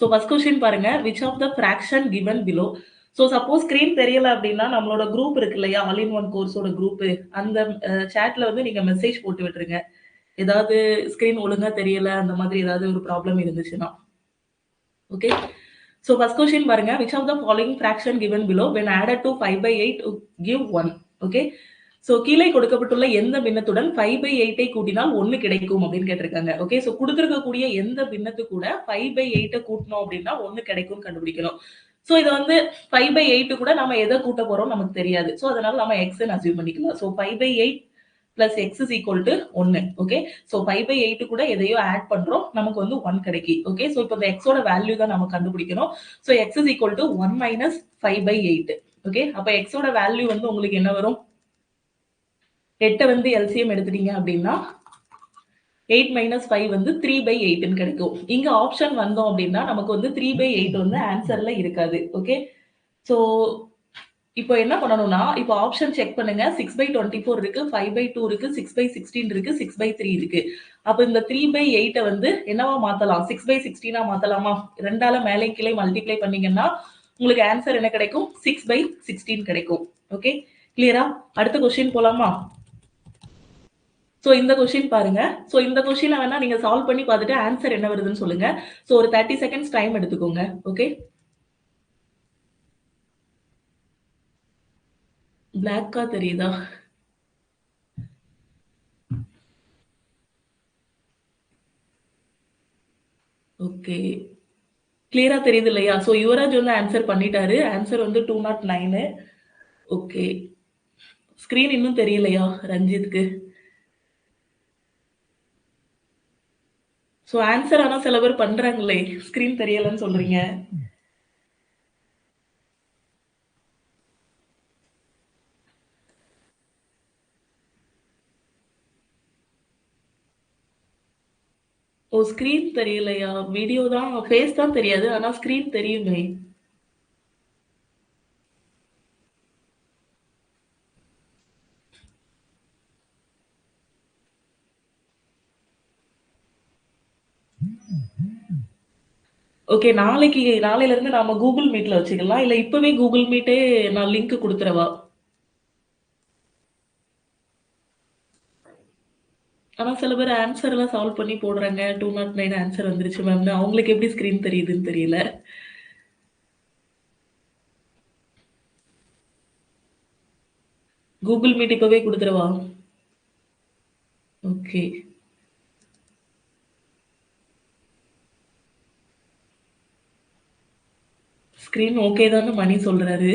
So first question பாருங்க, which of the fraction given below. So suppose screen தெரியல அப்படின்னா நம்மளோட குரூப் இருக்கு இல்லையா, ஆல் இன் ஒன் கோர்ஸோட குரூப், அந்த சேட்ல வந்து நீங்க மெசேஜ் போட்டு விட்டுருங்க. ஏதாவது ஸ்க்ரீன் ஒழுங்கா தெரியல அந்த மாதிரி ஏதாவது ஒரு ப்ராப்ளம் இருந்துச்சுன்னா. ஓகே. ஸோ ஃபர்ஸ்ட் கொஸ்டின் பாருங்க, which of the following fraction given below when added to 5/8 give 1. Okay. So கீழே கொடுக்கப்பட்டுள்ள எந்த பின்னத்துடன் 5/8 கூட்டினால் 1 கிடைக்கும் அப்படின்னு கேட்டிருக்காங்க. ஓகே. ஸோ கொடுத்திருக்கக்கூடிய எந்த பின்னத்து கூட 5/8 கூட்டணும் அப்படின்னா 1 கிடைக்கும்னு கண்டுபிடிக்கணும். ஸோ இதை வந்து 5/8 கூட நம்ம எதை கூட்ட போறோம் நமக்கு தெரியாது. ஸோ அதனால நம்ம எக்ஸ்ன்னு அசியூம் பண்ணிக்கலாம். So 5/8 plus x is equal to 1. Okay. So 5/8 கூட எதையோ ஆட் பண்றோம், நமக்கு வந்து 1 கிடைக்கி. ஓகே. ஸோ இப்போ இந்த x ஓட வேல்யூ தான் நம்ம கண்டுபிடிக்கணும். So x is equal to 1 minus 5/8. Okay. அப்ப x ஓட வேல்யூ வந்து உங்களுக்கு என்ன வரும்? 8 வந்து எல்சிஎம் எடுத்துட்டீங்க அப்படின்னா 8 minus 5 வந்து 3/8 கிடைக்கும். இங்க ஆப்ஷன் வந்தோம் அப்படின்னா நமக்கு வந்து 3/8 வந்து ஆன்சர்ல இருக்காது. ஓகே. ஸோ இப்போ என்ன பண்ணணும்னா, இப்போ ஆப்ஷன் செக் பண்ணுங்க. 6/24 இருக்கு, 5/2 இருக்கு, 6/16 இருக்கு, 6/3 இருக்கு. அப்ப இந்த 3/8 வந்து என்னவா மாத்தலாம்? 6/16 மாத்தலாமா? 2ஆல மேலே கீழே மல்டிப்ளை பண்ணீங்கன்னா உங்களுக்கு ஆன்சர் என்ன கிடைக்கும்? 6/16 கிடைக்கும். ஓகே. கிளியரா? அடுத்த கொஸ்டின் போலாமா? ஸோ இந்த கொஸ்டின் பாருங்க. ஸோ இந்த கொஸ்டினை வேணா நீங்க சால்வ் பண்ணி பார்த்துட்டு ஆன்சர் என்ன வருதுன்னு சொல்லுங்க. ஸோ ஒரு 30 செகண்ட்ஸ் டைம் எடுத்துக்கோங்க. ஓகே. பிளாக்கா தெரியுதா? ஓகே. கிளியரா தெரியுது இல்லையா? ஸோ யுவராஜ் வந்து ஆன்சர் பண்ணிட்டாரு. ஆன்சர் வந்து 209. ஓகே. ஸ்கிரீன் இன்னும் தெரியலையா ரஞ்சித்க்கு? ஸோ ஆன்சர் ஆனா சில பேர் பண்றாங்களே, ஸ்கிரீன் தெரியலன்னு சொல்றீங்க. ஓ, ஸ்கிரீன் தெரியலையா? வீடியோ தான், ஃபேஸ் தான் தெரியாது. ஆனா ஸ்கிரீன் தெரியுமே. ஓகே. நாளையில இருந்து நாம கூகுள் மீட்ல வச்சுக்கலாம். இல்ல இப்பவே கூகுள் மீட்டே நான் லிங்க் குடுத்துறவா? ஆனா சில பேர் ஆன்சர் எல்லாம் சால்வ் பண்ணி போடுறாங்க. 209 ஆன்சர் வந்துருச்சு மேம்னு. அவங்களுக்கு எப்படி ஸ்கிரீன் தெரியுதுன்னு தெரியல. கூகுள் மீட் இப்பவே குடுத்துறவா? ஓகே. ஸ்கிரீன் ஓகே தான்னு மணி சொல்றாரு.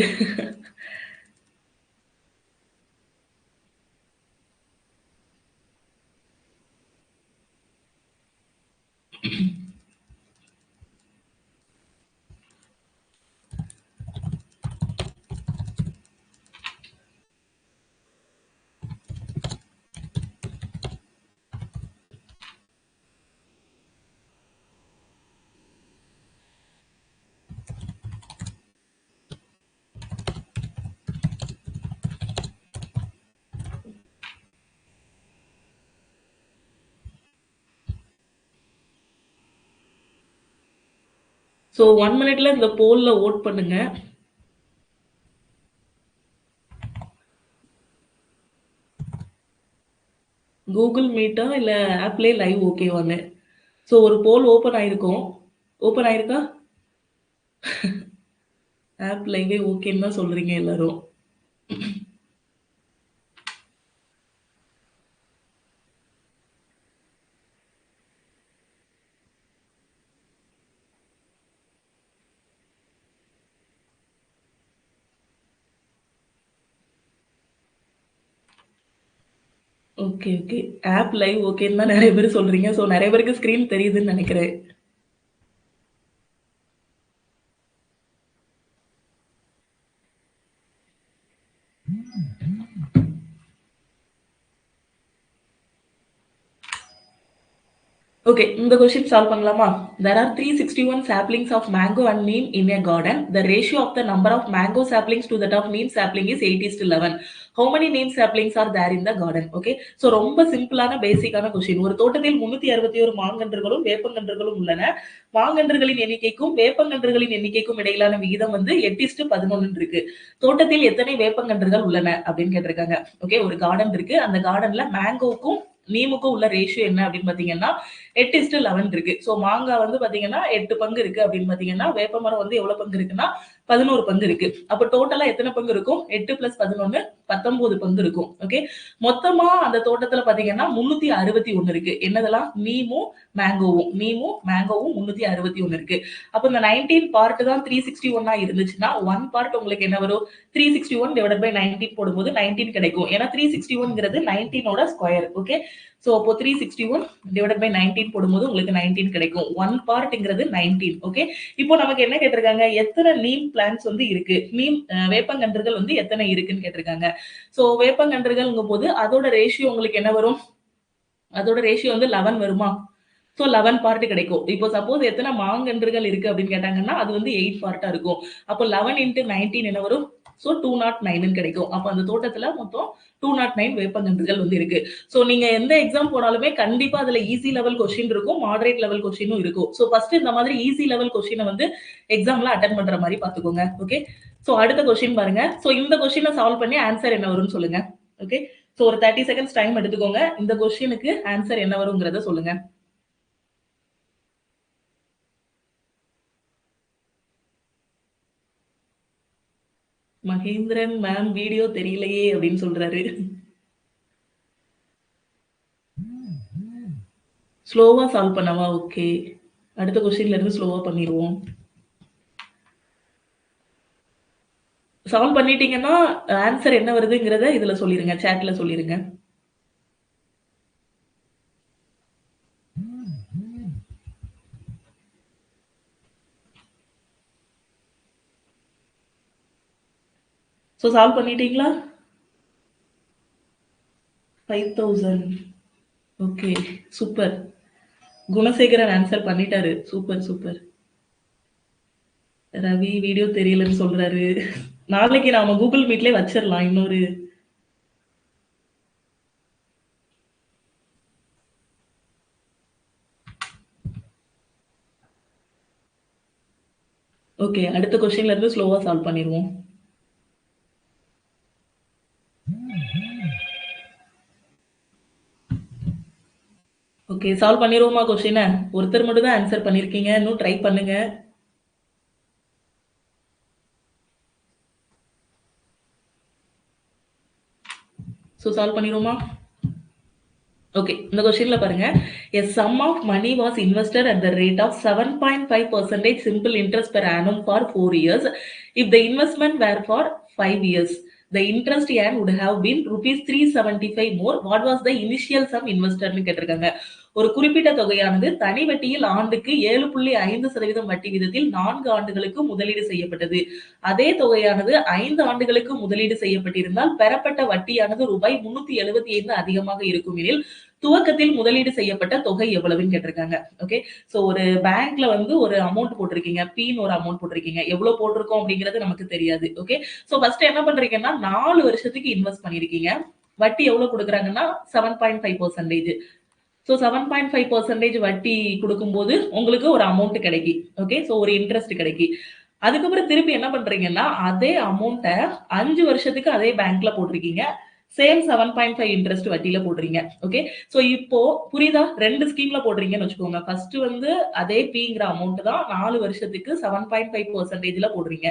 ஸோ 1 மினிட்ல இந்த போல்ல ஓட் பண்ணுங்க. கூகுள் மீட்டா இல்ல ஆப்லயே லைவ் ஓகேவான்னு. ஸோ ஒரு போல் ஓப்பன் ஆயிருக்கும். ஓப்பன் ஆயிருக்கா? ஆப் லைவே ஓகேன்னு தான் சொல்றீங்க எல்லாரும். Okay, okay. ஆப் லைவ் ஓகேன்னு தான் நெறைய பேர் சொல்றீங்க. ஸோ நெறைய பேருக்கு ஸ்கிரீன் தெரியுதுன்னு நெனைக்கிறேன். ஓகே. இந்த கொஸ்டின் சால்வ் பண்ணலாமா? There are 361 saplings of mango and neem in a garden. The ratio of the number of mango saplings to that of neem sapling is 8:11. How many neem saplings are there in the garden? Okay. So ரொம்ப சிம்பிளான பேசிக்கான question. ஒரு தோட்டத்தில் 361 மாங்கன்றுகளும் வேப்பங்கன்றுகளும் உள்ளன. மாங்கன்றுகளின் எண்ணிக்கைக்கும் வேப்பங்கன்றுகளின் எண்ணிக்கைக்கும் இடையிலான விகிதம் வந்து 8:11 இருக்கு. தோட்டத்தில் எத்தனை வேப்பங்கன்றுகள் உள்ளன அப்படின்னு கேட்டிருக்காங்க. ஓகே. ஒரு கார்டன் இருக்கு. அந்த கார்டன்ல மேங்கோவுக்கும் நீமுக்கும் உள்ள ரேஷியோ என்ன அப்படின்னு பாத்தீங்கன்னா 8:11 இருக்கு. சோ மாங்காய் வந்து பாத்தீங்கன்னா 8 பங்கு இருக்கு அப்படின்னு பாத்தீங்கன்னா வேப்பமரம் வந்து எவ்வளவு பங்கு இருக்குன்னா 11 பங்கு இருக்கு. அப்ப டோட்டலா எத்தனை பங்கு இருக்கும்? 8 + 11 19 பங்கு இருக்கும். ஓகே. மொத்தமா அந்த தோட்டத்துல பாத்தீங்கன்னா 361 இருக்கு. என்னதெல்லாம்? நீமும் மேங்கோவும் 361 இருக்கு. அப்ப இந்த 19 பார்ட் தான் 361 இருந்துச்சுன்னா 1 பார்ட் உங்களுக்கு என்ன வரும்? 361 / 19 போடும்போது 19 கிடைக்கும். ஏன்னா 361ங்கிறது 19ஓட ஸ்கொயர். ஓகே. சோ அப்போ 361 / 19 போடும்போது உங்களுக்கு 19 கிடைக்கும். 1 பார்ட்ங்கிறது 19. ஓகே. இப்போ நமக்கு என்ன கேட்டிருக்காங்க? எத்தனை நீம் பிளான்ட்ஸ் வந்து இருக்கு? நீம் வேப்பங்கன்றுகள் வந்து எத்தனை இருக்குன்னு கேட்டிருக்காங்க. சோ வேப்பங்கன்றுகள்ங்கும் போது அதோட ரேஷியோ உங்களுக்கு என்ன வரும்? அதோட ரேஷியோ வந்து 11 வருமா? சோ 11 பார்ட் கிடைக்கும். இப்போ சப்போஸ் எத்தனை மாங்கன்றுகள் இருக்கு அப்படின்னு கேட்டாங்கன்னா அது வந்து 8 பார்ட்டா இருக்கும். அப்போ 11 × 19 என்ன வரும்? சோ 209 கிடைக்கும். அப்ப அந்த தோட்டத்துல மொத்தம் 209 வேப்பங்கன்றுகள் வந்து இருக்கு. சோ நீங்க எந்த எக்ஸாம் போனாலுமே கண்டிப்பா அதுல ஈஸி லெவல் கொஸ்டின் இருக்கும், மாடரேட் லெவல் கொஸ்டினும் இருக்கும். சோ ஃபர்ஸ்ட் இந்த மாதிரி ஈஸி லெவல் கொஸ்டினை வந்து எக்ஸாம்ல அட்டெண்ட் பண்ற மாதிரி பாத்துக்கோங்க. ஓகே. சோ அடுத்த கொஸ்டின் பாருங்க. சோ இந்த கொஸ்டினை சால்வ் பண்ணி ஆன்சர் என்ன வரும்னு சொல்லுங்க. ஓகே. சோ ஒரு 30 செகண்ட்ஸ் டைம் எடுத்துக்கோங்க. இந்த கொஸ்டினுக்கு ஆன்சர் என்ன வரும்ங்கறத சொல்லுங்க. மகேந்திரன் மேம் வீடியோ தெரியலையே அப்படின்னு சொல்றாரு. ஸ்லோவா சால்வ் பண்ணவா? ஓகே. அடுத்த கொஸ்டின்ல இருந்து ஸ்லோவா பண்ணிடுவோம். சால்வ் பண்ணிட்டீங்கன்னா ஆன்சர் என்ன வருதுங்கிறத இதுல சொல்லிருங்க, சாட்ல சொல்லிருங்க. சோ சால்வ் பண்ணிட்டீங்களா? 5000. ஓகே. சூப்பர். குணசேகரன் ஆன்சர் பண்ணிட்டாரு. சூப்பர். ரவி வீடியோ தெரியலன்னு சொல்றாரு. நாளைக்கு நாம கூகுள் மீட்லயே வச்சிரலாம் இன்னொரு. ஓகே. அடுத்த கொஸ்டின்ல இருந்து ஸ்லோவா சால்வ் பண்ணிடுவோம். ஓகே. சால்வ் பண்ணிடுவோமா கொஸ்டினை? ஒருத்தர் மட்டும் தான் ஆன்சர் பண்ணிருக்கீங்க. இன்னும் ட்ரை பண்ணுங்க. சோ சால்வ் பண்ணிடுவோமா? ஓகே. இந்த கொஸ்டின்ல பாருங்க. A sum of money was invested at the rate of 7.5% simple interest per annum for 4 years. If the investment were for 5 years, the interest earned would have been rupees 375 more. What was the initial sum invested னு கேட்டிருக்காங்க. ஒரு குறிப்பிட்ட தொகையானது தனி வட்டியில் ஆண்டுக்கு 7.5% வட்டி விதத்தில் 4 ஆண்டுகளுக்கு முதலீடு செய்யப்பட்டது. அதே தொகையானது 5 ஆண்டுகளுக்கு முதலீடு செய்யப்பட்டிருந்தால் பெறப்பட்ட வட்டியானது ரூபாய் 375 அதிகமாக இருக்கும் எனில் துவக்கத்தில் முதலீடு செய்யப்பட்ட தொகை எவ்வளவுன்னு கேட்டிருக்காங்க. ஓகே. சோ ஒரு பேங்க்ல வந்து ஒரு அமௌண்ட் போட்டிருக்கீங்க. பீன்னு ஒரு அமௌண்ட் போட்டிருக்கீங்க. எவ்வளவு போட்டிருக்கோம் அப்படிங்கிறது நமக்கு தெரியாது. ஓகே. சோ ஃபர்ஸ்ட் என்ன பண்றீங்கன்னா 4 வருஷத்துக்கு இன்வெஸ்ட் பண்ணிருக்கீங்க. வட்டி எவ்வளவு கொடுக்குறாங்கன்னா 7.5%. சோ 7.5% வட்டி கொடுக்கும்போது உங்களுக்கு ஒரு அமௌண்ட் கிடைக்கும். ஓகே. சோ ஒரு இன்ட்ரெஸ்ட் கிடைக்கும். அதுக்கப்புறம் திருப்பி என்ன பண்றீங்கன்னா அதே அமௌண்ட்ட 5 வருஷத்துக்கு அதே பேங்க்ல போட்டிருக்கீங்க. சேம் 7.5 இன்ட்ரெஸ்ட் வட்டியில போடுறீங்க. ஓகே. சோ இப்போ புரியுதா? 2 ஸ்கீம்ல போடுறீங்கன்னு வச்சுக்கோங்க. ஃபர்ஸ்ட் வந்து அதே பீங்கிற அமௌண்ட் தான் 4 வருஷத்துக்கு 7.5%ல போடுறீங்க.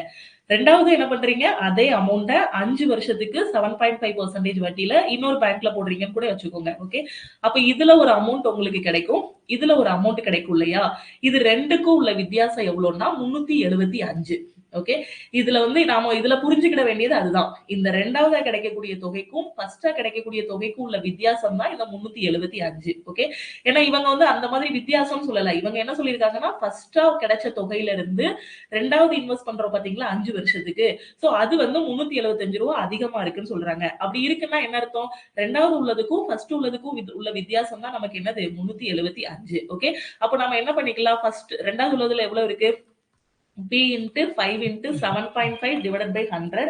ரெண்டாவது என்ன பண்றீங்க? அதே அமௌண்ட்ட 5 வருஷத்துக்கு 7.5% வட்டியில இன்னொரு பேங்க்ல போடுறீங்கன்னு கூட வச்சுக்கோங்க. ஓகே. அப்ப இதுல ஒரு அமௌண்ட் உங்களுக்கு கிடைக்கும். இதுல ஒரு அமௌண்ட் கிடைக்கும் இல்லையா? இது 2க்கும் உள்ள வித்தியாசம் எவ்வளவுன்னா 375. ஓகே. இதுல வந்து நாம இதுல புரிஞ்சுக்கிட வேண்டியது அதுதான். இந்த 2வதா கிடைக்கக்கூடிய தொகைக்கும், ஃபர்ஸ்ட்டா கிடைக்கக்கூடிய தொகைக்கும் உள்ள வித்தியாசம் தான் இந்த 375. ஓகே. ஏன்னா இவங்க வந்து அந்த மாதிரி வித்தியாசம்னு சொல்லல. இவங்க என்ன சொல்லியிருக்காங்கன்னா, ஃபர்ஸ்ட்டா கிடைச்ச தொகையில இருந்து 2வது இன்வெஸ்ட் பண்றோம் பாத்தீங்களா 5 வருஷத்துக்கு. சோ அது வந்து ரூ. 375 அதிகமா இருக்குன்னு சொல்றாங்க. அப்படி இருக்குன்னா என்ன அர்த்தம்? 2வது உள்ளதுக்கும், ஃபர்ஸ்ட் உள்ளதுக்கும் உள்ள வித்தியாசம் தான் நமக்கு என்னது? 375. ஓகே. அப்ப நம்ம என்ன பண்ணிக்கலாம்? ஃபர்ஸ்ட் 2வது உள்ளதுல எவ்வளவு இருக்கு? P into 5 into 7.5 divided by 100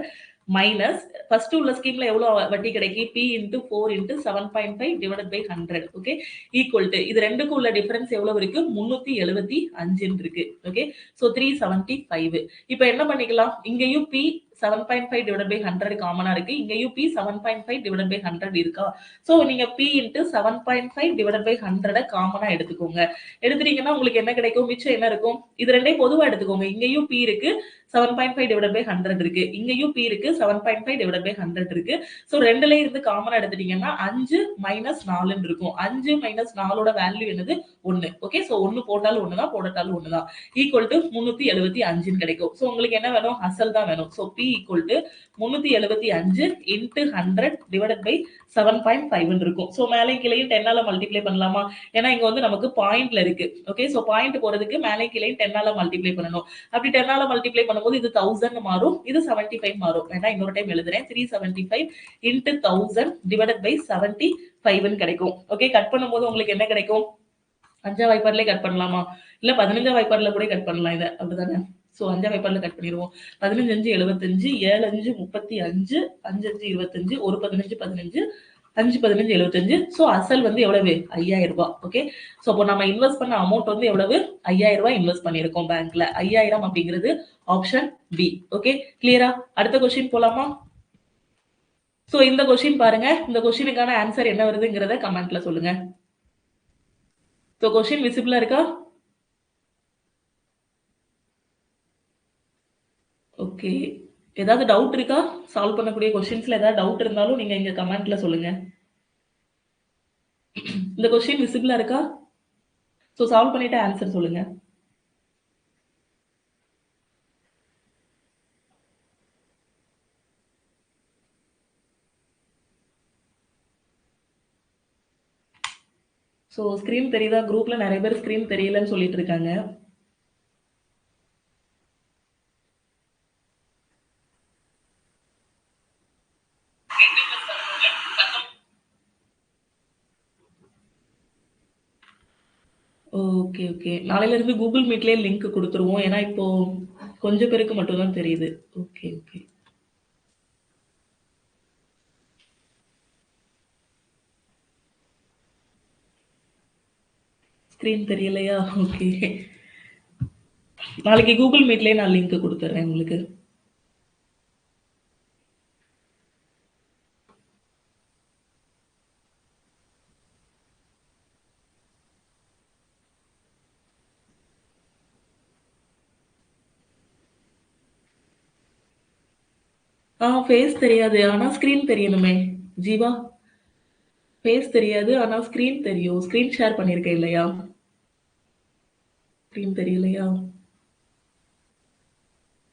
minus first உள்ள ஸ்கீம்ல எவ்வளவு வட்டி கிடைக்கும்? P into 4 into 7.5 divided by 100. Okay. Equal to இது ரெண்டுக்கும் உள்ள டிஃபரன்ஸ் எவ்வளவு இருக்கு? 375 இருக்கு. ஓகே. சோ 375. இப்ப என்ன பண்ணிக்கலாம்? இங்கேயும் P 7.5 divided by 100 காமனா இருக்கு. இங்கேயும் P 7.5 divided by 100 இருக்கா? சோ நீங்க P into 7.5 divided by 100 காமனா எடுத்துக்கோங்க. எடுத்துட்டீங்கன்னா உங்களுக்கு என்ன கிடைக்கும்? மிச்சம் என்ன இருக்கும்? இது ரெண்டையும் பொதுவா எடுத்துக்கோங்க. இங்கேயும் P இருக்கு. 7.5 divided by 100 இருக்கு. இங்கேயும் P இருக்கு. 7.5 divided by 100 இருக்கு. சோ ரெண்டுலயும் இருந்து காமனா எடுத்துட்டீங்கன்னா 5 minus 4 இருக்கும். 5 minus 4ஓட வேல்யூ என்னது? 1. ஓகே. சோ 1 போட்டாலும் 1 தான், போடாட்டாலும் 1 தான். ஈக்குவல் டு 375 கிடைக்கும். சோ உங்களுக்கு என்ன வேணும்? அசல் தான் வேணும். So P equal to 375 into 100 divided by 7.5 இருக்கும். சோ மேலே கீழேயும் 10 ஆல மல்டிப்ளை பண்ணலாமா? ஏன்னா இங்க வந்து நமக்கு பாயிண்ட்ல இருக்கு. ஓகே. சோ பாயிண்ட் போறதுக்கு மேலே கீழேயும் 10 ஆல மல்டிப்ளை பண்ணணும். அப்படி 10 ஆல மல்டிப்ளை பண்ணும்போது இது 1000 மாறும். இது 75 மாறும். வேணா இன்னொரு டைம் எழுதுறேன். 375 into 1000 divided by 75 கிடைக்கும். ஓகே. கட் பண்ணும்போது உங்களுக்கு என்ன கிடைக்கும்? 5 வாய்ப்பாடுலயே கட் பண்ணலாமா? இல்ல 15 வாய்ப்பாடுல கூட கட் பண்ணலாம் இத. அப்படிதானே? சோ 5 வாய்ப்பாடுல கட் பண்ணிடுவோம். 15 5 75, 7 5 35, 5 5 25, ஒரு 15 15, 5 15 75. சோ அசல் வந்து எவ்வளவு? 5000 ரூபாய். ஓகே. சோ அப்போ நம்ம இன்வெஸ்ட் பண்ண அமௌண்ட் வந்து எவ்வளவு? 5000 ரூபாய் இன்வெஸ்ட் பண்ணிருக்கோம் பேங்க்ல. 5000 அப்படிங்கிறது ஆப்ஷன் பி. ஓகே. கிளியரா? அடுத்த क्वेश्चन போலாமா? சோ இந்த क्वेश्चन பாருங்க. இந்த क्वेश्चनக்கான ஆன்சர் என்ன வருதுங்கறத கமெண்ட்ல சொல்லுங்க. சோ क्वेश्चन விசிபிளா இருக்கா? ஓகே. ஏதாவது டவுட் இருக்கா? சால்வ் பண்ணக்கூடிய क्वेश्चंसல ஏதாவது டவுட் இருந்தாலும் நீங்க இங்க கமெண்ட்ல சொல்லுங்க. இந்த क्वेश्चन விசிபிளா இருக்கா? சோ சால்வ் பண்ணிட்டு ஆன்சர் சொல்லுங்க. சோ ஸ்கிரீன் தெரியுதா? குரூப்ல நிறைய பேர் ஸ்கிரீன் தெரியலன்னு சொல்லிட்டு இருக்காங்க. Okay, okay. நாளையில இருந்து கூகுள் மீட்லயே லிங்க் குடுத்துருவோம். ஏன்னா இப்போ கொஞ்சம் பேருக்கு மட்டும் தான் தெரியுது. Okay, okay. ஸ்கிரீன் தெரியலையா? ஓகே. நாளைக்கு கூகுள் மீட்லயே நான் லிங்க் குடுத்துறேன் உங்களுக்கு. ஃபேஸ் தெரியாது. ஆனா ஸ்கிரீன் தெரியணுமே. ஜீவா? ஃபேஸ் தெரியாது. ஆனா ஸ்கிரீன் தெரியும். ஸ்கிரீன் ஷேர் பண்ணியிருக்கேன் இல்லையா? ஸ்கிரீன் தெரியலையா?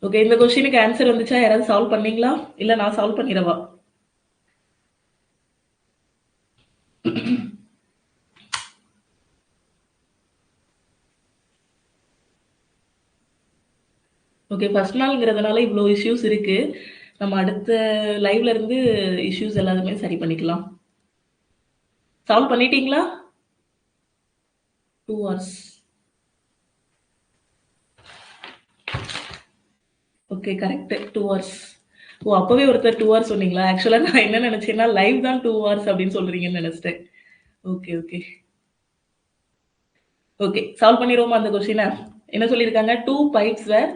ஓகே. இந்த क्वेश्चनக்கு ஆன்சர் வந்துச்சா? யாராவது சால்வ் பண்ணீங்களா? இல்ல நான் சால்வ் பண்ணிரவா? ஓகே. ஃபர்ஸ்ட் நாள்ங்கிறதுனால இவ்ளோ இஷ்யூஸ் இருக்கு. நம்ம அடுத்த லைவ்ல இருந்து இஷ்யூஸ் எல்லாத்தையுமே சரி பண்ணிக்கலாம். சால்வ் பண்ணிட்டீங்களா? 2 ஹார்ஸ். ஓகே. கரெக்ட். 2 ஹார்ஸ். ஓ! அப்பவே ஒருத்தர் 2 ஹார்ஸ் சொன்னீங்களா? ஆக்சுவலா நான் என்ன நெனச்சேன்னா, லைவ் தான் 2 ஹார்ஸ் அப்படின்னு சொல்றீங்கன்னு நெனச்சுட்டேன். Okay, okay. ஓகே. சால்வ் பண்ணிருவோமா அந்த क्वेश्चன? என்ன சொல்லியிருக்காங்க? 2 pipes were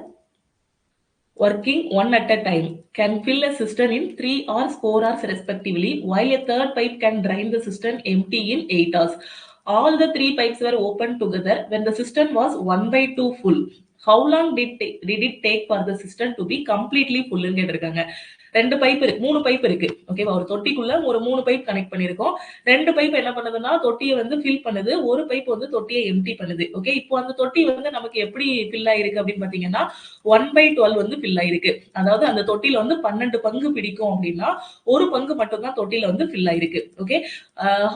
working one at a time can fill a cistern in 3 hours, 4 hours respectively, while a third pipe can drain the cistern empty in 8 hours. All the 3 pipes were opened together when the cistern was 1/2 full. how long did it take for the system to be completely full ன்னு கேட்டிருக்காங்க. 2 pipe இருக்கு, 3 pipe இருக்கு. ஓகேவா? ஒரு தொட்டிக்குள்ள ஒரு 3 pipe connect பண்ணியிருக்கோம். 2 pipe என்ன பண்ணுதுன்னா தொட்டிய வந்து ஃபில் பண்ணுது. ஒரு பைப் வந்து தொட்டிய எம்ப்டி பண்ணுது. ஓகே. இப்போ அந்த தொட்டி வந்து நமக்கு எப்படி ஃபில் ஆயிருக்கு அப்படின்னு பார்த்தீங்கன்னா 1/12 வந்து ஃபில் ஆயிருக்கு. அதாவது அந்த தொட்டில வந்து 12 பங்கு பிடிக்கும் அப்படின்னா ஒரு பங்கு மட்டும் தான் தொட்டில வந்து ஃபில் ஆயிருக்கு. Okay.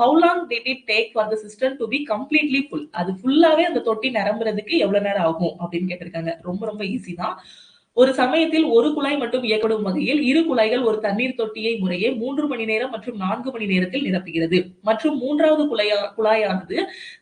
how long did it take for the system to be completely full? அது ஃபுல்லாவே அந்த தொட்டி நிரம்புறதுக்கு எவ்வளவு நேரம் ஆகும் அப்படின்னு கேட்டிருக்காங்க. ரொம்ப ரொம்ப ஈஸி தான். ஒரு சமயத்தில் ஒரு குழாய் மட்டும் இயக்கப்படும் வகையில் இரு குழாய்கள் ஒரு தண்ணீர் தொட்டியை முறையே 3 மணி நேரம் மற்றும் 4 மணி நேரத்தில் நிரப்புகிறது மற்றும் மூன்றாவது குழாயானது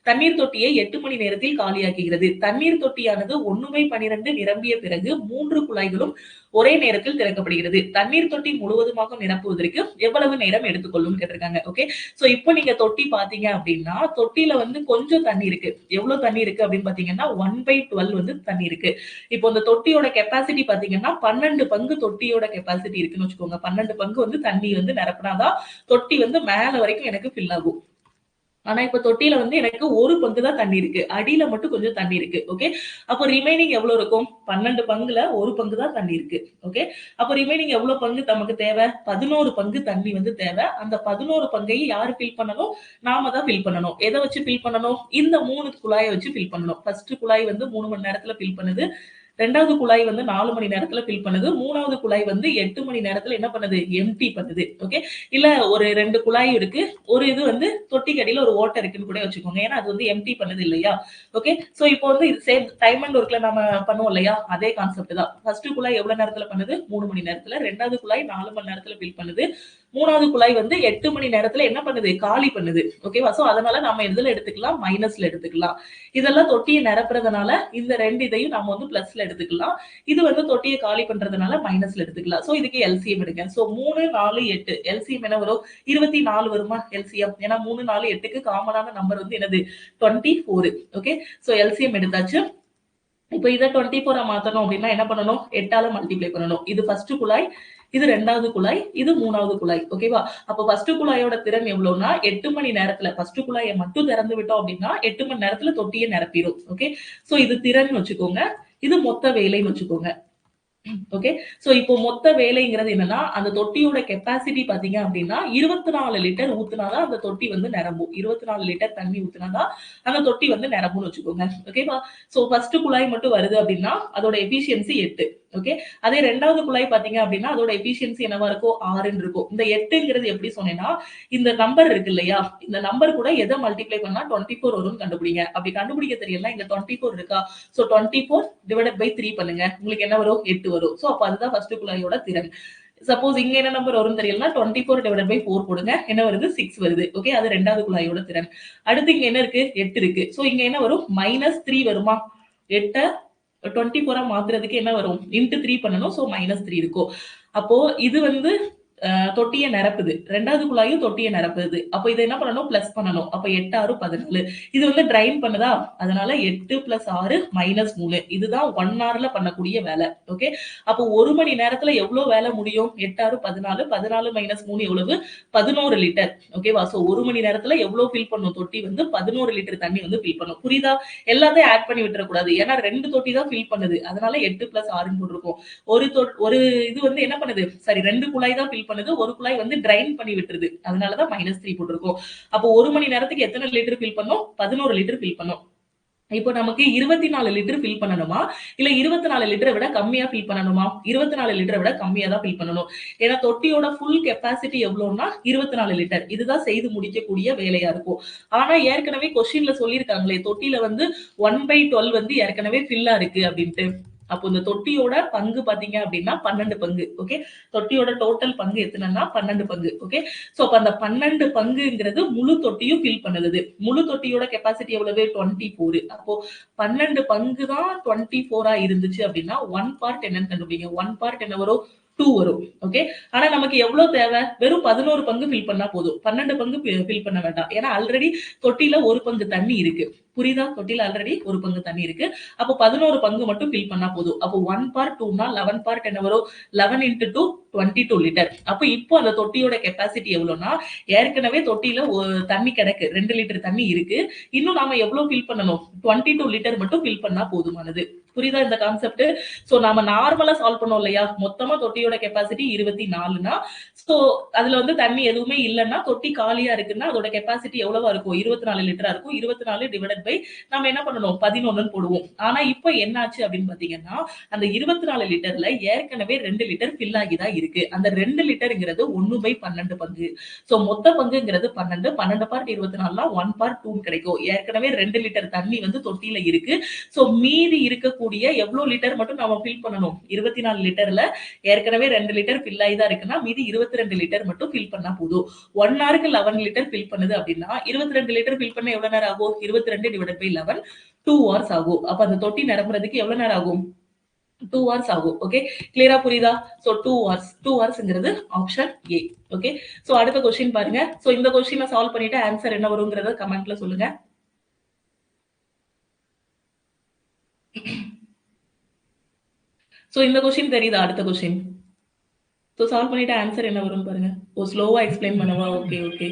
தண்ணீர் தொட்டியை 8 மணி நேரத்தில் காலியாக்குகிறது. தண்ணீர் தொட்டியானது 1/12 நிரம்பிய பிறகு 3 குழாய்களும் ஒரே நேரத்தில் திறக்கப்படுகிறது. தண்ணீர் தொட்டி முழுவதுமாக நிரப்புவதற்கு எவ்வளவு நேரம் எடுத்துக்கொள்ளும் கேட்டிருக்காங்க. ஓகே. சோ இப்போ நீங்க தொட்டி பாத்தீங்க அப்படின்னா தொட்டில வந்து கொஞ்சம் தண்ணி இருக்கு. எவ்வளவு தண்ணி இருக்கு அப்படின்னு பாத்தீங்கன்னா 1/12 வந்து தண்ணி இருக்கு. இப்போ இந்த தொட்டியோட கெப்பாசிட்டி பாத்தீங்கன்னா 12 பங்கு தொட்டியோட கெப்பாசிட்டி இருக்குன்னு வச்சுக்கோங்க. 12 பங்கு வந்து தண்ணி வந்து நிரப்புனாதான் தொட்டி வந்து மேல வரைக்கும் எனக்கு ஃபில் ஆகும். ஆனா இப்ப தொட்டியில வந்து எனக்கு ஒரு பங்கு தான் தண்ணி இருக்கு. அடியில மட்டும் கொஞ்சம் தண்ணி இருக்கு. ஓகே. அப்போ ரிமைனிங் எவ்வளவு இருக்கும்? 12 பங்குல ஒரு பங்கு தான் தண்ணி இருக்கு. ஓகே. அப்போ ரிமைனிங் எவ்வளவு பங்கு நமக்கு தேவை? 11 பங்கு தண்ணி வந்து தேவை. அந்த 11 பங்கையும் யாரு ஃபில் பண்ணணும்? நாம தான் ஃபில் பண்ணணும். எதை வச்சு ஃபில் பண்ணணும்? இந்த 3 குழாயை வச்சு ஃபில் பண்ணணும். ஃபர்ஸ்ட் குழாய் வந்து 3 மணி நேரத்துல ஃபில் பண்ணுது. 2வது குழாய் வந்து 4 மணி நேரத்துல ஃபில் பண்ணுது. 3வது குழாய் வந்து 8 மணி நேரத்துல என்ன பண்ணுது? எம்ப்டி பண்ணுது. ஓகே. இல்ல ஒரு 2 குழாய் இருக்கு. ஒரு இது வந்து தொட்டிக்கு அடியில ஒரு ஓட்டை இருக்குன்னு கூட வச்சுக்கோங்க. ஏன்னா அது வந்து எம்ப்டி பண்ணுது இல்லையா? ஓகே. சோ இப்போ வந்து இது சேம் டைம் அண்ட் ஒர்க்ல நம்ம பண்ணுவோம் இல்லையா? அதே கான்செப்ட் தான். ஃபர்ஸ்ட் குழாய் எவ்வளவு நேரத்துல பண்ணுது? 3 மணி நேரத்துல. 2வது குழாய் 4 மணி நேரத்துல ஃபில் பண்ணுது. 3வது குழாய் வந்து 8 மணி நேரத்துல என்ன பண்ணுது? காலி பண்ணுது. ஓகேவா? சோ அதனால நம்ம எதுல எடுத்துக்கலாம்? மைனஸ்ல எடுத்துக்கலாம். இதெல்லாம் தொட்டியை நிரப்புறதுனால இந்த 2 இதையும் நம்ம வந்து பிளஸ்ல எடுத்துக்கலாம். இது வந்து தொட்டியை காலி பண்றதுனால மைனஸ்ல எடுத்துக்கலாம். சோ இதுக்கு எல்சிஎம் எடுங்க. சோ 3 4 8 எல்சிஎம் என்ன வரும்? 24 வருமா எல்சிஎம்? ஏன்னா 3 4 8க்கு காமனான நம்பர் வந்து என்னது? 24. ஓகே. சோ எல்சிஎம் எடுத்தாச்சு. இப்போ இத 24 மாத்தணும் அப்படின்னா என்ன பண்ணணும்? 8ஆல மல்டிப்ளை பண்ணணும். இது ஃபர்ஸ்ட் குழாய், இது 2வது குழாய், இது 3வது குழாய். ஓகேவா? அப்ப ஃபர்ஸ்ட் குழாயோட திறன் எவ்வளவுனா 8 மணி நேரத்துல ஃபர்ஸ்ட் குழாயை மட்டும் திறந்து விட்டோம் அப்படின்னா 8 மணி நேரத்துல தொட்டியை நிரப்பிடும். ஓகே. சோ இது திறன் வச்சுக்கோங்க. இது மொத்த வேலைன்னு வச்சுக்கோங்க. ஓகே. சோ இப்போ மொத்த வேலைங்கிறது என்னன்னா அந்த தொட்டியோட கெப்பாசிட்டி பாத்தீங்க அப்படின்னா 24 லிட்டர் ஊத்துனாதான் அந்த தொட்டி வந்து நிரம்பும். 24 லிட்டர் தண்ணி ஊத்துனாதான் அந்த தொட்டி வந்து நிரம்பும்னு வச்சுக்கோங்க. ஓகேவா? சோ ஃபர்ஸ்ட் குழாய் மட்டும் வருது அப்படின்னா அதோட எஃபிஷியன்சி 8. ஓகே. அதே 2வது குழாய் பாத்தீங்க அப்படின்னா அதோட எஃபிஷியன்சி என்னவா இருக்கும்? 6ன்னு இருக்கும். இந்த 8ங்கிறது எப்படி சொன்னேன்னா இந்த நம்பர் இருக்கு இல்லையா? இந்த நம்பர் கூட எதை மல்டிப்ளை பண்ணா 24 வரும்னு கண்டுபிடிங்க. அப்படி கண்டுபிடிக்க தெரியல இங்க 24 இருக்கா? சோ 24 டிவைடட் பை 3 பண்ணுங்க. உங்களுக்கு என்ன வரும்? 8 வரும். சோ அப்ப அதுதான் ஃபர்ஸ்ட் குழாயோட திறன். சப்போஸ் இங்க என்ன நம்பர் வரும் தெரியலனா 24 டிவைடட் பை 4 போடுங்க. என்ன வருது? 6 வருது. ஓகே. அது 2வது குழாயோட திறன். அடுத்து இங்க என்ன இருக்கு? 8 இருக்கு. சோ இங்க என்ன வரும்? -3 வருமா? 8 24 மாத்துறதுக்கு என்ன வரும்? இன்டு 3 பண்ணணும். சோ -3 இருக்கும். அப்போ இது வந்து தொட்டியை நிரப்புது. 2வது குழாயும் தொட்டியை நிரப்புது. அப்ப இதை என்ன பண்ணணும்? பிளஸ் பண்ணணும். அப்ப 8 6 14. இது வந்து டிரைன் பண்ணுதா? அதனால 8 + 6 -3. இதுதான் 1 ஹவர்ல பண்ணக்கூடிய வேலை. ஓகே. அப்போ 1 மணி நேரத்துல எவ்வளவு வேலை முடியும்? 8 6 14. 14 - 3 எவ்வளவு? 11 லிட்டர். ஓகேவா? சோ 1 மணி நேரத்துல எவ்வளவு ஃபில் பண்ணும் தொட்டி வந்து 11 லிட்டர் தண்ணி வந்து ஃபில் பண்ணும். புரியுதா? எல்லாத்தையும் ஆட் பண்ணி விட்டுற கூடாது. ஏன்னா 2 தொட்டி தான் ஃபில் பண்ணுது. அதனால 8 + 6ன்னு போட்டிருக்கோம். ஒரு இது வந்து என்ன பண்ணுது? சரி 2 குழாய் தான் ஃபில் பண்ணுது. ஒரு குழாய் வந்து டிரைன் பண்ணி விட்டுருது. அதனாலதான் -3 போட்டிருக்கோம். அப்போ 1 மணி நேரத்துக்கு எத்தனை லிட்டர் ஃபில் பண்ணும்? 11 லிட்டர் ஃபில் பண்ணும். இப்போ நமக்கு 24 லிட்டர் ஃபில் பண்ணணுமா? இல்ல 24 லிட்டரை விட கம்மியா ஃபில் பண்ணணுமா? 24 லிட்டரை விட கம்மியா தான் ஃபில் பண்ணணும். ஏன்னா தொட்டியோட ஃபுல் கெப்பாசிட்டி எவ்வளவுன்னா 24 லிட்டர். இதுதான் செய்து முடிக்கக்கூடிய வேலையா இருக்கும். ஆனா ஏற்கனவே கொஸ்டின்ல சொல்லியிருக்காங்களே தொட்டில வந்து 1/12 வந்து ஏற்கனவே ஃபில்லா இருக்கு அப்படின்ட்டு. அப்போ இந்த தொட்டியோட பங்கு பாத்தீங்க அப்படின்னா 12 பங்கு. ஓகே. தொட்டியோட டோட்டல் பங்கு எத்தனைன்னா 12 பங்கு. ஓகே. சோ அப்ப அந்த 12 பங்குங்கிறது முழு தொட்டியும் ஃபில் பண்ணுது. முழு தொட்டியோட கெப்பாசிட்டி எவ்வளவு? 24. அப்போ 12 பங்கு தான் 24 இருந்துச்சு அப்படின்னா 1 பார்ட் என்னன்னு கண்டுபிடிங்க. 1 பார்ட் என்ன வரும்? 2 வரும். ஓகே. ஆனா நமக்கு எவ்வளவு தேவை? வெறும் 11 பங்கு ஃபில் பண்ணா போதும். 12 பங்கு ஃபில் பண்ண வேண்டாம். ஏன்னா ஆல்ரெடி தொட்டில ஒரு பங்கு தண்ணி இருக்கு. புரியுதா? தொட்டியில ஆல்ரெடி 1 பங்கு தண்ணி இருக்கு. அப்போ 11 பங்கு மட்டும் ஃபில் பண்ணா போதும். அப்போ 1 பார் 2னா 11 பார்ட் என்ன வரும்? 11 இன்டு 2 22 லிட்டர். அப்போ இப்போ அந்த தொட்டியோட கெப்பாசிட்டி எவ்வளோனா, ஏற்கனவே தொட்டியில தண்ணி கிடக்கு. 2 லிட்டர் தண்ணி இருக்கு. இன்னும் நாம எவ்வளவு ஃபில் பண்ணணும்? 22 லிட்டர் மட்டும் ஃபில் பண்ணா போதுமானது. புரியுதா இந்த கான்செப்ட்? சோ நாம நார்மலா சால்வ் பண்ணோம் இல்லையா? மொத்தமா தொட்டியோட கெப்பாசிட்டி 24னா, சோ அதுல வந்து தண்ணி எதுவுமே இல்லன்னா, தொட்டி காலியா இருக்குன்னா, அதோட கெப்பாசிட்டி எவ்வளவா இருக்கும்? 24 லிட்டரா இருக்கும். 24 டிவைடட் பை நம்ம என்ன பண்ணணும்? 11ன்னு போடுவோம். ஆனா இப்போ என்ன ஆச்சு அப்படின்னு பாத்தீங்கன்னா, அந்த 24 லிட்டர்ல ஏற்கனவே 2 லிட்டர் ஃபில் ஆகி தான் இருக்கு. அந்த 2 லிட்டர்ங்கிறது 1/12 பங்கு. சோ மொத்த பங்குங்கிறது 12. 12 பார்ட் 24னா 1 பார்ட் 2 கிடைக்கும். ஏற்கனவே 2 லிட்டர் தண்ணி வந்து தொட்டியில இருக்கு. சோ மீதி இருக்கக்கூடிய எவ்வளவு லிட்டர் மட்டும் நாம ஃபில் பண்ணணும்? 24 லிட்டர்ல ஏற்கனவே 2 லிட்டர் ஃபில் ஆகி தான் இருக்குன்னா, மீதி 22 லிட்டர் மட்டும் ஃபில் பண்ணா போதும். 1 ஹவருக்கு 11 லிட்டர் ஃபில் பண்ணுது அப்படின்னா, 22 லிட்டர் ஃபில் பண்ண எவ்வளவு நேரம் ஆகும்? 22 டிவைடட் பை 11 2 ஹவர்ஸ் ஆகும். அப்ப அந்த தொட்டி நிரம்புறதுக்கு எவ்வளவு நேரம் ஆகும்? 2 ஹவர்ஸ் ஆகும். ஓகே, கிளியரா புரியுதா? So 2 hours. 2 ஹவர்ஸ்ங்கிறது ஆப்ஷன் ஏ. ஓகே, சோ அடுத்த क्वेश्चन பாருங்க. சோ இந்த क्वेश्चन சால்வ் பண்ணிட்டு ஆன்சர் என்ன வரும்ங்கறத கமெண்ட்ல சொல்லுங்க. சோ இந்த क्वेश्चन தெரியுதா? அடுத்த क्वेश्चन. சோ சால்வ் பண்ணிட்டு ஆன்சர் என்ன வரும்னு பாருங்க. ஸ்லோவா எக்ஸ்பிளைன் பண்ணவா? Okay okay.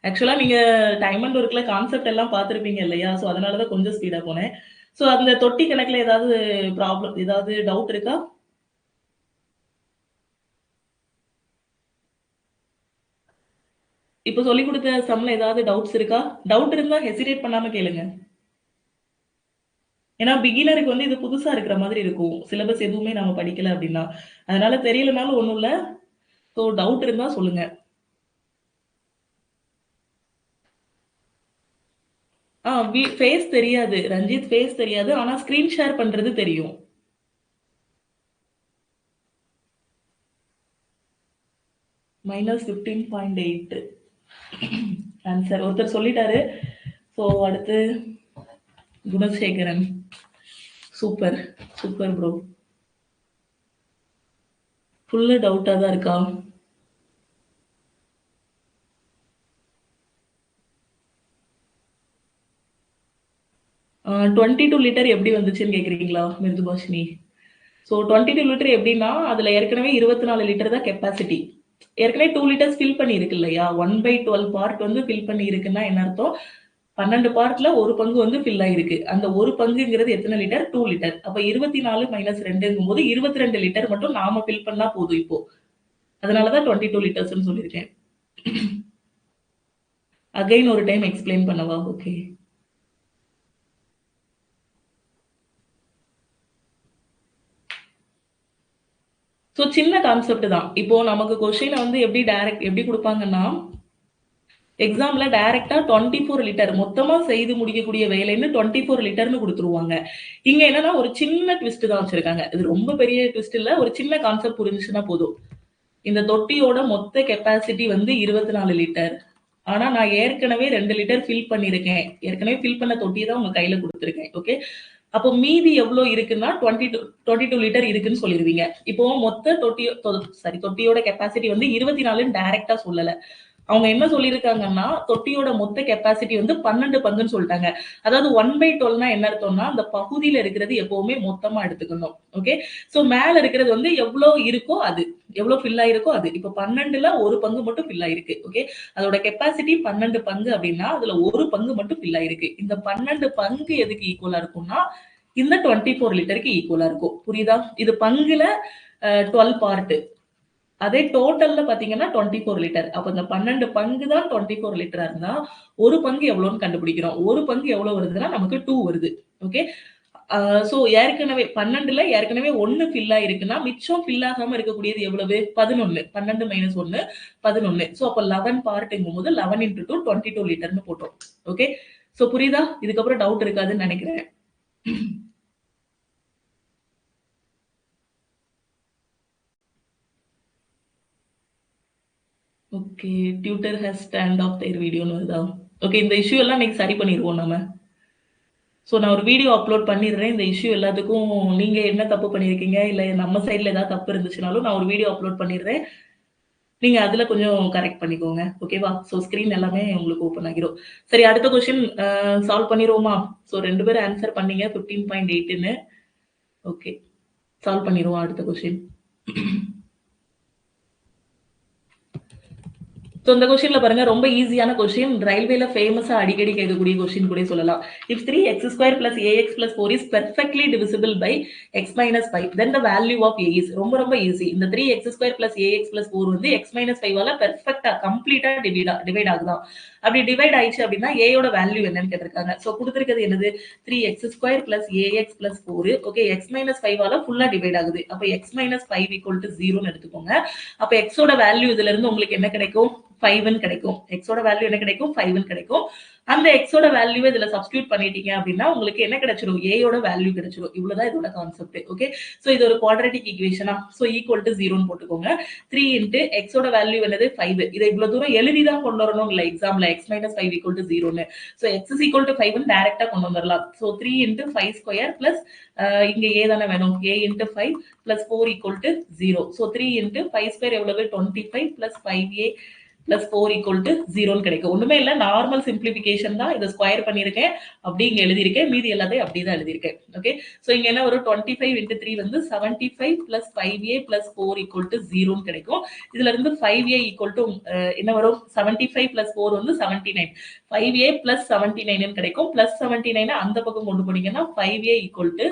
ஆக்சுவலா நீங்க டைம் அண்ட் ஒர்க்ல கான்செப்ட் எல்லாம் பார்த்திருப்பீங்க இல்லையா? சோ அதனால தான் கொஞ்சம் ஸ்பீடா போனேன். சோ அந்த தொட்டி கணக்குல ஏதாவது ப்ராப்ளம், ஏதாவது டவுட் இருக்கா? இப்போ சொல்லி கொடுத்த சம்ல ஏதாவது டவுட்ஸ் இருக்கா? டவுட் இருந்தா ஹெசிடேட் பண்ணாம கேளுங்க. ஏன்னா பிகினருக்கு வந்து இது புதுசா இருக்கிற மாதிரி இருக்கும். சிலபஸ் எதுவுமே நாம படிக்கல அப்படின்னா. அதனால தெரியலனாலும் ஒண்ணும் இல்ல. சோ டவுட் இருந்தா சொல்லுங்க. ஃபேஸ் தெரியாது. ரஞ்சித் ஃபேஸ் தெரியாது. ஆனா ஸ்கிரீன் ஷேர் பண்றது தெரியும். -15.8 ஆன்சர் ஒருத்தர் சொல்லிட்டாரு. சோ அடுத்து குணசேகரன். Super super bro. ஃபுல்லா டவுட்டா தான் இருக்கா? 22 லிட்டர் எப்படி வந்துச்சுன்னு கேக்குறீங்களா மிருதுபாஷினி? ஸோ 22 லிட்டர் எப்படின்னா, அதுல ஏற்கனவே 24 லிட்டர் தான் கெப்பாசிட்டி. ஏற்கனவே 2 லிட்டர்ஸ் ஃபில் பண்ணி இருக்கு இல்லையா? 1/12 பார்ட் வந்து ஃபில் பண்ணி இருக்குன்னா என்ன அர்த்தம்? 12 பார்ட்ல ஒரு பங்கு வந்து ஃபில் ஆயிருக்கு. அந்த ஒரு பங்குங்கிறது எத்தனை லிட்டர்? 2 லிட்டர். அப்ப 24 மைனஸ் 2ங்கும்போது 22 லிட்டர் மட்டும் நாம ஃபில் பண்ணா போதும் இப்போ. அதனால தான் 22 லிட்டர்ஸ்ன்னு சொல்லியிருக்கேன். அகைன் ஒரு டைம் எக்ஸ்பிளைன் பண்ணவா? ஓகே. ஸோ சின்ன கான்செப்ட் தான். இப்போ நமக்கு கொஸ்டினை வந்து எப்படி கொடுப்பாங்கன்னா, எக்ஸாம்ல டைரக்டா 24 லிட்டர் மொத்தமா செய்து முடிக்கக்கூடிய வேலைன்னு 24 லிட்டர்னு கொடுத்துருவாங்க. இங்க என்னன்னா ஒரு சின்ன ட்விஸ்ட் தான் வச்சிருக்காங்க. இது ரொம்ப பெரிய ட்விஸ்ட் இல்ல. ஒரு சின்ன கான்செப்ட் புரிஞ்சுச்சுன்னா போதும். இந்த தொட்டியோட மொத்த கெப்பாசிட்டி வந்து 24 லிட்டர். ஆனா நான் ஏற்கனவே 2 லிட்டர் ஃபில் பண்ணியிருக்கேன். ஏற்கனவே ஃபில் பண்ண தொட்டியை தான் உங்க கையில கொடுத்துருக்கேன். ஓகே, அப்போ மீதி எவ்வளவு இருக்குன்னா 22 லிட்டர் இருக்குன்னு சொல்லிருவீங்க. இப்போ மொத்த தொட்டியோட கெப்பாசிட்டி வந்து 24ன்னு டைரக்டா சொல்லல. அவங்க என்ன சொல்லியிருக்காங்கன்னா, தொட்டியோட மொத்த கெப்பாசிட்டி வந்து 12 பங்குன்னு சொல்லிட்டாங்க. அதாவது 1/12னா என்ன அர்த்தம்னா, அந்த பகுதியில இருக்கிறது எப்பவுமே மொத்தமா எடுத்துக்கணும். ஓகே, சோ மேல இருக்கிறது வந்து எவ்வளவு இருக்கோ அது, எவ்வளவு ஃபில் ஆயிருக்கோ அது. இப்போ 12ல ஒரு பங்கு மட்டும் ஃபில் ஆயிருக்கு. ஓகே, அதோட கெப்பாசிட்டி 12 பங்கு அப்படின்னா அதுல ஒரு பங்கு மட்டும் ஃபில் ஆயிருக்கு. இந்த 12 பங்கு எதுக்கு ஈக்குவலா இருக்கும்னா, இந்த 24 லிட்டருக்கு ஈக்குவலா இருக்கும். புரியுதா? இது பங்குல 12 பார்ட். அதே டோட்டல்ல பாத்தீங்கன்னா 24 லிட்டர். அப்ப இந்த 12 பங்கு தான் 24 லிட்டரா இருந்தா, ஒரு பங்கு எவ்வளவுன்னு கண்டுபிடிக்கிறோம். ஒரு பங்கு எவ்வளவு வருதுன்னா நமக்கு 2 வருது. ஓகே. சோ ஏற்கனவே 12ல ஏற்கனவே 1 ஃபில் ஆயிருக்குன்னா, மிச்சம் ஃபில் ஆகாம இருக்கக்கூடியது எவ்வளவு? 11. 12 மைனஸ் 1 11. சோ அப்ப 11 பார்ட்ங்கும்போது 11 இன்டு 2 22 லிட்டர்னு போட்டோம். ஓகே. சோ புரியுதா? இதுக்கப்புறம் டவுட் இருக்காதுன்னு நினைக்கிறேன். Okay, tutor has turned off their வீடியோன்னு வருதா? ஓகே, இந்த இஷ்யூ எல்லாம் இன்னைக்கு சரி பண்ணிருவோம் நம்ம. ஸோ நான் ஒரு வீடியோ அப்லோட் பண்ணிடுறேன். இந்த இஷ்யூ எல்லாத்துக்கும் நீங்க என்ன தப்பு பண்ணியிருக்கீங்க, இல்ல நம்ம சைட்ல ஏதாவது தப்பு இருந்துச்சுனாலும் நான் ஒரு வீடியோ அப்லோட் பண்ணிடுறேன். நீங்க அதுல கொஞ்சம் கரெக்ட் பண்ணிக்கோங்க. ஓகேவா? ஸோ ஸ்க்ரீன் எல்லாமே உங்களுக்கு ஓப்பன் ஆகிரும். சரி அடுத்த கொஸ்டின் சால்வ் பண்ணிருவோமா? ஸோ 2 பேரும் ஆன்சர் பண்ணீங்க 15.8ன்னு. ஓகே. சால்வ் பண்ணிருவோம் அடுத்த கொஸ்டின். ஸோ இந்த கொஸ்டின்ல பாருங்க ரொம்ப ஈஸியான கொஸ்டின். ரயில்வேல ஃபேமஸா அடிக்கடி கேட்கக்கூடிய கொஸ்டின் கூட சொல்லலாம். If 3x² plus ax plus 4 is perfectly divisible by x minus 5, then the value of a is. ரொம்ப ரொம்ப ஈஸி. இந்த 3x² plus ax plus 4 வந்து x minus 5 ஆல பெர்ஃபெக்ட்டா கம்ப்ளீட்டா டிவைட் ஆகுதா? அப்படி டிவைட் ஆயிடுச்சு அப்படின்னா a யோட வேல்யூ என்னன்னு கேட்டிருக்காங்க. ஸோ கொடுத்திருக்கிறது என்னது? 3x² plus ax plus 4. Okay, x minus 5 ஆல ஃபுல்லா டிவைட் ஆகுது. அப்ப x minus 5 equal to 0ன்னு எடுத்துக்கோங்க. அப்ப x ஓட வேல்யூ இதுல இருந்து உங்களுக்கு என்ன கிடைக்கும்? 5 கிடைக்கும். x ஓட வேல்யூ என்ன கிடைக்கும்? 5 கிடைக்கும். அந்த x ஓட வேல்யூ இதுல சப்ஸ்டிட்யூட் பண்ணிட்டீங்க அப்படின்னா உங்களுக்கு என்ன கிடைச்சிரும்? a யோட வேல்யூ கிடைச்சிரும். இவ்வளவுதான் இதோட கான்செப்ட். ஓகே, சோ இது ஒரு குவாட்ராட்டிக் ஈக்குவேஷனா? சோ ஈக்குவல் டு 0ன்னு போட்டுக்கோங்க. 3 இன்டு x ஓட வேல்யூ என்னது? 5. இதை இவ்வளவு தூரம் எழுதி தான் கொண்டு வரணும் இல்ல எக்ஸாம்ல x minus 5 equal to 0ன்னு. So x is equal to 5ன்னு டைரக்டா கொண்டு வந்துடலாம். சோ 3 into 5 ஸ்கொயர் பிளஸ் இங்க a தானே வேணும்? a into 5 plus 4 equal to 0. So 3 into 5 square எவ்வளவு? 25 plus 5a plus 4 equal to 0ன்னு கிடைக்கும். ஒண்ணுமே இல்ல, நார்மல் சிம்பிளிஃபிகேஷன் தான். இதை ஸ்கொயர் பண்ணியிருக்கேன், அப்படி இங்க எழுதியிருக்கேன். மீதி எல்லாத்தையும் அப்படி தான் எழுதியிருக்கேன். ஓகே, சோ இங்க என்ன ஒரு 25 into 3 வந்து 75 plus 5a plus 4 equal to 0ன்னு கிடைக்கும். இதுல இருந்து 5a equal to என்ன வரும்? 75 plus 4 வந்து 79. 5a plus 79ன்னு கிடைக்கும். plus 79 அந்த பக்கம் கொண்டு போனீங்கன்னா 5a equal to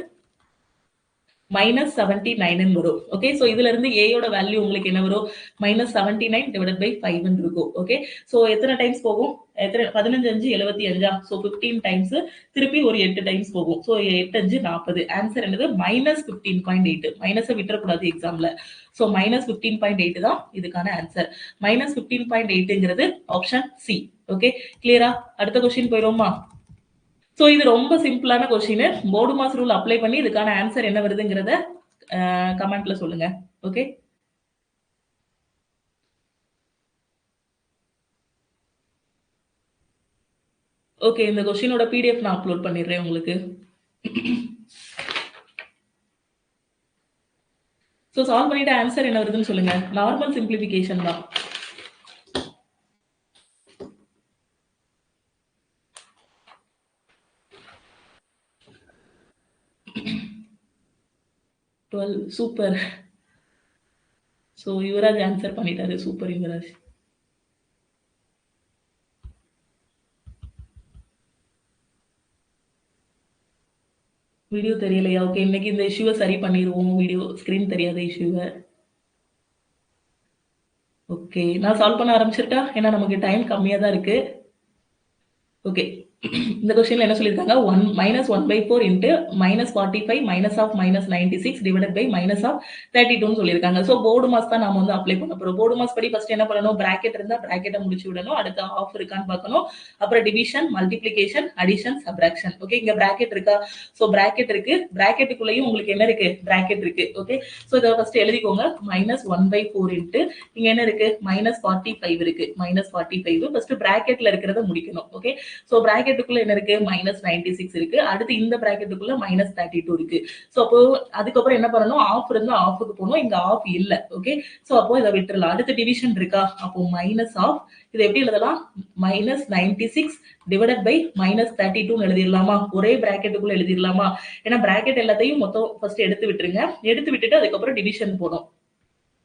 -79 வரும். ஓகே, சோ இதுல இருந்து a யோட வேல்யூ உங்களுக்கு என்ன வரும்? -79 divided by 5 இருக்கும். ஓகே, சோ எத்தனை டைம்ஸ் போகும்? 15 5 75. சோ 15 டைம்ஸ், திருப்பி ஒரு 8 டைம்ஸ் போகும். சோ 8 5 40. ஆன்சர் என்னது? -15.8. மைனஸை விட்டுறக்கூடாது எக்ஸாம்ல. சோ -15.8 தான் இதுக்கான ஆன்சர். -15.8ங்கிறது ஆப்ஷன் சி. ஓகே, கிளியரா? அடுத்த கொஸ்டின் போயிடுவோமா? சோ இது ரொம்ப சிம்பிளான question. BODMAS rule apply பண்ணி இதுக்கான ஆன்சர் என்ன வருதுங்கிறத கமெண்ட்ல சொல்லுங்க. ஓகே, ஓகே, இந்த கொஸ்டினோட பிடிஎஃப் நான் அப்லோட் பண்ணிடுறேன் உங்களுக்கு. சோ சால்வ் பண்ணிட்டு ஆன்சர் என்ன வருதுன்னு சொல்லுங்க. நார்மல் சிம்பிளிஃபிகேஷன் தான். சூப்பர். சோ யுவராஜ் ஆன்சர் பண்ணிட்டாரு. சூப்பர் யுவராஜ். வீடியோ தெரியலையா? ஓகே, இன்னைக்கு இந்த இஷ்யூவை சரி பண்ணிடுவோம். வீடியோ ஸ்கிரீன் தெரியாத இஷ்யூவை. ஓகே, நான் சால்வ் பண்ண ஆரம்பிச்சிருக்கா? ஏன்னா நமக்கு டைம் கம்மியா தான் இருக்கு. ஓகே, இந்த கொஸ்டின்ல என்ன சொல்லிருக்காங்க? -1/4 into -45 minus of -96 divided by minus of 32 சொல்லிருக்காங்க. சோ போர்டு மாஸ் தான் நாம வந்து அப்ளை பண்ண போறோம். போர்டு மாஸ் படி ஃபர்ஸ்ட் என்ன பண்ணணும்? பிராக்கெட் இருந்தா பிராக்கெட்டை முடிச்சு விடணும். அடுத்து ஆஃப் இருக்கான்னு பார்க்கணும். அப்புறம் division, multiplication, addition, subtraction. Okay, இங்க பிராக்கெட் இருக்கா? சோ பிராக்கெட் இருக்கு. பிராக்கெட்டுக்குள்ளேயும் உங்களுக்கு என்ன இருக்கு? பிராக்கெட் இருக்கு. ஓகே, சோ இத ஃபர்ஸ்ட் எழுதிக்கோங்க. -1/4 into இங்க என்ன இருக்கு? -45 இருக்கு. -45 ஃபர்ஸ்ட் பிராக்கெட்ல இருக்கிறத முடிக்கணும். ஓகே, சோ பிராக்கெட்டுக்குள்ள என்ன இருக்கு? -96 இருக்கு. அடுத்து இந்த பிராக்கெட்டுக்குள்ள -32 இருக்கு. சோ அப்போ அதுக்கப்புறம் என்ன பண்ணணும்? ஆஃப் இருந்தா ஆஃப்க்கு போகணும். இங்க ஆஃப் இல்ல. ஓகே, சோ அப்போ இதை விட்டுறலாம். அடுத்து டிவிஷன் இருக்கா? அப்போ மைனஸ் ஆஃப், இது எப்படி எழுதலாம்? -96 டிவைடட் பை -32 எழுதிடலாமா? ஒரே பிராக்கெட்டுக்குள்ள எழுதிடலாமா? ஏன்னா பிராக்கெட் எல்லாத்தையும் மொத்தம் ஃபர்ஸ்ட் எடுத்து விட்டுருங்க. எடுத்து விட்டுட்டு அதுக்கப்புறம் டிவிஷன் போடும்.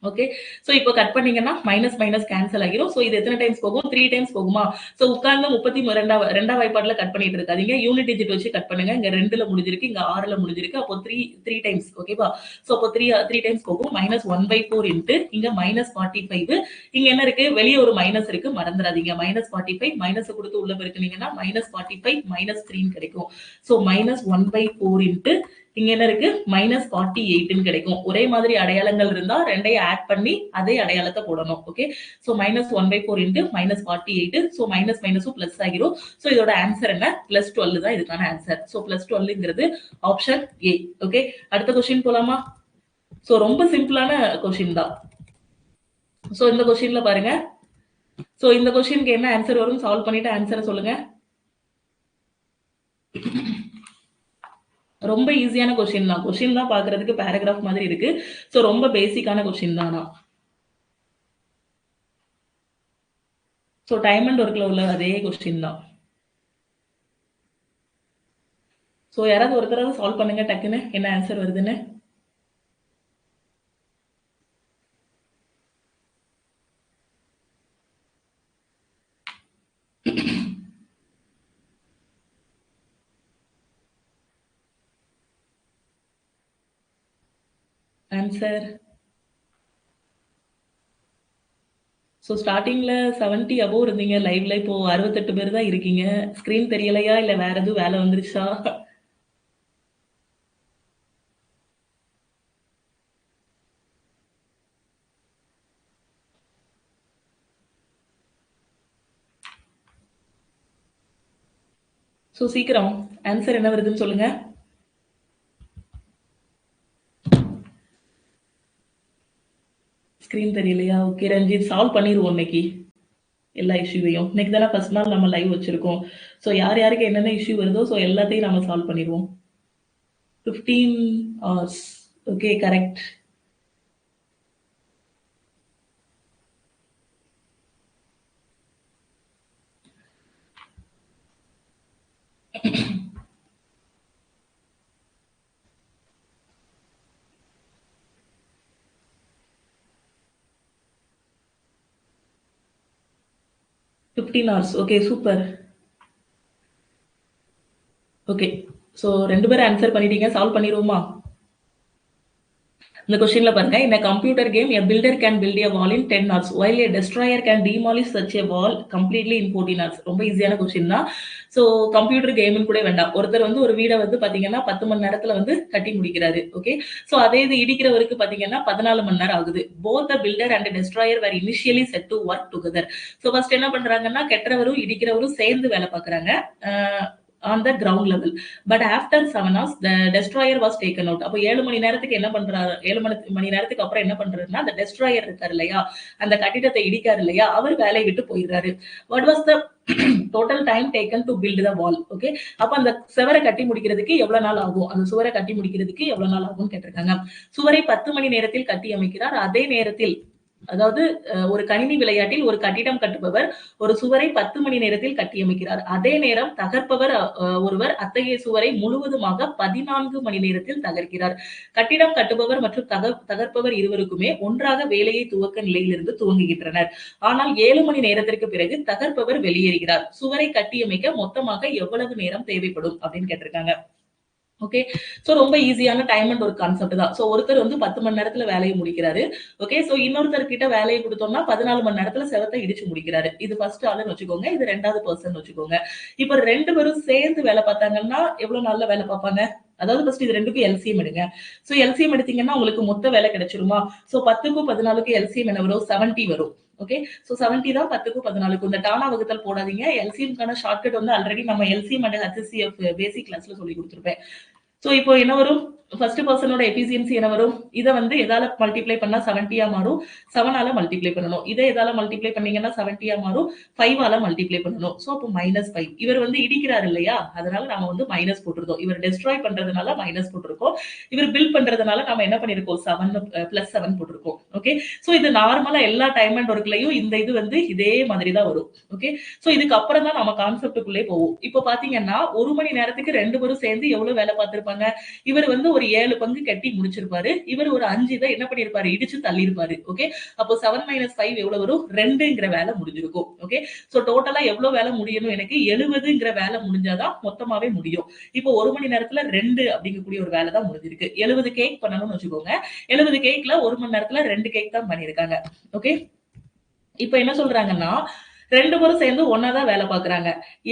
ஓகே, சோ இப்போ கட் பண்ணீங்கன்னா மைனஸ் மைனஸ் கேன்சல் ஆகிரும். சோ இது எத்தனை டைம்ஸ் போகும்? 3 டைம்ஸ் போகுமா? சோ உட்கார்ந்து 32 வாய்ப்பாடுல கட் பண்ணிட்டு இருக்காதீங்க. யூனிட் டிஜிட் வச்சு கட் பண்ணுங்க. இங்க 2ல முடிஞ்சிருக்கு, இங்க 6ல முடிஞ்சிருக்கு. அப்போ 3 டைம்ஸ். ஓகேவா? சோ அப்போ 3 டைம்ஸ் போகும். -1/4 into இங்க -45. இங்க என்ன இருக்கு? வெளியே ஒரு மைனஸ் இருக்கு, மறந்துடாதீங்க. -45 மைனஸ் கொடுத்து உள்ள பெருக்குனீங்கன்னா -45 -3 கிடைக்கும். சோ -1/4 into இங்க என்ன இருக்கு? -48 கிடைக்கும். ஒரே மாதிரி அடையாளங்கள் இருந்தா ரெண்டையும் ஆட் பண்ணி அதே அடையாளத்தை போடணும். Okay, so -1/4 into -48. So minus மைனஸும் பிளஸ் ஆகிரும். சோ இதோட ஆன்சர் என்ன? +12 தான் இதுக்கான ஆன்சர். சோ +12ங்கிறது ஆப்ஷன் ஏ. ஓகே, அடுத்த கொஸ்டின் போலாமா? சோ ரொம்ப சிம்பிளான கொஸ்டின் தான். சோ இந்த கொஸ்டின்ல பாருங்க. சோ இந்த கொஸ்டினுக்கு என்ன ஆன்சர் வரும்? சால்வ் பண்ணிட்டு ஆன்சரை சொல்லுங்க. ரொம்ப ஈஸியான கொஸ்டின் தான். கொஸ்டின் தான் பாக்குறதுக்கு பேராகிராஃப் மாதிரி இருக்கு. சோ ரொம்ப பேசிக்கான கொஸ்டின் தான். ஸோ டைம் அண்ட் ஒர்க்ல உள்ள அதே கொஸ்டின் தான். ஸோ யாராவது ஒருத்தராவது சால்வ் பண்ணுங்க டக்குன்னு என்ன ஆன்சர் வருதுன்னு. ஆன்சர். ஸோ ஸ்டார்டிங்ல 70 அபோவ் இருந்தீங்க லைவ்ல. இப்போ 68 பேர் தான் இருக்கீங்க. ஸ்கிரீன் தெரியலையா இல்ல வேற எதுவும் வேலை வந்துருச்சா? ஸோ சீக்கிரம் ஆன்சர் என்ன வருதுன்னு சொல்லுங்க. ஸ்கிரீன் தெரியலையா? ஓகே ரஞ்சித், சால்வ் பண்ணிடுவோம் இன்னைக்கு எல்லா இஷ்யூவையும். இன்னைக்கு தானே ஃபர்ஸ்ட் நாள் நம்ம லைவ் வச்சிருக்கோம். ஸோ யார் யாருக்கு என்னென்ன இஷ்யூ வருதோ ஸோ எல்லாத்தையும் நம்ம சால்வ் பண்ணிடுவோம். 15 hours. Okay correct. Fifteen hours. Okay super. Okay so 2 பேரும் ஆன்சர் பண்ணிட்டீங்க. சால்வ் பண்ணிடுவோமா? இந்த கொஸ்டின்ல பாருங்க, in a computer game a builder can build a wall in 10 hours while a destroyer can demolish such a wall completely in 14 hours. ரொம்ப ஈஸியான question தான். So computer கேம்னு கூட வேண்டாம். ஒருத்தர் வந்து ஒரு வீடை வந்து பாத்தீங்கன்னா 10 மணி நேரத்துல வந்து கட்டி முடிக்கிறாரு. ஓகே ஸோ அதே இது இடிக்கிறவருக்கு பாத்தீங்கன்னா 14 மணி நேரம் ஆகுது. both the builder and the destroyer were initially set to work together. So first என்ன பண்றாங்கன்னா கெட்டுறவரும் இடிக்கிறவரும் சேர்ந்து வேலை பார்க்கறாங்க on the ground level. But after 7 hours the destroyer was taken out. அப்போ 7 மணி நேரத்துக்கு என்ன பண்றாரு? 7 மணி நேரத்துக்கு அப்புறம் என்ன பண்றாருன்னா அந்த destroyer இருக்காரு இல்லையா, அந்த கட்டிடத்தை இடிக்காரு இல்லையா, அவர் வேலையை விட்டு போயிடுறாரு. What was the total time taken to build the wall? Okay அப்ப அந்த சுவரை கட்டி முடிக்கிறதுக்கு எவ்வளவு நாள் ஆகும்? அந்த சுவரை கட்டி முடிக்கிறதுக்கு எவ்வளவு நாள் ஆகும்னு கேட்டிருக்காங்க. சுவரை 10 மணி நேரத்தில் கட்டி அமைக்கிறார். அதே நேரத்தில் அதாவது ஒரு கணினி விளையாட்டில் ஒரு கட்டிடம் கட்டுபவர் ஒரு சுவரை 10 மணி நேரத்தில் கட்டி அமைக்கிறார். அதே நேரம் தகர்ப்பவர் ஒருவர் அத்தகைய சுவரை முழுவதுமாக 14 மணி நேரத்தில் தகர்க்கிறார். கட்டிடம் கட்டுபவர் மற்றும் தகர்ப்பவர் இருவருக்குமே ஒன்றாக வேலையை துவக்க நிலையிலிருந்து துவங்குகின்றனர். ஆனால் 7 மணி நேரத்திற்கு பிறகு தகர்ப்பவர் வெளியேறுகிறார். சுவரை கட்டியமைக்க மொத்தமாக எவ்வளவு நேரம் தேவைப்படும் அப்படின்னு கேட்டிருக்காங்க. ஓகே சோ ரொம்ப ஈஸியான டைம் அண்ட் ஒரு கான்செப்ட் தான். சோ ஒருத்தர் வந்து 10 மணி நேரத்துல வேலையை முடிக்கிறாரு. ஓகே சோ இன்னொருத்தர் கிட்ட வேலையை கொடுத்தோம்னா 14 மணி நேரத்துல செவத்தை இடிச்சு முடிக்கிறாரு. இது ஃபர்ஸ்ட் ஆளுன்னு வச்சுக்கோங்க, இது ரெண்டாவது பர்சன் வச்சுக்கோங்க. இப்ப 2 பேரும் சேர்ந்து வேலை பார்த்தாங்கன்னா எவ்வளவு நாள்ல வேலை பார்ப்பாங்க? அதாவது ஃபர்ஸ்ட் இது ரெண்டுக்கும் எல்சிஎம் எடுங்க. சோ எல்சிஎம் எடுத்தீங்கன்னா உங்களுக்கு மொத்த வேலை கிடைச்சிருமா? சோ 10க்கும் 14க்கும் எல்சிஎம் என்ன வரும்? 70 வரும். ஓகே சோ 70 தான் 10க்கும் 14க்கும். இந்த டானா வகுத்தல் போடாதீங்க. எல்சிஎம்கான ஷார்ட்கட் வந்து ஆல்ரெடி நம்ம எல்சிஎம் அண்ட் ஹெச்சிஎஃப் பேசிக் கிளாஸ்ல சொல்லி கொடுத்துருப்பேன். சோ இப்போ என்ன வரும்? ஃபர்ஸ்ட் பர்சனோட எஃபிஷியன்சி என்ன வரும்? இதை வந்து எதால மல்டிப்ளை பண்ணா 70 மாறும்? 7ஆல மல்டிப்ளை பண்ணணும். இதை எதால மல்டிப்ளை பண்ணீங்கன்னா 70 மாறும்? 5ஆல மல்டிப்ளை பண்ணணும். சோ அப்போ -5. இவர் வந்து இடிக்கிறார் இல்லையா, அதனால நாம வந்து மைனஸ் போட்டிருக்கோம். இவர் டெஸ்ட்ராய் பண்றதுனால மைனஸ் போட்டிருக்கோம். இவர் பில்ட் பண்றதுனால நம்ம என்ன பண்ணிருக்கோம்? 7 போட்டிருக்கோம். ஓகே சோ இது நார்மலா எல்லா டைம் அண்ட் ஒர்க்லயும் இந்த இது வந்து இதே மாதிரி தான் வரும். ஓகே சோ இதுக்கு அப்புறம் தான் நம்ம கான்செப்டுக்குள்ளே போவோம். இப்போ பாத்தீங்கன்னா 1 மணி நேரத்துக்கு 2 பேரும் சேர்ந்து எவ்வளவு வேலை பார்த்திருப்பாங்க? இவர் வந்து ஒரு 7 பங்கு கட்டி முடிச்சிருப்பாரு. இவர் ஒரு 5 இதை என்ன பண்ணிருப்பாரு? இடிச்சு தள்ளிருப்பாரு. ஓகே அப்போ 7 - 5 எவ்வளவு வரும்? 2ங்கிற வேலை முடிஞ்சிருக்கும். ஓகே சோ டோட்டலா எவ்வளவு வேலை முடியணும்? எனக்கு 70ங்கிற வேலை முடிஞ்சாதான் மொத்தமாவே முடியும். இப்போ 1 மணி நேரத்துல 2 அப்படிங்கக்கூடிய ஒரு வேலை தான் முடிஞ்சிருக்கு. 70 கேக் பண்ணணும்னு வச்சுக்கோங்க. 70 கேக்ல 1 மணி நேரத்துல 2 கேக் தான் பண்ணிருக்காங்க. ஓகே இப்போ என்ன சொல்றாங்கன்னா 2 பேரும் சேர்ந்து ஒன்னாதான் வேலை பார்க்கறாங்க.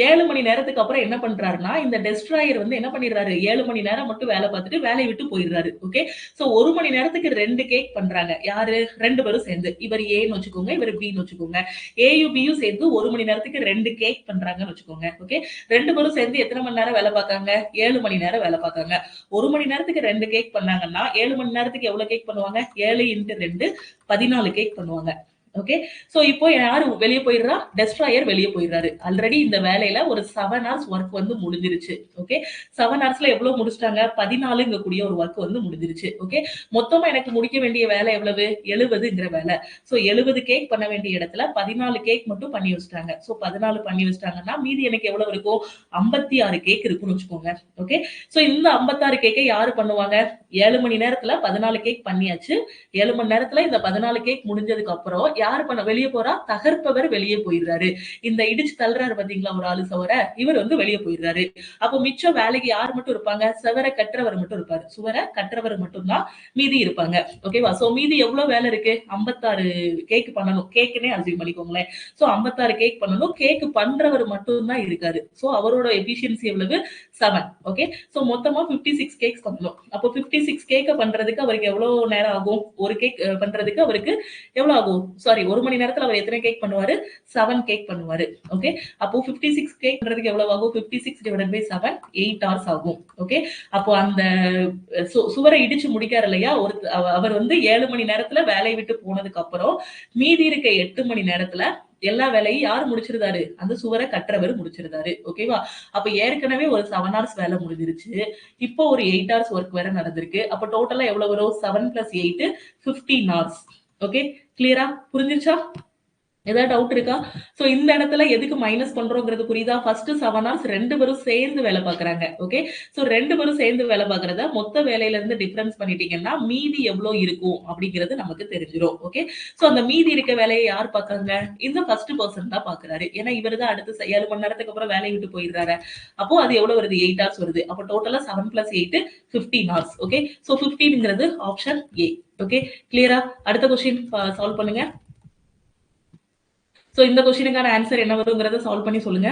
7 மணி நேரத்துக்கு அப்புறம் என்ன பண்றாருன்னா இந்த டெஸ்ட்ராயர் வந்து என்ன பண்ணிடுறாரு? 7 மணி நேரம் மட்டும் வேலை பார்த்துட்டு வேலையை விட்டு போயிடுறாரு. ஓகே சோ 1 மணி நேரத்துக்கு 2 கேக் பண்றாங்க. யாரு? 2 பேரும் சேர்ந்து. இவர் ஏன்னு வச்சுக்கோங்க, இவர் பின்னு வச்சுக்கோங்க. ஏயும் பியும் சேர்ந்து 1 மணி நேரத்துக்கு 2 கேக் பண்றாங்கன்னு வச்சுக்கோங்க. ஓகே 2 பேரும் சேர்ந்து எத்தனை மணி நேரம் வேலை பார்க்காங்க? 7 மணி நேரம் வேலை பார்க்காங்க. 1 மணி நேரத்துக்கு 2 கேக் பண்ணாங்கன்னா 7 மணி நேரத்துக்கு எவ்வளவு கேக் பண்ணுவாங்க? 7 × 2 14 கேக் பண்ணுவாங்க. ஓகே. சோ இப்போ யாரு வெளிய போயிடுறா? டெஸ்ட்ராயர் வெளிய போயிடுறாரு. ஆல்ரெடி இந்த வேலையில ஒரு 7 ஹார்ஸ் வொர்க் வந்து முடிஞ்சிருச்சு. ஓகே. 7 ஹார்ஸ்ல எவ்வளவு முடிச்சுட்டாங்க? 14ங்க கூடிய ஒரு வொர்க் வந்து முடிஞ்சிருச்சு. ஓகே. மொத்தமா எனக்கு முடிக்க வேண்டிய வேலை எவ்வளவு? 70ங்கிற வேலை. சோ 70 கேக் பண்ண வேண்டிய இடத்துல 14 கேக் மட்டும் பண்ணி வச்சுட்டாங்க. சோ 14 பண்ணி வச்சுட்டாங்கன்னா, மீதி எனக்கு எவ்வளவு இருக்கும்? 56 கேக் இருக்குன்னு வச்சுக்கோங்க. ஓகே. சோ இந்த 56 கேக்க யாரு பண்ணுவாங்க? 7 மணி நேரத்துல 14 கேக் பண்ணியாச்சு. 7 மணி நேரத்துல இந்த 14 கேக் முடிஞ்சதுக்கு அப்புறம் யாரு வெளிய போறா? தகர்ப்பவர் வெளிய போயிடுறாரு. இந்த இடிச்சு தள்ளுறாரு பாத்தீங்களா ஒரு ஆளு சுவர, இவர் வந்து வெளிய போயிடுறாரு. அப்போ மிச்சம் வேலைக்கு யார் மட்டும் இருப்பாங்க? சுவர கட்டுறவர் மட்டும் இருப்பாரு. சுவர கட்டுறவர் மட்டும் தான் மீதி இருப்பாங்க. ஓகேவா? சோ மீதி எவ்வளவு வேலை இருக்கு? 56 கேக் பண்ணணும். கேக்குன்னே அஸ்யூம் பண்ணிக்கோங்களேன். சோ 56 கேக் பண்ணணும். கேக் பண்றவர் மட்டும் தான் இருக்காரு. சோ அவரோட எஃபிஷியன்சி எவ்வளவு? 7. ஓகே. சோ மொத்தமா 56 கேக்ஸ் பண்ணணும். அப்போ 56 கேக்க பண்றதுக்கு அவருக்கு எவ்வளவு நேரம் ஆகும்? ஒரு கேக் பண்றதுக்கு அவருக்கு எவ்வளவு ஆகும்? சாரி 1 மணி நேரத்துல அவர் எத்தனை கேக் பண்ணுவாரு? 7 கேக் பண்ணுவாரு. ஓகே. அப்போ 56 கேக் பண்றதுக்கு எவ்வளவு ஆகும்? 56 டிவைடட் பை 7 8 ஹார்ஸ் ஆகும். ஓகே. அப்போ அந்த சுவரை இடிச்சு முடிக்காரு இல்லையா? அவர் வந்து 7 மணி நேரத்துல வேலையை விட்டு போனதுக்கு அப்புறம் மீதி இருக்க 8 மணி நேரத்துல எல்லா வேலையும் யார் முடிச்சிருந்தாரு? அந்த சுவரை கட்டுறவர் முடிச்சிருந்தாரு. ஓகேவா? அப்ப ஏற்கனவே ஒரு 7 ஹார்ஸ் வேலை முடிஞ்சிருச்சு. இப்போ ஒரு 8 ஹார்ஸ் ஒர்க் வேற நடந்திருக்கு. அப்ப டோட்டலா எவ்வளவு வரும்? 7 பிளஸ் 8 15 ஹார்ஸ். ஓகே. கிளியரா? புரிஞ்சிருச்சா? ஏதாவது டவுட் இருக்கா? சோ இந்த இடத்துல எதுக்கு மைனஸ் பண்றோம்ங்கிறது புரியுதா? ஃபர்ஸ்ட் 7 ஹார்ஸ் 2 பேரும் சேர்ந்து வேலை பார்க்கறாங்க. ஓகே. சோ 2 பேரும் சேர்ந்து வேலை பார்க்கறத மொத்த வேலையில இருந்து டிஃபரன்ஸ் பண்ணிட்டீங்கன்னா, மீதி எவ்வளவு இருக்கும் அப்படிங்கிறது நமக்கு தெரிஞ்சிரும். ஓகே. சோ அந்த மீதி இருக்க வேலையை யார் பார்க்கறாங்க? இந்த ஃபர்ஸ்ட் பெர்சன் தான் பார்க்கறாரு. ஏன்னா இவரு தான் அடுத்து 7 மணி நேரத்துக்கு அப்புறம் வேலையை விட்டு போயிடுறாரு. அப்போ அது எவ்வளவு வருது? 8 ஹார்ஸ் வருது. அப்போ டோட்டலா 7 பிளஸ் 8 15 ஹார்ஸ். ஓகே. சோ 15ங்கிறது ஆப்ஷன் ஏ. ஓகே. கிளியரா? அடுத்த கொஸ்டின் சால்வ் பண்ணுங்க. சோ இந்த கொஸ்டினுக்கான ஆன்சர் என்ன வருங்கிறத சால்வ் பண்ணி சொல்லுங்க.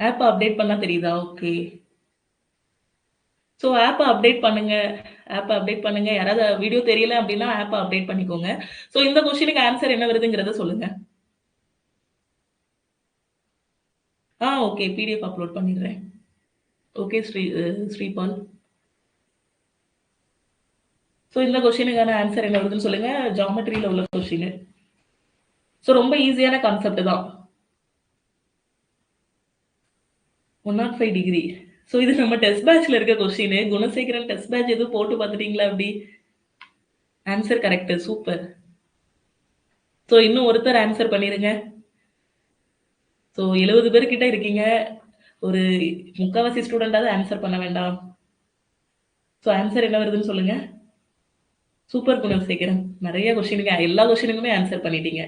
ஆப் அப்டேட் பண்ணா தெரியுதா? ஓகே. சோ ஆப் அப்டேட் பண்ணுங்க. ஆப் அப்டேட் பண்ணுங்க. யாராவது வீடியோ தெரியல அப்படின்னா ஆப் அப்டேட் பண்ணிக்கோங்க. சோ இந்த கொஸ்டினுக்கு ஆன்சர் என்ன வருதுங்கிறத சொல்லுங்க. ஓகே. பிடிஎஃப் அப்லோட் பண்ணிடுறேன். ஓகே ஸ்ரீபால். சோ இந்த கொஸ்டினுக்கான ஆன்சர் என்ன வருதுன்னு சொல்லுங்க. ஜியோமெட்ரியில உள்ள கொஸ்டின். சோ ரொம்ப ஈஸியான கான்செப்ட் தான். 105 டிகிரி. சோ இது நம்ம டெஸ்ட் பேட்ச்ல இருக்க கொஸ்டின். குணசேகரன் டெஸ்ட் பேட்ச் எதுவும் போட்டு பார்த்துட்டீங்களா அப்படி? Answer correct. சூப்பர். சோ இன்னும் ஒருத்தர் ஆன்சர் பண்ணிருங்க. சோ 70 பேர் கிட்ட இருக்கீங்க. ஒரு முக்காவாசி ஸ்டூடெண்டாவது ஆன்சர் பண்ண வேண்டாம். சோ ஆன்சர் என்ன வருதுன்னு சொல்லுங்க. சூப்பர் குணசேகரன். நிறைய கொஸ்டினுக்கு எல்லா கொஸ்டினுக்குமே ஆன்சர் பண்ணிட்டீங்க.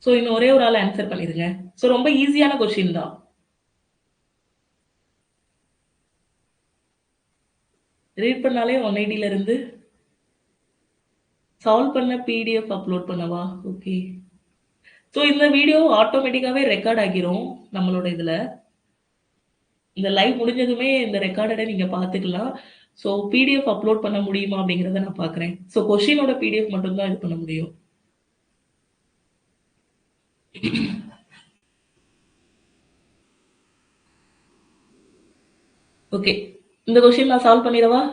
சோ இன்னும் ஒரே ஒரு ஆள் ஆன்சர் பண்ணிருங்க. சோ ரொம்ப ஈஸியான கொஸ்டின் தான். ரீட் பண்ணாலே 180ல இருந்து சால்வ் பண்ண பிடிஎஃப் அப்லோட் பண்ணவா? ஓகே. சோ இந்த வீடியோ ஆட்டோமேட்டிக்காவே ரெக்கார்ட் ஆகிரும் நம்மளோட இதுல. இந்த லைவ் முடிஞ்சதுமே இந்த ரெக்கார்டட நீங்க பார்த்துக்கலாம். சோ பிடிஎஃப் அப்லோட் பண்ண முடியுமா அப்படிங்கிறத நான் பார்க்குறேன். சோ கொஸ்டினோட பிடிஎஃப் மட்டும் தான் இது பண்ண முடியும். ஓகே. இந்த கொஸ்டின் நான் சால்வ் பண்ணிடவா?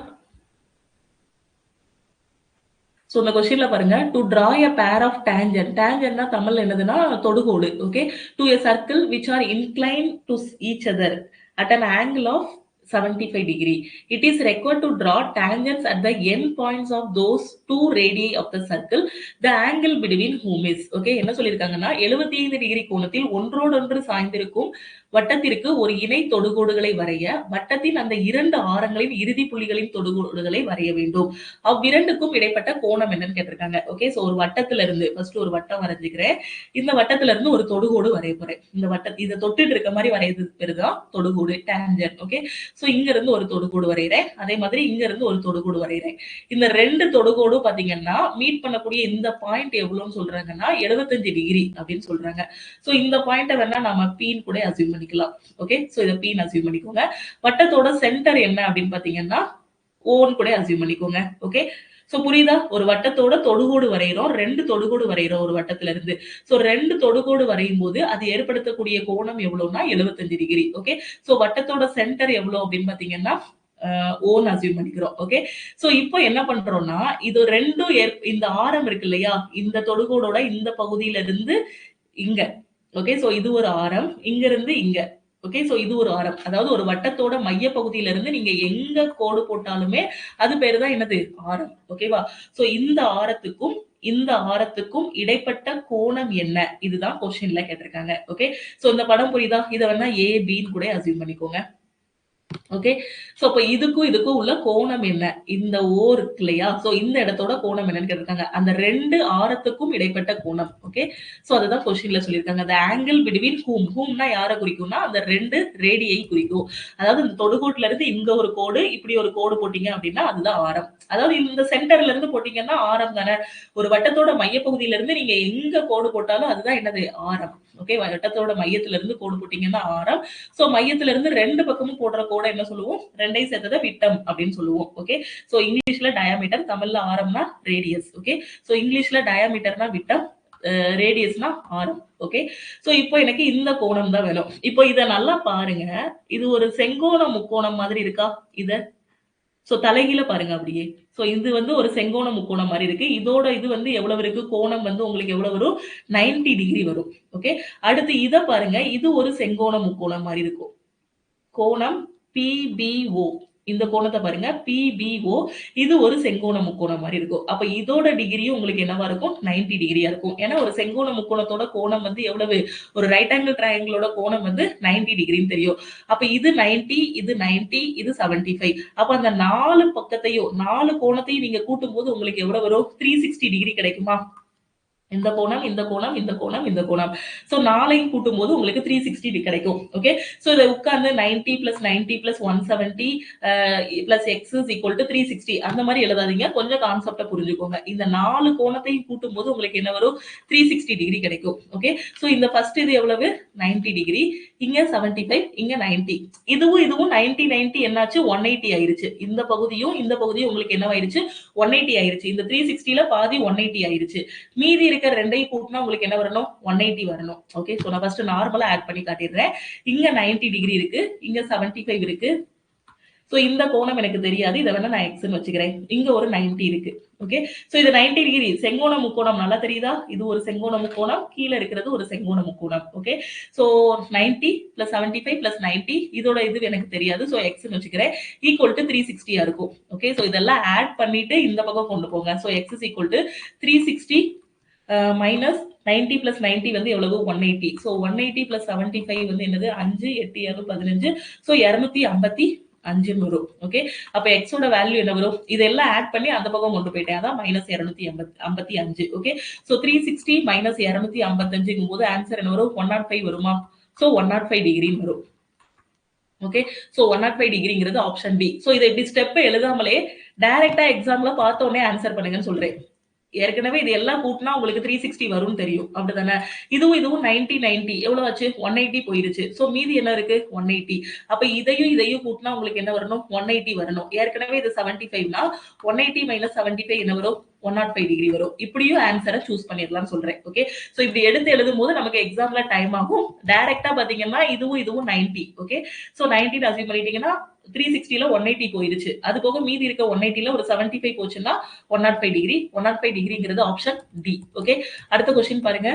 சோ இந்த கொஸ்டின்ல பாருங்க. To draw a pair of tangent. டேஞ்சன்ட்னா தமிழ்ல என்னதுன்னா தொடுகோடு. Okay. To a circle which are incline to each other at an angle of 75 degree. It is required to draw tangents at the end points of those two radii of the circle. The angle between whom is. Okay. என்ன சொல்லியிருக்காங்கன்னா 75 degree கோணத்தில் ஒன்றோடொன்று சாய்ந்திருக்கும் வட்டத்திற்கு ஒரு இணை தொடுகோடுகளை வரைய வட்டத்தின் அந்த இரண்டு ஆரங்களின் இறுதி புள்ளிகளின் தொடுகோடுகளை வரைய வேண்டும். அவ்விரண்டுக்கும் இடைப்பட்ட கோணம் என்னன்னு கேட்டிருக்காங்க. ஓகே. சோ ஒரு வட்டத்துல இருந்து ஃபர்ஸ்ட் ஒரு வட்டம் வரைஞ்சுக்கிறேன். இந்த வட்டத்துல இருந்து ஒரு தொடுகோடு வரைய போறேன். இந்த வட்டத்தை இதை தொட்டுட்டு இருக்க மாதிரி வரையறது பேரு தான் தொடுகோடு டேஞ்சன்ட். ஓகே. சோ இங்க இருந்து ஒரு தொடுகோடு வரைகிறேன். அதே மாதிரி இங்க இருந்து ஒரு தொடுகோடு வரைகிறேன். இந்த ரெண்டு தொடுகோடும் பாத்தீங்கன்னா மீட் பண்ணக்கூடிய இந்த பாயிண்ட் எவ்வளவுன்னு சொல்றாங்கன்னா 75 டிகிரி அப்படின்னு சொல்றாங்க. சோ இந்த பாயிண்ட வேணா நம்ம பீன் கூட அசியூம் பண்ணிக்கலாம். ஓகே. சோ இதை பீன் அசியூம் பண்ணிக்கோங்க. வட்டத்தோட சென்டர் என்ன அப்படின்னு பாத்தீங்கன்னா ஓன் கூட அசியூம் பண்ணிக்கோங்க. ஓகே. சோ புரியுதா? ஒரு வட்டத்தோட தொடுகோடு வரையிறோம். 2 தொடுகோடு வரையிறோம் ஒரு வட்டத்துல இருந்து. சோ 2 தொடுகோடு வரையும்போது அது ஏற்படுத்தக்கூடிய கோணம் எவ்வளவுனா 75 டிகிரி. ஓகே. சோ வட்டத்தோட சென்டர் எவ்வளவு அப்படின்னு பாத்தீங்கன்னா ஓன்னு அசியூம் பண்ணிக்கிறோம். ஓகே. சோ இப்போ என்ன பண்றோம்னா, இது 2ம் இந்த ஆரம் இருக்கு இல்லையா? இந்த தொடுகோடோட இந்த பகுதியில இருந்து இங்க. ஓகே. சோ இது ஒரு ஆரம். இங்க இருந்து இங்க. ஓகே. சோ இது ஒரு ஆரம். அதாவது ஒரு வட்டத்தோட மைய பகுதியில இருந்து நீங்க எங்க கோடு போட்டாலுமே அது பேரு தான் என்னது? ஆரம். ஓகேவா? சோ இந்த ஆரத்துக்கும் இந்த ஆரத்துக்கும் இடைப்பட்ட கோணம் என்ன? இதுதான் கொஸ்டின்ல கேட்டிருக்காங்க. ஓகே. சோ இந்த படம் புரியுதா? இத வேணா ஏ, பின்னு கூட அஸ்யூம் பண்ணிக்கோங்க. ஓகே. சோ அப்ப இதுக்கும் இதுக்கும் உள்ள கோணம் என்ன? இந்த ஓ இருக்கு இல்லையா? சோ இந்த இடத்தோட கோணம் என்னன்னு கேட்டிருக்காங்க. அந்த 2 ஆரத்துக்கும் இடைப்பட்ட கோணம். ஓகே. சோ அதுதான் கொஸ்டின்ல சொல்லியிருக்காங்க. the angle between whom whomனா யார குறிக்கும்னா அந்த 2 ரேடியை குறிக்கும். அதாவது இந்த தொடுகோட்டுல இருந்து இங்க ஒரு கோடு, இப்படி ஒரு கோடு போட்டீங்க அப்படின்னா அதுதான் ஆரம். அதாவது இந்த சென்டர்ல இருந்து போட்டீங்கன்னா ஆரம் தானே. ஒரு வட்டத்தோட மையப்பகுதியில இருந்து நீங்க எங்க கோடு போட்டாலும் அதுதான் என்னது? ஆரம். ஓகே. வட்டத்தோட மையத்துல இருந்து கோடு போட்டீங்கன்னா ஆரம். சோ மையத்துல இருந்து 2 பக்கமும் போடுற கோட என்ன சொல்லுவோம்? 2யும் சேர்த்தத விட்டம் அப்படின்னு சொல்லுவோம். ஓகே. சோ இங்கிலீஷ்ல டயாமீட்டர், தமிழ்ல ஆரம்னா ரேடியஸ். ஓகே. சோ இங்கிலீஷ்ல டயாமீட்டர்னா விட்டம், ரேடியஸ்னா ஆரம். ஓகே. சோ இப்போ எனக்கு இந்த கோணம் தான் வேணும். இப்போ இத நல்லா பாருங்க. இது ஒரு செங்கோண முக்கோணம் மாதிரி இருக்கா? இத சோ தலைகீழ பாருங்க அப்படியே. சோ இது வந்து ஒரு செங்கோண முக்கோணம் மாரி இருக்கு. இதோட இது வந்து எவ்வளவு இருக்கு? கோணம் வந்து உங்களுக்கு எவ்வளவு வரும்? 90 டிகிரி வரும். ஓகே. அடுத்து இத பாருங்க. இது ஒரு செங்கோண முக்கோணம் மாரி இருக்கும். கோணம் பிபிஓ. இந்த கோணத்த பாருங்க. பிபிஓ. இது ஒரு செங்கோண முக்கோணம் மாரி இருக்கும். அப்ப இதோட டிகிரியும் உங்களுக்கு என்னவா இருக்கும்? 90 டிகிரியா இருக்கும். ஏன்னா ஒரு செங்கோண முக்கோணத்தோட கோணம் வந்து எவ்வளவு? ஒரு ரைட் ஆங்கிள் ட்ரையாங்கிளோட கோணம் வந்து 90 டிகிரின்னு தெரியும். அப்ப இது 90, இது 90, இது 75. அப்ப அந்த 4 பக்கத்தையும் 4 கோணத்தையும் நீங்க கூட்டும்போது உங்களுக்கு எவ்வளவு வரும்? 360 டிகிரி கிடைக்குமா? இந்த கோணம், இந்த கோணம், இந்த கோணம், இந்த கோணம். சோ 4யும் கூட்டும்போது உங்களுக்கு 360 கிடைக்கும். ஓகே. சோ இத உட்கார்ந்து 90 plus 90 plus 170 plus X is equal to 360 அந்த மாதிரி எழுதாதீங்க. கொஞ்சம் கான்செப்ட புரிஞ்சுக்கோங்க. இந்த 4 கோணத்தையும் கூட்டும்போது உங்களுக்கு என்ன வரும்? 360 டிகிரி கிடைக்கும். ஓகே. சோ இந்த ஃபர்ஸ்ட் இது எவ்வளவு? 90 டிகிரி. இங்க 75, இங்க 90. இதுவும் இதுவும் 90 90 என்னாச்சு? 180 ஆயிருச்சு. இந்த பகுதியும் இந்த பகுதியும் உங்களுக்கு என்னவாயிருச்சு? 180 ஆயிருச்சு. இந்த 360ல பாதி 180 ஆயிருச்சு. மீதி இருக்க 2யும் கூட்டினா உங்களுக்கு என்ன வரணும்? 180 வரணும். ஓகே. சோ நான் ஃபர்ஸ்ட் நார்மலா ஆட் பண்ணி காட்டிடுறேன். இங்க 90 டிகிரி இருக்கு. இங்க 75 இருக்கு. சோ இந்த கோணம் எனக்கு தெரியாது. இத வேணா நான் எக்ஸ்ன்னு வச்சுக்கிறேன். இங்க ஒரு 90 இருக்கு. ஓகே. சோ இது 90 டிகிரி செங்கோண முக்கோணம் நல்லா தெரியுதா? இது ஒரு செங்கோண முக்கோணம். கீழ இருக்கிறது ஒரு செங்கோண முக்கோணம். ஓகே. சோ 90 பிளஸ் 75 பிளஸ் 90 இதோட இது எனக்கு தெரியாது. சோ எக்ஸ்ன்னு வச்சுக்கிறேன். ஈக்குவல் டு 360 இருக்கும். ஓகே. சோ இதெல்லாம் ஆட் பண்ணிட்டு இந்த பக்கம் கொண்டு போங்க. So X is equal to 360 minus 90 plus 90 வந்து எவ்வளவு? 180. ஸோ 180 பிளஸ் 75 வந்து என்னது? 5, 8, 7, 15. ஸோ 255 வரும். ஓகே. அப்ப எக்ஸோட வேல்யூ என்ன வரும்? இதெல்லாம் ஆட் பண்ணி அந்த பக்கம் கொண்டு போயிட்டேன். அதான் மைனஸ் 255. ஓகே. ஸோ 360 மைனஸ் 255 போது ஆன்சர் என்ன வரும்? 105 வருமா? ஸோ 105 டிகிரின்னு வரும். ஓகே. சோ 105 டிகிரிங்கிறது ஆப்ஷன் பி. சோ இதை இப்படி ஸ்டெப் எழுதாமலே டைரக்டா எக்ஸாம்ல பார்த்த உடனே ஆன்சர் பண்ணுங்கன்னு சொல்றேன். ஏற்கனவே இது எல்லாம் கூட்டினா உங்களுக்கு 360 வரும்னு தெரியும். அப்படிதானே? இதுவும் இதுவும் 90 90 எவ்வளவு ஆச்சு? 180 போயிருச்சு. சோ மீதி என்ன இருக்கு? 180. அப்ப இதையும் இதையும் கூட்டினா உங்களுக்கு என்ன வரணும்? 180 வரணும். ஏற்கனவே இது 75னா 180 மைனஸ் 75 என்ன வரும்? 105 டிகிரி வரும். இப்படியும் ஆன்சரை சூஸ் பண்ணிடலாம்னு சொல்றேன். ஓகே. சோ இப்படி எடுத்து எழுதும் போது நமக்கு எக்ஸாம்ல டைம் ஆகும். டைரக்டா பாத்தீங்கன்னா இதுவும் இதுவும் 90. ஓகே. சோ 90 அசியூம் பண்ணிட்டீங்கன்னா 360ல 180 போயிருச்சு. அது போக மீதி இருக்க 180ல ஒரு 75 போச்சுன்னா 105 டிகிரி. 105 டிகிரிங்கிறது ஆப்ஷன் டி. ஓகே. அடுத்த கொஸ்டின் பாருங்க.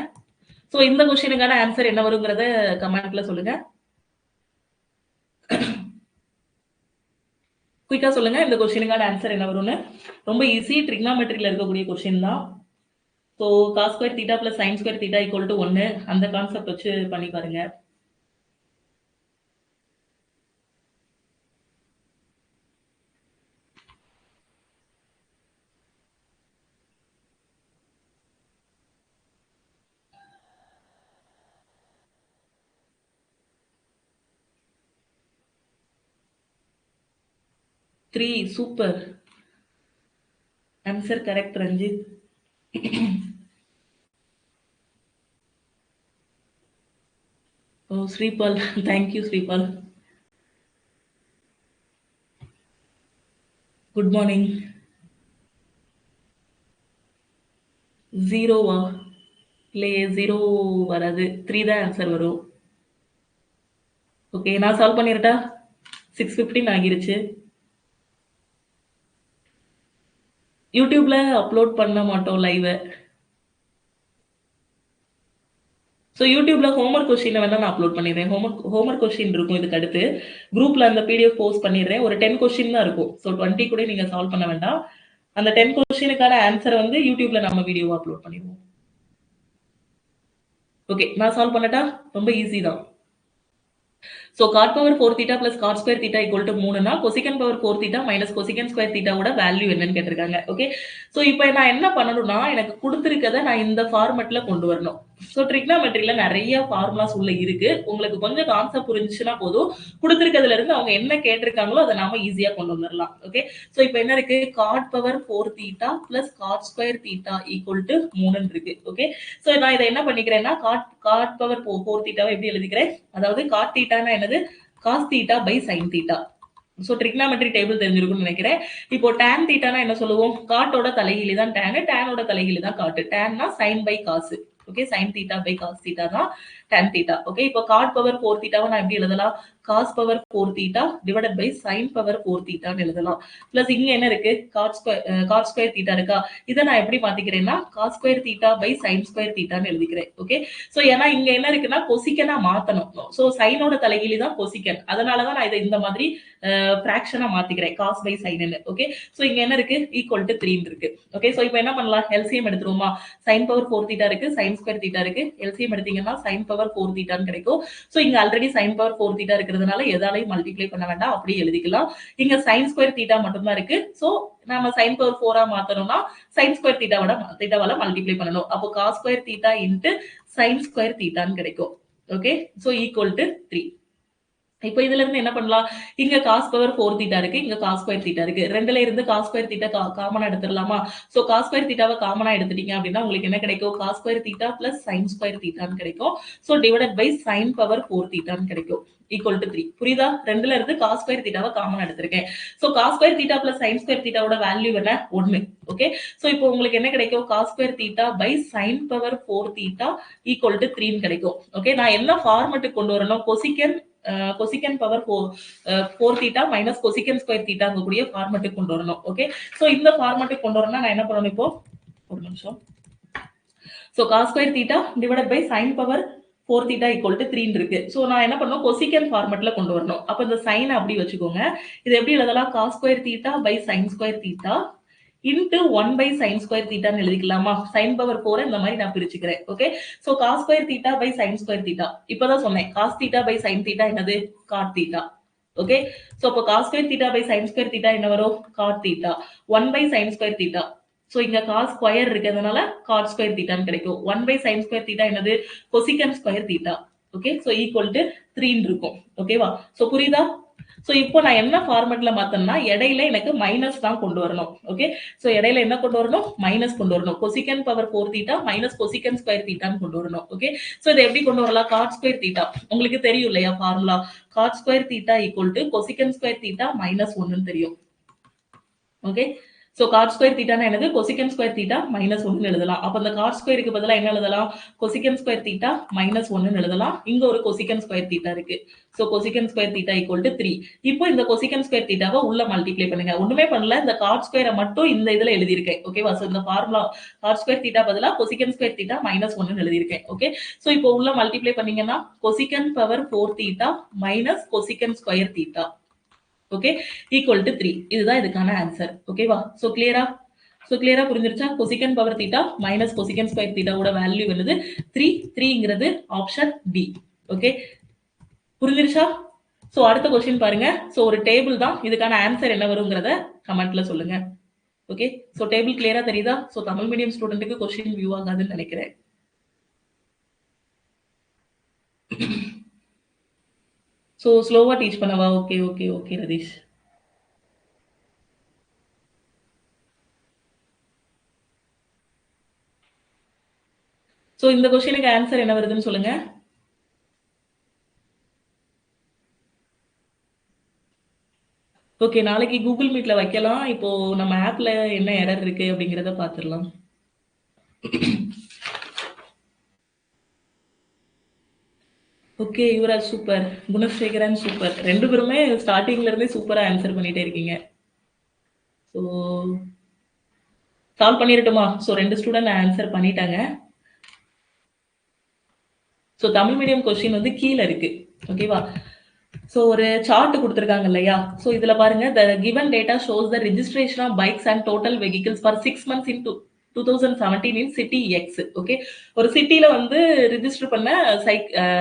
சோ இந்த கொஸ்டினுக்கான ஆன்சர் என்ன வருங்கிறத கமெண்ட்ல சொல்லுங்க. குயிக்கா சொல்லுங்க இந்த கொஸ்டினுக்கான ஆன்சர் என்ன வரும்னு. ரொம்ப ஈஸி. ட்ரிக்னாமெட்ரியில இருக்கக்கூடிய கொஸ்டின் தான். So cos square theta plus sine square theta equal to 1 அந்த கான்செப்ட் வச்சு பண்ணி பாருங்க. Three super. Answer correct Ranjith. ஓ Sripal. Thank you Sripal. Good morning. 0வா? இல்லையே 0 வராது. 3 தான் ஆன்சர் வரும். ஓகே. நான் சால்வ் பண்ணிறட்டா? 6:15 ஆகிருச்சு. யூடியூப்ல அப்லோட் பண்ண மாட்டோம் லைவ. ஸோ யூடியூப்ல ஹோம்ஒர்க் கொஸ்டின வேணா நான் அப்லோட் பண்ணிடுறேன். ஹோம்ஒர்க் கொஸ்டின் இருக்கும் இதுக்கு அடுத்து. குரூப்ல அந்த பிடிஎஃப் போஸ்ட் பண்ணிடுறேன். ஒரு 10 கொஸ்டின் தான் இருக்கும். ஸோ 20 கூட நீங்க சால்வ் பண்ண வேண்டாம். அந்த 10 கொஸ்டினுக்கான ஆன்சரை வந்து யூடியூப்ல நம்ம வீடியோவா அப்லோட் பண்ணிடுவோம். ஓகே. நான் சால்வ் பண்ணட்டா? ரொம்ப ஈஸி தான். So cot power 4 theta plus cot square theta equal to 3னா cosecant power 4 theta minus cosecant square தீட்டாவோட வேல்யூ என்னன்னு கேட்டிருக்காங்க. ஓகே. ஸோ இப்போ நான் என்ன பண்ணணும்னா எனக்கு கொடுத்துருக்கதை நான் இந்த ஃபார்மெட்ல கொண்டு வரணும். ஸோ ட்ரிக்னாமெட்ரியில நிறைய ஃபார்முலாஸ் உள்ள இருக்கு. உங்களுக்கு கொஞ்சம் கான்செப்ட் புரிஞ்சுச்சுன்னா போதும். கொடுத்துருக்கிறதுல இருந்து அவங்க என்ன கேட்டிருக்காங்களோ அதை நாம ஈஸியா கொண்டு வந்துடலாம். ஓகே. ஸோ இப்போ என்ன இருக்கு? Cot power 4 theta plus cot square theta equal to 3 இருக்கு. ஓகே. ஸோ நான் இதை என்ன பண்ணிக்கிறேன்னா காட் பவர் 4 தீட்டாவை எப்படி எழுதிக்கிறேன்? அதாவது காட் தீட்டானா என்னது? Cos theta by sine theta. So trigonometry table தெரிஞ்சிருக்கும்னு நினைக்கிறேன். இப்போ tan தீட்டானா என்ன சொல்லுவோம்? காட்டோட தலைகீழி தான் tan, tanோட தலைகீழி தான் காட்டு. tanனா sin by cos. Okay. sin theta by cos theta தான் tan தீட்டா. ஓகே. இப்போ காட் பவர் 4 தீட்டாவை நான் எப்படி எழுதலாம்? Cos power 4 theta divided by sin power 4 தீட்டான்னு எழுதலாம். பிளஸ் இங்க என்ன இருக்கு? காட் ஸ்கொயர் தீட்டா இருக்கா? இதை நான் எப்படி மாத்திக்கிறேன்னா cos square theta by sine square தீட்டான்னு எழுதிக்கிறேன். ஓகே. சோ ஏன்னா இங்க என்ன இருக்குன்னா கொசிக்கனா மாத்தணும். சோ சைனோட தலைகீழி தான் கொசிக்கன். அதனாலதான் நான் இதை இந்த மாதிரி ஃபிராக்ஷனா மாத்திக்கிறேன். Cos by sine. Okay. So இங்க என்ன இருக்கு? ஈக்குவல் டு 3 இருக்கு. ஓகே. சோ இப்போ என்ன பண்ணலாம்? எல்சிஎம் எடுத்துருவோமா? sin பவர் 4 தீட்டா இருக்கு, sin ஸ்கொயர் தீட்டா இருக்கு. எல்சிஎம் எடுத்தீங்கன்னா sin பவர் 4 தீட்டான்னு கிடைக்கும். சோ இங்க ஆல்ரெடி sin பவர் 4 தீட்டா இருக்கிறதுனால எதாலையும் மல்டிப்ளை பண்ண வேண்டாம். அப்படியே எழுதிக்கலாம். இங்க sin ஸ்கொயர் தீட்டா மட்டும் தான் இருக்கு. சோ நாம sin பவர் 4 மாத்தணும்னா sin ஸ்கொயர் தீட்டாவால மல்டிப்ளை பண்ணணும். அப்போ cos square theta into sin square தீட்டான்னு கிடைக்கும். ஓகே. So equal to 3. இப்போ இதுல இருந்து என்ன பண்ணலாம்? இங்க காஸ் பவர் 4 தீட்டா இருக்கு, இங்க காஸ் ஸ்கொயர் தீட்டா இருக்கு. ரெண்டுல இருந்து காஸ் ஸ்கொயர் தீட்டா காமனா எடுத்துடலாமா? சோ காஸ் ஸ்கொயர் தீட்டாவை காமனா எடுத்துட்டீங்க அப்படின்னா உங்களுக்கு என்ன கிடைக்கும்? Cos square theta plus sine square தீட்டான்னு கிடைக்கும். So divided by sine power 4 தீட்டான்னு கிடைக்கும். Equal to 3. புரியுதா? ரெண்டுல இருந்து காஸ் ஸ்கொயர் தீட்டாவை காமனா எடுத்திருக்கேன். So cos square theta plus sine square தீட்டாவோட வேல்யூ என்ன? 1. ஓகே. சோ இப்போ உங்களுக்கு என்ன கிடைக்கும்? Cos square theta by sine power 4 theta equal to 3 கிடைக்கும். ஓகே. நான் என்ன ஃபார்மெட்டுக்கு கொண்டு வரணும்? Cosecant power 4 theta minus cosecant square தீட்டாங்க கூடிய ஃபார்மெட்டுக்கு கொண்டு வரணும். ஓகே. சோ இந்த ஃபார்மெட்டுக்கு கொண்டு வரணும்னா நான் என்ன பண்ணணும்? இப்போ ஒரு நிமிஷம். So cos square theta divided by sine power 4 theta equal to 3 இருக்கு. சோ நான் என்ன பண்ணணும்? கொசிகன் ஃபார்மெட்ல கொண்டு வரணும். அப்ப இந்த சைன் அப்படி வச்சுக்கோங்க. இது எப்படி எழுதலாம்? Cos square theta by sine square theta into 1 by sine square தீட்டான்னு எழுதிக்கலாமா? சைன் பவர் 4 இந்த மாதிரி நான் பிரிச்சுக்கிறேன். Okay. So cos square theta by sine square theta. இப்பதான் சொன்னேன். Cos theta by sine theta என்னது? Cot theta. ஓகே. சோ அப்போ cos square theta by sine square theta என்ன வரும்? Cot theta. 1 by sine square theta. So இங்க cos square இருக்கிறதுனால cot square தீட்டான்னு கிடைக்கும். 1 பை சைன் ஸ்கொயர் தீட்டா என்னது? Cosecant square theta. Okay. So equal to 3 இருக்கும். ஓகேவா? சோ புரியுதா? சோ இப்போ நான் என்ன ஃபார்மெட்ல மாத்தணும்னா இடையில எனக்கு மைனஸ் தான் கொண்டு வரணும். ஓகே. சோ இடையில என்ன கொண்டு வரணும்? மைனஸ் கொண்டு வரணும். Cosecant power 4 theta minus cosecant square தீட்டான்னு கொண்டு வரணும். ஓகே. சோ இதை எப்படி கொண்டு வரலாம்? காட் ஸ்கொயர் தீட்டா உங்களுக்கு தெரியும் இல்லையா formula? Cot square theta equal to cosecant square theta minus 1 தெரியும். ஓகே. சோ காட் ஸ்கொயர் தீட்டானா என்னது? கொசிகன் ஸ்கொயர் தீட்டா மைனஸ் 1 எழுதலாம். அப்ப அந்த காட் ஸ்கொயருக்கு பதிலா என்ன எழுதலாம்? கொசிகன் ஸ்கொயர் தீட்டா மைனஸ் 1 எழுதலாம். இங்க ஒரு கொசிகன் ஸ்கொயர் தீட்டா இருக்கு. So cosecant square theta equal to 3. இப்போ இந்த கொசிகன் ஸ்கொயர் தீட்டாவை உள்ள மல்டிப்ளை பண்ணுங்க. ஒண்ணுமே பண்ணல. இந்த காட் ஸ்கொயரை மட்டும் இந்த இதுல எழுதியிருக்கேன். ஓகேவா? சோ இந்த ஃபார்முலா காட் ஸ்கொயர் தீட்டா பதிலா கொசிகன் ஸ்கொயர் தீட்டா மைனஸ் 1 எழுதியிருக்கேன். ஓகே. சோ இப்போ உள்ள மல்டிப்ளை பண்ணீங்கன்னா cosecant power 4 theta minus cosecant square theta. Okay. Equal to 3. இதுதான் இதுக்கான ஆன்சர். ஓகேவா? சோ கிளியரா? சோ கிளியரா புரிஞ்சிருச்சா? Cosecant power theta minus cosecant square தீட்டாவோட வேல்யூ என்னது? 3. 3ங்கிறது ஆப்ஷன் டி. ஓகே. புரிஞ்சிருச்சா? சோ அடுத்த கொஸ்டின் பாருங்க. சோ ஒரு டேபிள் தான். இதுக்கான ஆன்சர் என்ன வருங்கிறத கமெண்ட்ல சொல்லுங்க. ஓகே. சோ டேபிள் கிளியரா தெரியுதா? சோ தமிழ் மீடியம் ஸ்டூடெண்ட்டுக்கு கொஸ்டின் வியூ ஆகாதுன்னு நினைக்கிறேன். சோ ஸ்லோவா டீச் பண்ணவா? Okay okay okay Ratheesh. So இந்த கொஸ்டினுக்கு ஆன்சர் என்ன வருதுன்னு சொல்லுங்க. ஓகே. நாளைக்கு கூகுள் மீட்ல வைக்கலாம். இப்போ நம்ம ஆப்ல என்ன எரர் இருக்கு அப்படிங்கிறத பார்த்துடலாம். Okay, Yuvaraj super. Gunasekaran super. 2 பேருமே ஸ்டார்டிங்ல இருந்தே சூப்பரா ஆன்சர் பண்ணிட்டே இருக்கீங்க. ஸோ சால்வ் பண்ணிரட்டுமா? ஸோ 2 ஸ்டூடெண்ட் ஆன்சர் பண்ணிட்டாங்க. ஸோ தமிழ் மீடியம் கொஸ்டின் வந்து கீழ இருக்கு. ஓகேவா? ஸோ ஒரு சார்ட் குடுத்துருக்காங்க இல்லையா? ஸோ இதுல பாருங்க, the given data shows the registration of bikes and total vehicles for 6 months into 2017 in city X. Okay, ஒரு சிட்டில வந்து ரிஜிஸ்டர் பண்ண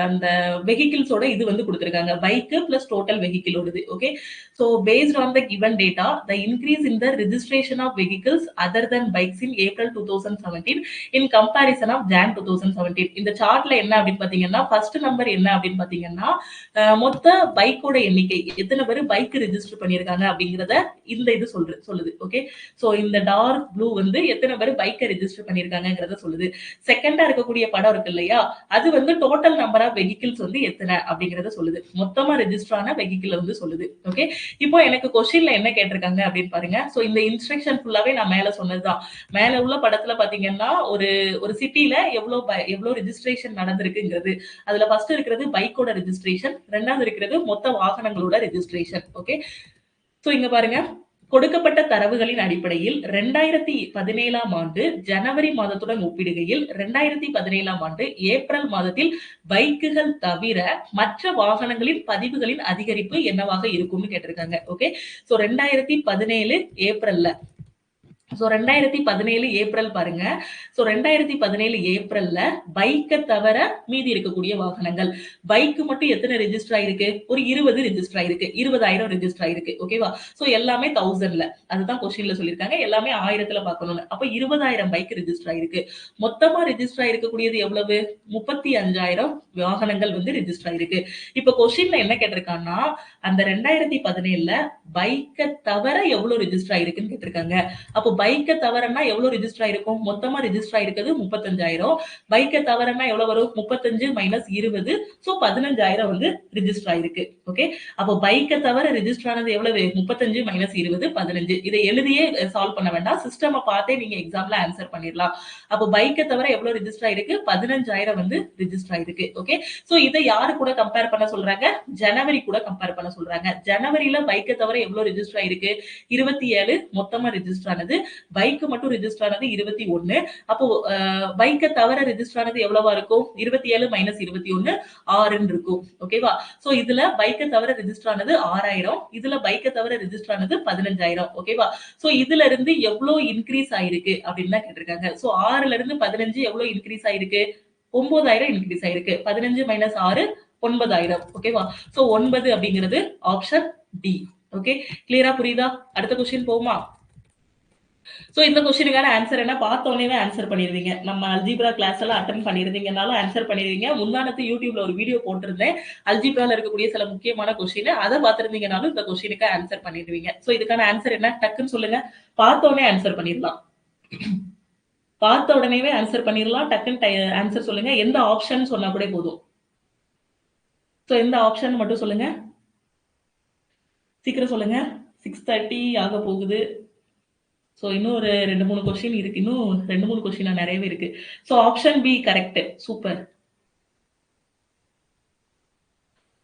அந்த வெஹிக்கிள்ஸோட இது வந்து கொடுத்திருக்காங்க, பைக் பிளஸ் டோட்டல் வெஹிக்கிள் ஓடுது. Okay, so based on the given data the increase in the registration of vehicles other than bikes in April 2017 in comparison of Jan 2017. இந்த சார்ட்ல என்ன அப்படின்னு பாத்தீங்கன்னா, ஃபர்ஸ்ட் நம்பர் என்ன அப்படின்னு பாத்தீங்கன்னா, மொத்த பைக்கோட எண்ணிக்கை, எத்தனை பேர் பைக் ரெஜிஸ்டர் பண்ணிருக்காங்க அப்படிங்கறத இந்த இது சொல்லுது. ஓகே, சோ இந்த டார்க் ப்ளூ வந்து எத்தனை பேர் பைக்கை ரெஜிஸ்டர் பண்ணிருக்காங்கிறத சொல்லுது. செகண்டா இருக்கக்கூடிய படம் இருக்கு இல்லையா, அது வந்து டோட்டல் நம்பர் ஆஃப் வெஹிக்கிள்ஸ் வந்து எத்தனை அப்படிங்கறத சொல்லுது, மொத்தமா ரெஜிஸ்டர் ஆன வெஹிக்கிள் வந்து சொல்லுது. ஓகே, இப்போ எனக்கு கொஸ்டின்ல என்ன கேட்டிருக்காங்க அப்படின்னு பாருங்க. சோ இந்த இன்ஸ்ட்ரக்ஷன் ஃபுல்லாவே நான் மேல சொன்னதுதான். மேல உள்ள படத்துல பாத்தீங்கன்னா ஒரு ஒரு சிட்டில எவ்வளவு ரெஜிஸ்ட்ரேஷன் நடந்திருக்குங்கிறது, அதுல ஃபர்ஸ்ட் இருக்கிறது பைக்கோட ரெஜிஸ்ட்ரேஷன், ரெண்டாவது இருக்கிறது மொத்த வாகனங்களோட ரெஜிஸ்ட்ரேஷன். ஓகே, சோ இங்க பாருங்க, கொடுக்கப்பட்ட தரவுகளின் அடிப்படையில் 2017ஆம் ஆண்டு ஜனவரி மாதத்துடன் ஒப்பிடுகையில் 2017ஆம் ஆண்டு ஏப்ரல் மாதத்தில் பைக்குகள் தவிர மற்ற வாகனங்களின் பதிவுகளின் அதிகரிப்பு என்னவாக இருக்கும்னு கேட்டிருக்காங்க. ஓகே, சோ 2017 ஏப்ரல்ல, சோ 2017 ஏப்ரல் பாருங்க. சோ 2017 ஏப்ரல்ல பைக்கை தவிர மீதி இருக்கக்கூடிய வாகனங்கள், பைக் மட்டும் எத்தனை ரெஜிஸ்டர் ஆயிருக்கு, ஒரு 20 ரெஜிஸ்டர் ஆயிருக்கு, 20,000 ரெஜிஸ்டர் ஆயிருக்கு. ஓகேவா? சோ எல்லாமே 1000ல, அதுதான் கொஸ்டின்ல சொல்லியிருக்காங்க, எல்லாமே 1000ல பார்க்கணும்னு. அப்ப 20,000 பைக் ரெஜிஸ்டர் ஆயிருக்கு. மொத்தமா ரெஜிஸ்டர் ஆயிருக்கக்கூடியது எவ்வளவு? 35,000 வாகனங்கள் வந்து ரெஜிஸ்டர் ஆயிருக்கு. இப்ப கொஸ்டின்ல என்ன கேட்டிருக்காங்கன்னா, அந்த 2017ல பைக்கை தவிர எவ்வளவு ரெஜிஸ்டர் ஆயிருக்குன்னு கேட்டிருக்காங்க. அப்போ பைக்கை தவிரனா எவ்வளவு ரெஜிஸ்டர் ஆயிருக்கும்? மொத்தமா ரெஜிஸ்டர் ஆயிருக்கிறது 35,000. பைக்கை தவிரனா எவ்வளவு வரும்? 35 மைனஸ் 20, சோ 15,000 வந்து ரெஜிஸ்டர் ஆயிருக்கு. ஓகே, அப்போ பைக்கை தவிர ரெஜிஸ்டர் ஆனது எவ்வளவு? 35 மைனஸ் 20, 15. இதை எழுதியே சால்வ் பண்ண வேண்டாம், சிஸ்டம் பார்த்தே நீங்க எக்ஸாம்ல ஆன்சர் பண்ணிடலாம். அப்போ பைக்கை தவிர எவ்வளவு ரெஜிஸ்டர் ஆயிருக்கு? 15,000 வந்து ரெஜிஸ்டர் ஆயிருக்கு. ஓகே, சோ இதை யாரு கூட கம்பேர் பண்ண சொல்றாங்க? ஜனவரி கூட கம்பேர் பண்ண சொல்றாங்க. ஜனவரியில பைக்கை தவிர எவ்வளவு ரெஜிஸ்டர் ஆயிருக்கு? 27 மொத்தமா ரெஜிஸ்டர் ஆனது. பைக் மட்டும் ரெஜிஸ்டர் ஆனது 21. அப்போ பைக்கை தவிர ரெஜிஸ்டர் ஆனது எவ்வளவா இருக்கும்? 27 மைனஸ் 21 6 இருக்கும். ஓகேவா? சோ இதுல பைக்கை தவிர ரெஜிஸ்டர் ஆனது 6000, இதுல பைக்கை தவிர ரெஜிஸ்டர் ஆனது 15,000. ஓகேவா? சோ இதுல இருந்து எவ்வளவு இன்க்ரீஸ் ஆயிருக்கு அப்படின்னு தான் கேட்டிருக்காங்க. சோ 6ல இருந்து 15 எவ்வளவு இன்க்ரீஸ் ஆயிருக்கு? 9,000 இன்க்ரீஸ் ஆயிருக்கு. 15 மைனஸ் 6 9,000. ஓகேவா? சோ 9 அப்படிங்கிறது ஆப்ஷன் டி. ஓகே, கிளியரா புரியுதா? அடுத்த கொஸ்டின் போமா? சோ இந்த கொஸ்டினுக்கான ஆன்சர் என்ன? பார்த்த உடனே ஆன்சர் பண்ணிடுவீங்க. நம்ம அல்ஜிப்ரா கிளாஸ் எல்லாம் அட்டெண்ட் பண்ணிருந்தீங்கனாலும் ஆன்சர் பண்ணிடுவீங்க. முந்தானத்து யூடியூப்ல ஒரு வீடியோ போட்டிருந்தேன், அல்ஜிப்ரால இருக்கக்கூடிய சில முக்கியமான கொஸ்டின், அதை பார்த்திருந்தீங்கனாலும் இந்த கொஸ்டினுக்கு ஆன்சர் பண்ணிடுவீங்க. சோ இதுக்கான ஆன்சர் என்ன? டக்குன்னு சொல்லுங்க. பார்த்த உடனே ஆன்சர் பண்ணிடலாம். பார்த்த உடனே ஆன்சர் பண்ணிடலாம். டக்குன்னு ஆன்சர் சொல்லுங்க. எந்த ஆப்ஷன் சொன்னா கூட போதும். சோ எந்த ஆப்ஷன் மட்டும் சொல்லுங்க, சீக்கிரம் சொல்லுங்க. 6:30 ஆக போகுது. சோ இன்னும் ஒரு 2-3 கொஸ்டின் இருக்கு. இன்னும் 2-3 கொஸ்டின் நிறையவே இருக்கு. So option B correct. Super.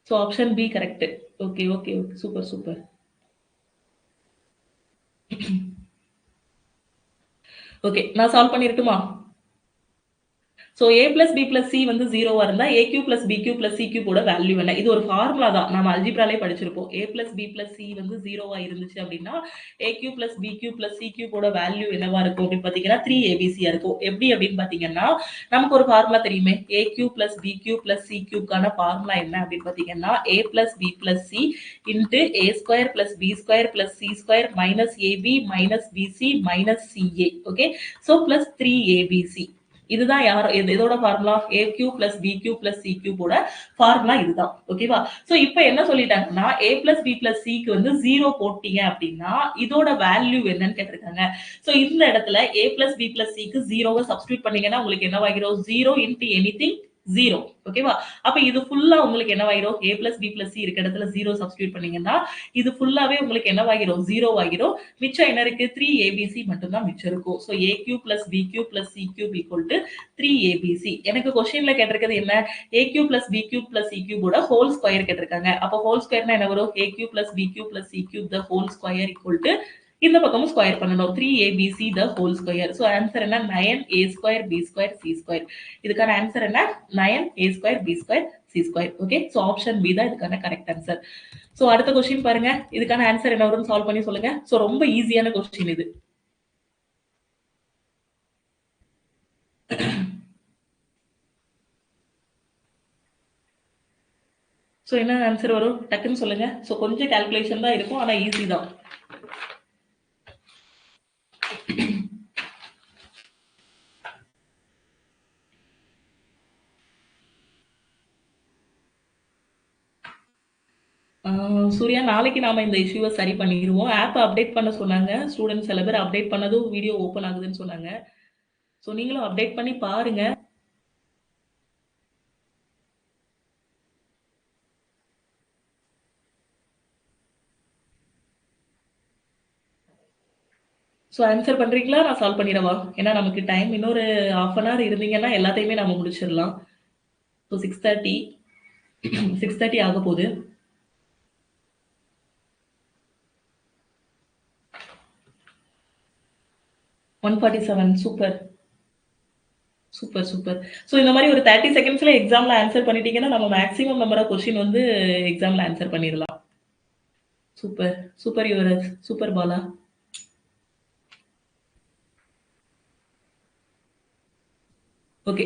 So option B correct. Okay okay okay, super super. Okay, நான் சால்வ் பண்ணிரட்டுமா? So a plus B plus C வந்து ஜீரோவா இருந்தா A cube plus B cube plus C கியூபோட வேல்யூ என்ன? இது ஒரு ஃபார்முலா தான், நம்ம அல்ஜிப்ராலே படிச்சிருப்போம். a plus B plus C வந்து ஜீரோவா இருந்துச்சு அப்படின்னா A cube plus B cube plus C கியூபோட வேல்யூ என்னவா இருக்கும் அப்படின்னு பாத்தீங்கன்னா 3abc இருக்கும். எப்படி அப்படின்னு பாத்தீங்கன்னா, நமக்கு ஒரு ஃபார்முலா தெரியுமே, A cube plus B cube plus C கியூக்கான ஃபார்முலா என்ன அப்படின்னு பாத்தீங்கன்னா a plus B plus C into A square plus B square plus C square minus AB minus BC minus CA. Okay, so plus 3abc. இதுதான் இதோட formula, A cube plus B cube plus C கியூபோட formula இதுதான். ஓகேவா? So இப்போ என்ன சொல்லிட்டாங்கன்னா, a plus B plus சிக்கு வந்து 0 போட்டீங்க அப்படின்னா இதோட வேல்யூ என்னன்னு கேட்டிருக்காங்க. சோ இந்த இடத்துல a பிளஸ் பி பிளஸ் சிக்கு 0வை சப்ஸ்டியூட் பண்ணீங்கன்னா உங்களுக்கு என்னவாகிரும்? 0 இன்டு எனிதிங் 0. ஓகேவா? அப்ப இது ஃபுல்லா உங்களுக்கு என்னவாயிரும்? a plus b plus c இருக்க இடத்துல 0 சப்ஸ்டிட்யூட் பண்ணீங்கன்னா, இது ஃபுல்லாவே உங்களுக்கு என்னவாகிரும்? 0 ஆகிரும். மிச்சம் என்ன இருக்கு? 3abc மட்டும் தான் மிச்சம் இருக்கும். So a cube plus b cube plus c cube equal to 3abc. எனக்கு கொஸ்டின்ல கேட்டிருக்கிறது என்ன? a cube plus b cube plus c cube ஓட ஹோல் ஸ்கொயர் கேட்டிருக்காங்க. அப்ப ஹோல் ஸ்கொயர்னா என்ன வரும்? a cube plus b cube plus c cube the whole square equal to இந்த பக்கமும் ஸ்கொயர் பண்ணணும். 3abc the whole square. So answer என்ன? 9a square b square c square. இதுக்கான ஆன்சர் என்ன? 9a square b square c square. Okay, so option B தான் இதுக்கான correct answer. So அடுத்த question பாருங்க. இதுக்கான ஆன்சர் என்ன வரும்னு சால்வ் பண்ணி சொல்லுங்க. சோ ரொம்ப ஈஸியான கொஸ்டின் இது. சோ என்ன ஆன்சர் வரும்? டக்குன்னு சொல்லுங்க. சோ கொஞ்சம் கால்குலேஷன் தான் இருக்கும், ஆனா ஈஸி தான். சூர்யா, நாளைக்கு நாம இந்த இஷ்யூவை சரி பண்ணிடுவோம். ஆப் அப்டேட் பண்ண சொன்னாங்க. ஸ்டூடெண்ட்ஸ் சில பேர் அப்டேட் பண்ணதும் வீடியோ ஓப்பன் ஆகுதுன்னு சொன்னாங்க. ஸோ நீங்களும் அப்டேட் பண்ணி பாருங்க. ஸோ ஆன்சர் பண்றீங்களா? நான் சால்வ் பண்ணிடவா? ஏன்னா நமக்கு டைம் இன்னொரு ஹாஃப் அன் ஹவர் இருந்தீங்கன்னா எல்லாத்தையுமே நம்ம முடிச்சிடலாம். ஸோ 6:30 6:30 ஆக போகுது. Super super super. ஸோ இந்த மாதிரி ஒரு 30 செகண்ட்ஸ்ல எக்ஸாம்ல ஆன்சர் பண்ணிட்டீங்கன்னா நம்ம மேக்ஸிமம் நம்பர் ஆஃப் கொஸ்டின் வந்து எக்ஸாம்ல ஆன்சர் பண்ணிடலாம். Super super Yuvaraj, super Bala. Okay,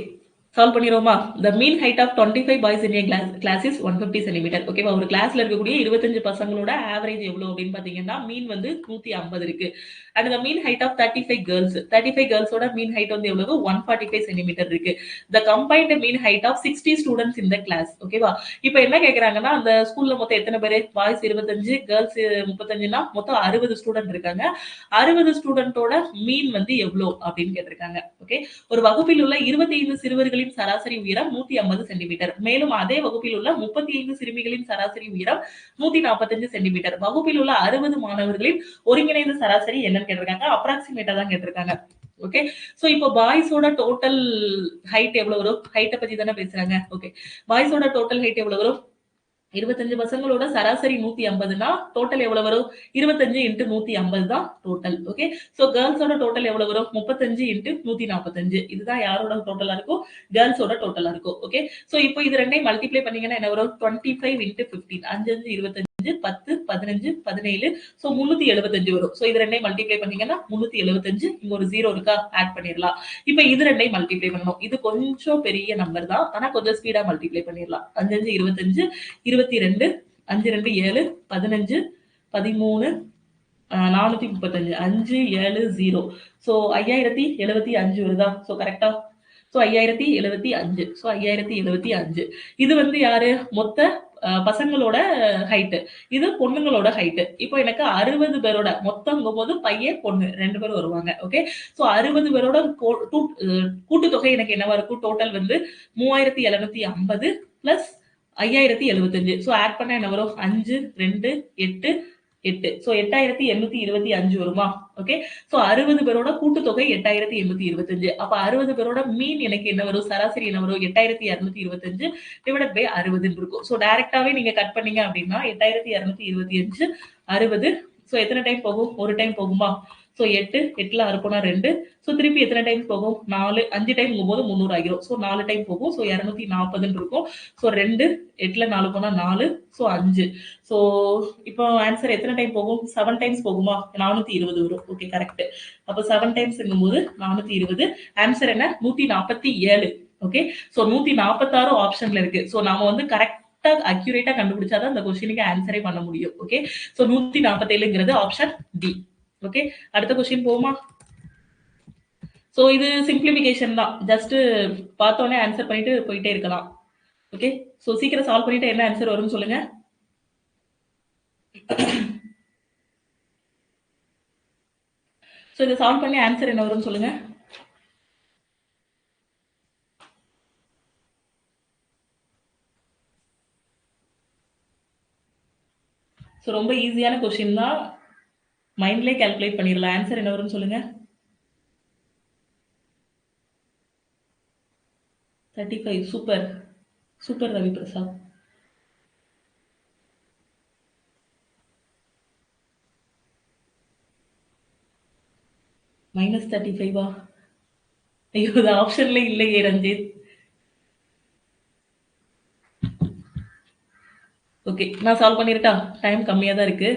solve பண்ணிடுவோமா? The mean height of 25 boys in a class is 150 centimetre. ஓகேவா? ஒரு கிளாஸ்ல இருக்கக்கூடிய 25 பசங்களோட ஆவரேஜ் எவ்வளவு அப்படின்னு பாத்தீங்கன்னா மீன் வந்து 150 இருக்கு. And the mean height of 35 girls, 35 கேர்ள்ஸோட மீன் ஹைட் வந்து எவ்வளவு? 145 சென்டிமீட்டர் இருக்கு. The combined mean height of 60 students in the class. ஓகேவா? இப்போ என்ன கேக்குறாங்கன்னா, அந்த ஸ்கூல்ல மொத்தம் எத்தனை பேரு? பாய்ஸ் 25, கேர்ள்ஸ் 35னா மொத்தம் 60 ஸ்டூடெண்ட் இருக்காங்க. 60 ஸ்டூடெண்டோட மீன் வந்து எவ்வளவு அப்படின்னு கேட்டிருக்காங்க. ஓகே, ஒரு வகுப்பில் உள்ள 25 சிறுவர்களின் சராசரி உயரம் 150 சென்டிமீட்டர். மேலும் அதே வகுப்பில் உள்ள 35 சிறுமிகளின் சராசரி உயரம் 145 சென்டிமீட்டர். வகுப்பில் உள்ள 60 மாணவர்களின் ஒருங்கிணைந்த சராசரி என்னன்னு கேட்டிருக்காங்க. அப்ராக்சிமேட்டா தான் கேட்டிருக்காங்க. ஓகே, சோ இப்போ பாய்ஸோட டோட்டல் ஹைட் எவ்வளவு வரும்? ஹைட்டை பத்தி தானே பேசுறாங்க. ஓகே, பாய்ஸோட டோட்டல் ஹைட் எவ்வளவு வரும்? 25 பசங்களோட சராசரி 150னா டோட்டல் எவ்வளவு வரும்? 25 இன்டு 150 தான் டோட்டல். ஓகே, சோ கேர்ள்ஸோட டோட்டல் எவ்வளவு வரும்? 35 இன்டு 145. இதுதான் யாரோட டோட்டலா இருக்கும்? கேர்ள்ஸோட டோட்டலா இருக்கும். ஓகே, சோ இப்போ இது ரெண்டையும் மல்டிப்ளை பண்ணீங்கன்னா என்ன வரும்? 25 இன்டு 15, 5 5 25, 10 15 17, சோ 375 வரும். சோ இது ரெண்டையும் மல்டிப்ளை பண்ணீங்கன்னா 375. இங்க ஒரு 0 இருக்கா? ஆட் பண்ணிடலாம். இப்போ இது ரெண்டையும் மல்டிப்ளை பண்ணணும். இது கொஞ்சம் பெரிய நம்பர் தான், ஆனா கொஞ்சம் ஸ்பீடா மல்டிப்ளை பண்ணிடலாம். 5 5 25, 22, 5 2 7, 15, 13, 435, 5 7 0. ஸோ 5075 வருதா? ஸோ கரெக்டா? ஸோ 5075. ஸோ 5075. இது வந்து யாரு? மொத்த பசங்களோட ஹைட்டு. இது பொண்ணுங்களோட ஹைட்டு. இப்போ எனக்கு 60 பேரோட மொத்தங்கும் போது பையன் பொண்ணு 2 பேரும் வருவாங்க. ஓகே, ஸோ 60 பேரோட கூட்டுத்தொகை எனக்கு என்னவா இருக்கும்? டோட்டல் வந்து 3750 பிளஸ் 5075. ஸோ ஆட் பண்ணா என்ன வரும்? 5 2 8 8. ஸோ 8825 வருமா? ஓகே, ஸோ 60 பேரோட கூட்டுத்தொகை 8825. அப்ப 60 பேரோட மீன் எனக்கு என்ன வரும்? சராசரி என்ன வரும்? 8225 டிவைடட் பை 60 இருக்கும். ஸோ டைரக்டாவே நீங்க கட் பண்ணீங்க அப்படின்னா 8225 60. ஸோ எத்தனை டைம் போகும்? ஒரு டைம் போகுமா? ஸோ 8 8ல 6 போனா 2. ஸோ திருப்பி எத்தனை டைம் போகும்? 4. 5 டைம் போகும்போது 300 ஆகிரும். ஸோ 4 டைம் போகும். ஸோ 240 இருக்கும். ஸோ 2 8ல 4 போனா 4. ஸோ 5. ஸோ இப்போ ஆன்சர் எத்தனை டைம் போகும்? 7 டைம்ஸ் போகுமா? 420 வரும். Okay, correct. அப்போ 7 டைம்ஸ்ங்கும் போது 420. ஆன்சர் என்ன? 147. ஓகே, ஸோ 146 ஆப்ஷன்ல இருக்கு. ஸோ நாம வந்து கரெக்டா அக்யூரேட்டா கண்டுபிடிச்சாதான் இந்த கொஸ்டினுக்கு ஆன்சரே பண்ண முடியும். ஓகே, ஸோ 147ங்கிறது ஆப்ஷன் டி. ஓகே, அடுத்த கொஸ்டின் போகுமா? ஸோ இது சிம்பிளிபிகேஷன் தான். ஜஸ்ட் பார்த்தோன்னே ஆன்சர் பண்ணிட்டு போயிட்டே இருக்கலாம். ஓகே, ஸோ சீக்கிரம் சால்வ் பண்ணிட்டு என்ன ஆன்சர் வரும்னு சொல்லுங்க. ஸோ இதை சால்வ் பண்ணி ஆன்சர் என்ன வரும்னு சொல்லுங்க. ஸோ ரொம்ப ஈஸியான கொஸ்டின் தான். மைண்ட்லேயே கால்குலேட் பண்ணிடலாம். ஆன்சர் என்ன வரும்னு சொல்லுங்க. 35. Super super Ravi Prasad. -35 ஐயோ, அது ஆப்ஷன்ல இல்லையே ரஞ்சித். ஓகே, நான் சால்வ் பண்ணிருட்டா? டைம் கம்மியா தான் இருக்கு.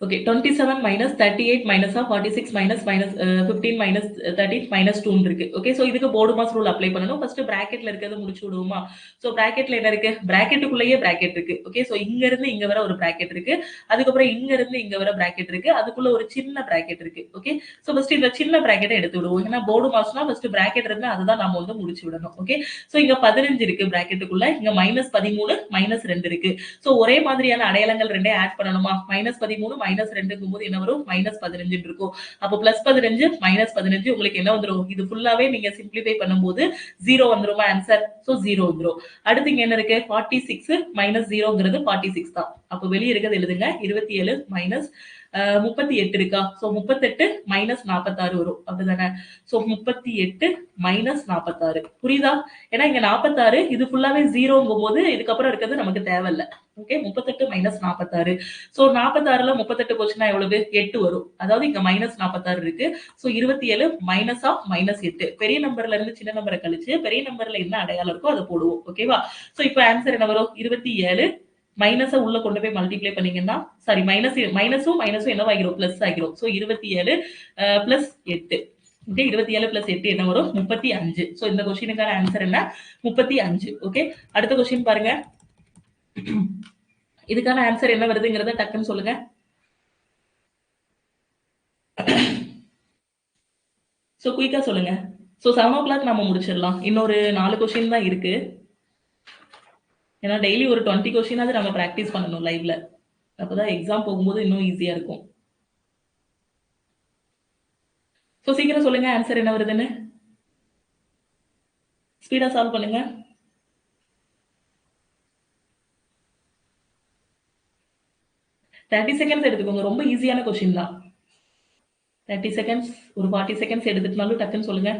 Okay, 27 minus 38 minus of 46 minus 15 minus 13 minus 2 இருக்கு. ஓகே, சோ இதுக்கு போர்டு மாஸ் ரூல் அப்ளை பண்ணனும். ஃபர்ஸ்ட் பிராக்கெட்ல இருக்கிறத முடிச்சு விடுவோமா? சோ பிராக்கெட்ல என்ன இருக்கு? பிராக்கெட்டுக்குள்ளேயே பிராக்கெட் இருக்கு. ஓகே, சோ இங்க இருந்து இங்க வர ஒரு பிராக்கெட் இருக்கு. அதுக்கப்புறம் இங்க இருந்து இங்க வர பிராக்கெட் இருக்கு. அதுக்குள்ள ஒரு சின்ன பிராக்கெட் இருக்கு. ஓகே, சோ ஃபர்ஸ்ட் இந்த சின்ன பிராக்கெட்டை எடுத்து விடுவோம். ஏன்னா போர்டு மாஸ்னா ஃபர்ஸ்ட் பிராக்கெட் இருந்தா அதுதான் நாம வந்து முடிச்சு விடணும். ஓகே, சோ இங்க 15 இருக்கு பிராக்கெட்டுக்குள்ள. இங்க -13 -2 இருக்கு. சோ ஒரே மாதிரியான அடையாளங்கள் ரெண்டே ஆட் பண்ணணுமா? -13 -2ங்கும் போது என்ன வரும்? -15 இருக்கும். அப்போ +15 -15 உங்களுக்கு என்ன வந்துரும்? இது ஃபுல்லாவே நீங்க சிம்ப்ளிஃபை பண்ணும்போது 0 வந்துருமா ஆன்சர்? சோ 0 வந்துரும். அடுத்து இங்க என்ன இருக்கு? 46 -0ங்கிறது 46 தான். அப்போ வெளிய இருக்கிறது எழுதுங்க. 27 மைனஸ் 38 இருக்கா? சோ 38 -46 வரும். அப்படிதானே? சோ 38 -46 புரியுதா? ஏன்னா இங்க 46 இது ஃபுல்லாவே 0ங்கும் போது இதுக்கப்புறம் இருக்கிறது நமக்கு தேவையில்ல. ஓகே, 38 -46. சோ 46ல 38 போச்சுன்னா எவ்வளவு? 8 வரும். அதாவது இங்க -46 இருக்கு. So 27 minus of -8. பெரிய நம்பர்ல இருந்து சின்ன நம்பரை கழிச்சு பெரிய நம்பர்ல என்ன அடையாளம் இருக்கோ அதை போடுவோம். ஓகேவா? சோ இப்போ ஆன்சர் என்ன வரும்? 27 மைனஸ உள்ள கொண்டு போய் மல்டிப்ளை பண்ணீங்கன்னா, சாரி மைனஸும் என்னவாகிரும்? பிளஸ் ஆகிரும். So 27 plus 8. ஓகே, 27 பிளஸ் 8 என்ன வரும்? 35. சோ இந்த கொஸ்டினுக்கான ஆன்சர் என்ன? 35. ஓகே, அடுத்த கொஸ்டின் பாருங்க. இதுக்கான ஆன்சர் என்ன வருதுங்கிறத டக்குன்னு சொல்லுங்க. சோ குயிக்கா சொல்லுங்க. சோ 7 o'clock நாம முடிச்சிடலாம். இன்னொரு 4 கொஸ்டின் தான் இருக்கு. ஏன்னா டெய்லி ஒரு 20 கொஸ்டினாவது நம்ம பிராக்டிஸ் பண்ணணும் லைவ்ல. அப்பதான் எக்ஸாம் போகும்போது இன்னும் ஈஸியா இருக்கும். சோ சீக்கிரம் சொல்லுங்க ஆன்சர் என்ன வருதுன்னு. ஸ்பீடா சால்வ் பண்ணுங்க. 30 செகண்ட்ஸ் எடுத்துக்கோங்க. ரொம்ப ஈஸியான கொஸ்டின் தான். 30 செகண்ட்ஸ், ஒரு 40 செகண்ட்ஸ் எடுத்துக்கினாலும் டக்குன்னு சொல்லுங்க.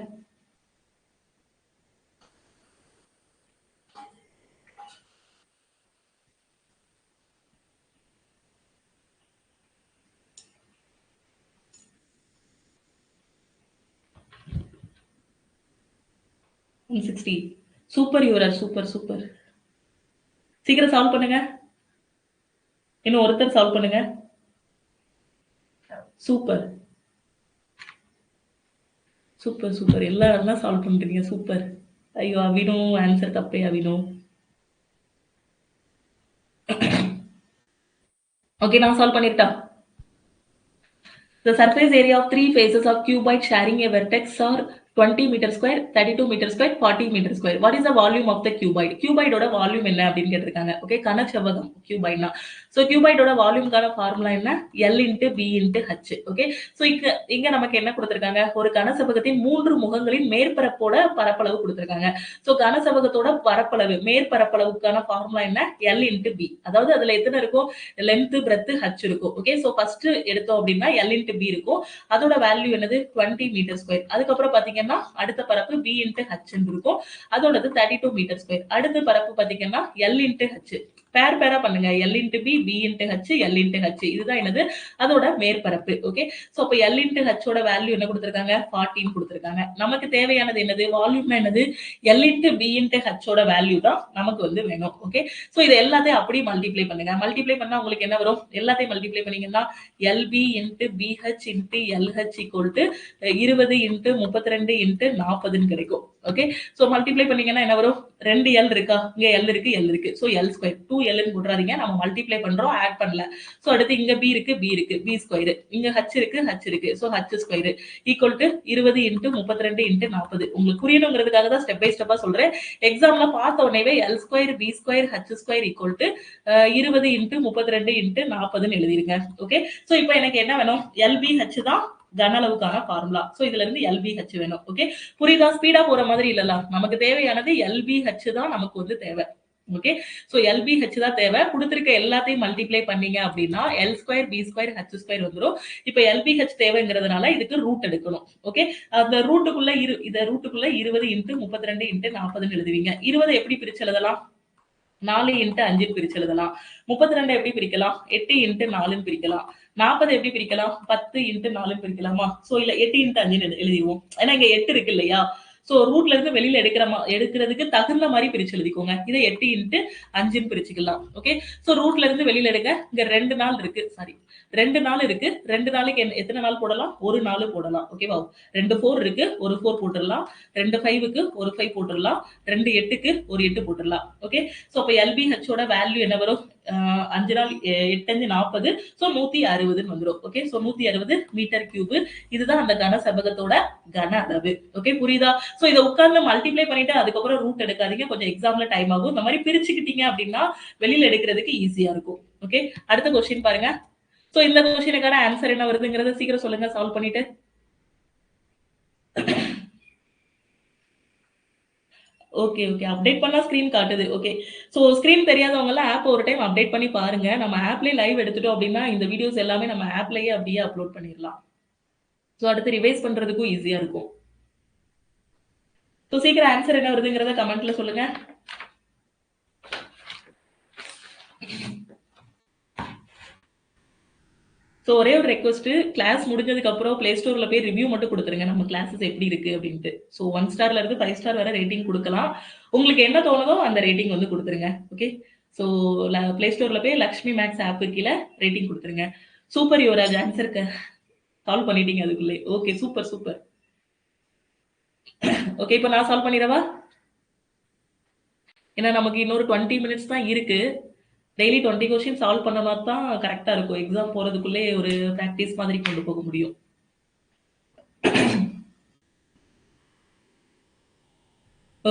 Super Yuvaraj, super super. சீக்கிரம் சால்வ் பண்ணுங்க. இன்னும் ஒருத்தர் சால்வ் பண்ணுங்க. Super super super. எல்லாரும் சால்வ் பண்றீங்க. சூப்பர். ஐயோ அவினோ, ஆன்சர் தப்பே அவினோ. ஓகே, நான் சால்வ் பண்ணிட்டா? The surface area of 3 faces of cuboid sharing a vertex are 20 meter square, 32 meter square, 40 meter square. What is the volume of the cuboid? Cuboid ஓட வால்யூம் என்ன அப்படின்னு கேட்டிருக்காங்க. ஓகே, கனசெவ்வகம் cuboidனா. சோ cuboid ஓட வால்யூம்கான ஃபார்முலா என்ன? L into B into H. Okay, so இங்க நமக்கு என்ன கொடுத்திருக்காங்க? ஒரு கனசெவ்வகத்தின் 3 முகங்களின் மேற்பரப்போட பரப்பளவு கொடுத்திருக்காங்க. சோ கனசெவ்வகத்தோட பரப்பளவு, மேற்பரப்பளவுக்கான ஃபார்முலா என்ன? L into B. அதாவது அதுல எத்தனை இருக்கும்? லென்த், பிரெத், H இருக்கும். ஓகே, சோ ஃபர்ஸ்ட் எடுத்தோம் அப்படின்னா L into B இருக்கும். அதோட வேல்யூ என்னது? 20 மீட்டர் ஸ்கொயர். அதுக்கப்புறம் பாத்தீங்கன்னா அடுத்த பரப்பு B into H இருக்கும். அதோடது 32 மீட்டர் ஸ்கொயர். அடுத்த பரப்பு பாத்தீங்கன்னா L into H. பேரா பண்ணுங்க. L into B, B into H, L into H. இதுதான் என்னது? அதோட மேற்பரப்பு. ஓகே, சோ அப்ப L into H ஓட வேல்யூ என்ன கொடுத்திருக்காங்க? 40 கொடுத்திருக்காங்க. நமக்கு தேவையானது என்னது? வால்யூம்னா என்னது? L into B into H ஓட வேல்யூ தான் நமக்கு வந்து வேணும். ஓகே, சோ இது எல்லாத்தையும் அப்படியே மல்டிப்ளை பண்ணுங்க. மல்டிப்ளை பண்ணா உங்களுக்கு என்ன வரும்? எல்லாத்தையும் மல்டிப்ளை பண்ணீங்கன்னா LB into BH into LH equal to 20 into 32 into 40 கிடைக்கும். ஓகே, சோ மல்டிப்ளை பண்ணீங்கன்னா என்ன வரும்? 2 L இருக்கா? இங்க L இருக்கு, L இருக்கு. சோ L ஸ்கொயர் 2L ன்னு போட்றாதீங்க. நம்ம மல்டிப்ளை பண்றோம், ஆட் பண்ணல. சோ அடுத்து இங்க B இருக்கு, B இருக்கு, B ஸ்கொயர். இங்க H இருக்கு, H இருக்கு. So H square equal to 20 into 32 into 40. உங்களுக்கு புரியணுங்கிறதுக்காக தான் ஸ்டெப் பை ஸ்டெப்பா சொல்றேன். எக்ஸாம்ல பார்த்த உடனே L square, B square, H square equal to 20 into 32 into 40ன்னு எழுதிருங்க. ஓகே, சோ இப்போ எனக்கு என்ன வேணும்? LBH தான் கன அளவுக்கான ஃபார்முலா. சோ இதுல இருந்து LBH வேணும். ஓகே, புரியுதா? ஸ்பீடா போற மாதிரி இல்லல. நமக்கு தேவையானது LBH தான் நமக்கு வந்து தேவை. ஓகே. சோ LBH தான் தேவை. குடுத்திருக்க எல்லாத்தையும் மல்டிப்ளை பண்ணீங்க அப்படின்னா L2 B2 H2 வந்துரும். இப்ப LBH தேவைங்கிறதுனால இதுக்கு ரூட் எடுக்கணும். ஓகே. அந்த ரூட்டுக்குள்ள இத ரூட்டுக்குள்ள 20 × 32 × 40ன்னு எழுதுவீங்க. 20 எப்படி பிரிச்சு எழுதலாம்? 4 × 5 பிரிச்சு எழுதலாம். 32 எப்படி பிரிக்கலாம்? 8 × 4 பிரிக்கலாம். 40 எப்படி பிரிக்கலாம்? 10 × 4 பிரிக்கலாமா? சோ இல்ல 8 × 5 எழுதிடுவோம். ஏன்னா இங்க 8 இருக்கு இல்லையா? சோ ரூட்ல இருந்து வெளியில எடுக்கிறதுக்கு தகுந்த மாதிரி பிரிச்சு எழுதிக்கோங்க. இதை 8 × 5ன்னு பிரிச்சுக்கலாம். ஓகே. சோ ரூட்ல இருந்து வெளியில எடுங்க. இங்க 2 நாள் இருக்கு. சாரி 2 நாள் இருக்கு. 2 நாளைக்கு எத்தனை நாள் போடலாம்? ஒரு நாள் போடலாம். ஓகேவா? 2 4 இருக்கு. ஒரு 4 போட்டுடலாம். 2 5க்கு ஒரு 5 போட்டுடலாம். 2 8க்கு ஒரு 8 போட்டுடலாம். ஓகே. சோ அப்ப LBH ஓட வேல்யூ என்ன வரும்? 5 நாள் 8 5 40. சோ 160ன்னு வந்துரும். ஓகே. So 160 metre cube. இதுதான் அந்த கன செவ்வகத்தோட கன அளவு. ஓகே புரியுதா? சோ இத உட்கார்ந்து மல்டிப்ளை பண்ணிட்டு அதுக்கப்புறம் ரூட் எடுக்காதீங்க. கொஞ்சம் எக்ஸாம்ல டைம் ஆகும். இந்த மாதிரி பிரிச்சுக்கிட்டீங்க அப்படின்னா வெளியில எடுக்கிறதுக்கு ஈஸியா இருக்கும். ஓகே. அடுத்த क्वेश्चन பாருங்க. சோ இந்த क्वेश्चनக்கான ஆன்சர் என்ன வருதுங்கறத சீக்கிரம் சொல்லுங்க சால்வ் பண்ணிட்டு. ஓகே ஓகே அப்டேட் பண்ணா ஸ்கிரீன் காட்டுது. ஓகே. சோ ஸ்கிரீன் தெரியாதவங்க எல்லாம் ஆப் ஒரு டைம் அப்டேட் பண்ணி பாருங்க. நம்ம ஆப்லயே லைவ் எடுத்துட்டோம் அப்படின்னா இந்த வீடியோஸ் எல்லாமே நம்ம ஆப்லயே அப்படியே அப்லோட் பண்ணிடலாம். சோ அடுத்து ரிவைஸ் பண்றதுக்கும் ஈஸியா இருக்கும். சோ சீக்கிரம் ஆன்சர் என்ன வருதுங்கறத கமெண்ட்ல சொல்லுங்க. சோ ஒரே ஒரு ரெக்வெஸ்ட், கிளாஸ் முடிஞ்சதுக்கு அப்புறம் பிளே ஸ்டோர்ல போய் ரிவ்யூ மட்டும் கொடுத்துருங்க நம்ம கிளாஸஸ் எப்படி இருக்கு அப்படின்ட்டு. சோ 1 ஸ்டார்ல இருந்து 5 ஸ்டார் வரை ரேட்டிங் கொடுக்கலாம். உங்களுக்கு என்ன தோணுதோ அந்த ரேட்டிங் வந்து கொடுத்துருங்க. ஓகே. சோ பிளே ஸ்டோர்ல போய் லக்ஷ்மி மேக்ஸ் ஆப் கீழ ரேட்டிங் கொடுத்துருங்க. சூப்பர் யுவராஜ் ஆன்சருக்கு சால்வ் பண்ணிட்டீங்க அதுக்குள்ளே. Okay super super. ஓகே இப்போ நான் சால்வ் பண்ணிடவா? ஏன்னா நமக்கு இன்னொரு 20 மினிட்ஸ் தான் இருக்கு. டெய்லி 20 क्वेश्चन சால்வ் பண்ணனா தான் கரெக்ட்டா இருக்கும். எக்ஸாம் போறதுக்குள்ளே ஒரு பிராக்டீஸ் மாதிரி கொண்டு போக முடியும்.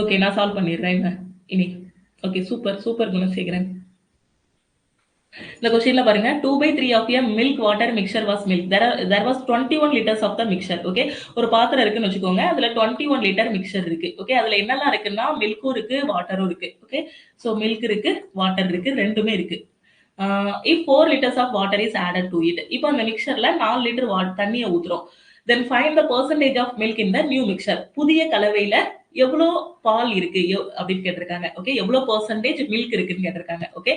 ஓகே நான் சால்வ் பண்ணிடுறேன் இனி. Okay super super Gunasekaran. இந்த क्वेश्चनல பாருங்க 2/3 of a milk water mixture was milk. There was 21 liters of the mixture. Okay. ஒரு பாத்திரம் இருக்குன்னு வச்சுக்கோங்க. அதுல 21 லிட்டர் மிக்சர் இருக்கு. ஓகே. அதுல என்னெல்லாம் இருக்குன்னா மில்க்கும் இருக்கு, வாட்டரும் இருக்கு. ஓகே. சோ மில்க் இருக்கு, வாட்டர் இருக்கு, ரெண்டுமே இருக்கு. if 4 liters of water is added to it. இப்போ அந்த மிக்சர்ல 4 லிட்டர் தண்ணியை ஊத்துறோம். then find the percentage of milk in the new mixture. புதிய கலவையில எவ்வளவு பால் இருக்கு அப்படின்னு கேட்டிருக்காங்க. ஓகே. எவ்வளவு பெர்சன்டேஜ் மில்க் இருக்குன்னு கேட்டிருக்காங்க. ஓகே.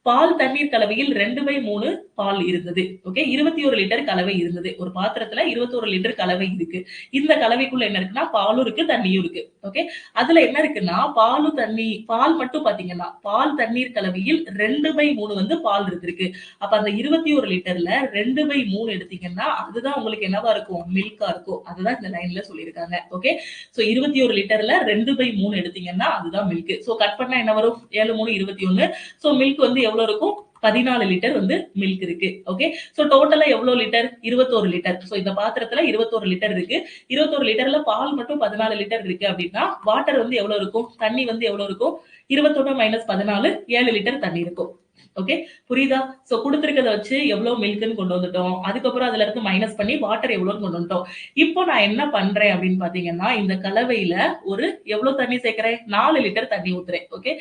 பால் தண்ணீர் கலவையில் 2/3 பால் இருந்தது. ஓகே. 21 லிட்டர் கலவை இருந்தது. ஒரு பாத்திரத்துல 21 லிட்டர் கலவை இருக்கு. இந்த கலவைக்குள்ள என்ன இருக்குன்னா பாலும் இருக்கு, தண்ணியும் இருக்கு. ஓகே. அதுல என்ன இருக்குன்னா பால் மட்டும் பாத்தீங்கன்னா பால் தண்ணீர் கலவையில் 2/3 வந்து பால் இருந்திருக்கு. அப்ப அந்த 21 லிட்டர்ல 2/3 எடுத்தீங்கன்னா அதுதான் உங்களுக்கு என்னவா இருக்கும்? மில்கா இருக்கும். அதுதான் இந்த லைன்ல சொல்லியிருக்காங்க. ஓகே. சோ 21 லிட்டர்ல 2/3 எடுத்தீங்கன்னா அதுதான் மில்க். சோ கட் பண்ணா என்ன வரும்? 7 3 21. சோ மில்க் வந்து எவ்வளவு இருக்கும்? 14 லிட்டர் வந்து மில்க் இருக்கு. ஓகே. சோ டோட்டலா எவ்வளவு லிட்டர்? 21 லிட்டர். சோ இந்த பாத்திரத்துல 21 லிட்டர் இருக்கு. 21 லிட்டர்ல பால் மட்டும் 14 லிட்டர் இருக்கு அப்படின்னா வாட்டர் வந்து எவ்வளவு இருக்கும்? தண்ணி வந்து எவ்வளவு இருக்கும்? 21 - 14 7 லிட்டர் தண்ணி இருக்கும். ஓகே புரியுதா? சோ கொடுத்திருக்கத வச்சு எவ்வளவு மில்க்னு கொண்டு வந்துட்டோம். அதுக்கப்புறம் அதுல இருந்து மைனஸ் பண்ணி வாட்டர் எவ்வளவுன்னு கொண்டு வந்துட்டோம். இப்போ நான் என்ன பண்றேன் அப்படின்னு பாத்தீங்கன்னா இந்த கலவையில ஒரு எவ்வளவு தண்ணி சேர்க்கிறேன்? 4 லிட்டர் தண்ணி ஊத்துறேன். ஓகே.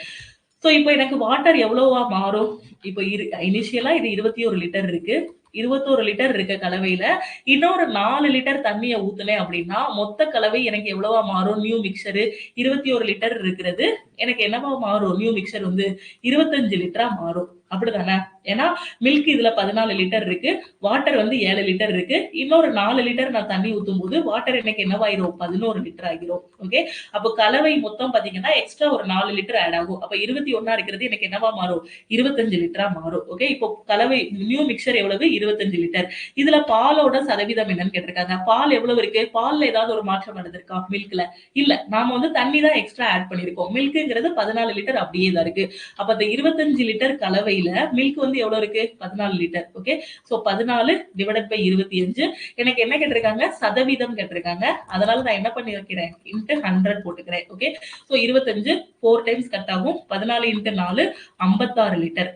சோ இப்போ எனக்கு வாட்டர் எவ்வளவா மாறும்? இப்போ இனிஷியலா இது 21 லிட்டர் இருக்கு. 21 லிட்டர் இருக்க கலவையில இன்னொரு 4 லிட்டர் தண்ணியை ஊத்துனேன் அப்படின்னா மொத்த கலவை எனக்கு எவ்வளவா மாறும்? நியூ மிக்சர் 21 லிட்டர் இருக்கிறது எனக்கு என்னவா மாறும்? நியூ மிக்சர் வந்து 25 லிட்டரா மாறும். அப்படிதானே? ஏன்னா மில்க் இதுல 14 லிட்டர் இருக்கு, வாட்டர் வந்து 7 லிட்டர் இருக்கு. இன்னொரு 4 லிட்டர் நான் தண்ணி ஊத்தும் போது வாட்டர் எனக்கு என்னவாயிரும்? 11 லிட்டர் ஆகிரும். ஓகே. அப்போ கலவை மொத்தம் பாத்தீங்கன்னா எக்ஸ்ட்ரா ஒரு 4 லிட்டர் ஆட் ஆகும். அப்ப 21 இருக்கிறது எனக்கு என்னவா மாறும்? 25 லிட்டரா மாறும். ஓகே. இப்போ கலவை நியூ மிக்சர் எவ்வளவு? 25 லிட்டர். இதுல பாலோட சதவீதம் என்னன்னு கேட்டிருக்காங்க. பால் எவ்வளவு இருக்கு? பால்ல ஏதாவது ஒரு மாற்றம் நடந்திருக்கா? மில்க்ல இல்ல. நாம வந்து தண்ணி தான் எக்ஸ்ட்ரா ஆட் பண்ணிருக்கோம். மில்க்ங்கிறது 14 லிட்டர் அப்படியே தான் இருக்கு. அப்ப அந்த 25 லிட்டர் கலவையில மில்க் வந்து எவ்வளவு இருக்கு? 14 லிட்டர். ஓகே. சோ 14 / 25 எனக்கு என்ன கேட்டிருக்காங்க? சதவீதம் கேட்டிருக்காங்க. அதனால நான் என்ன பண்ணி வைக்கிறேன்? இன்டு 100 போட்டுக்கிறேன். ஓகே. சோ 25 4 டைம்ஸ் கட் ஆகும். 14 × 4 56 litre.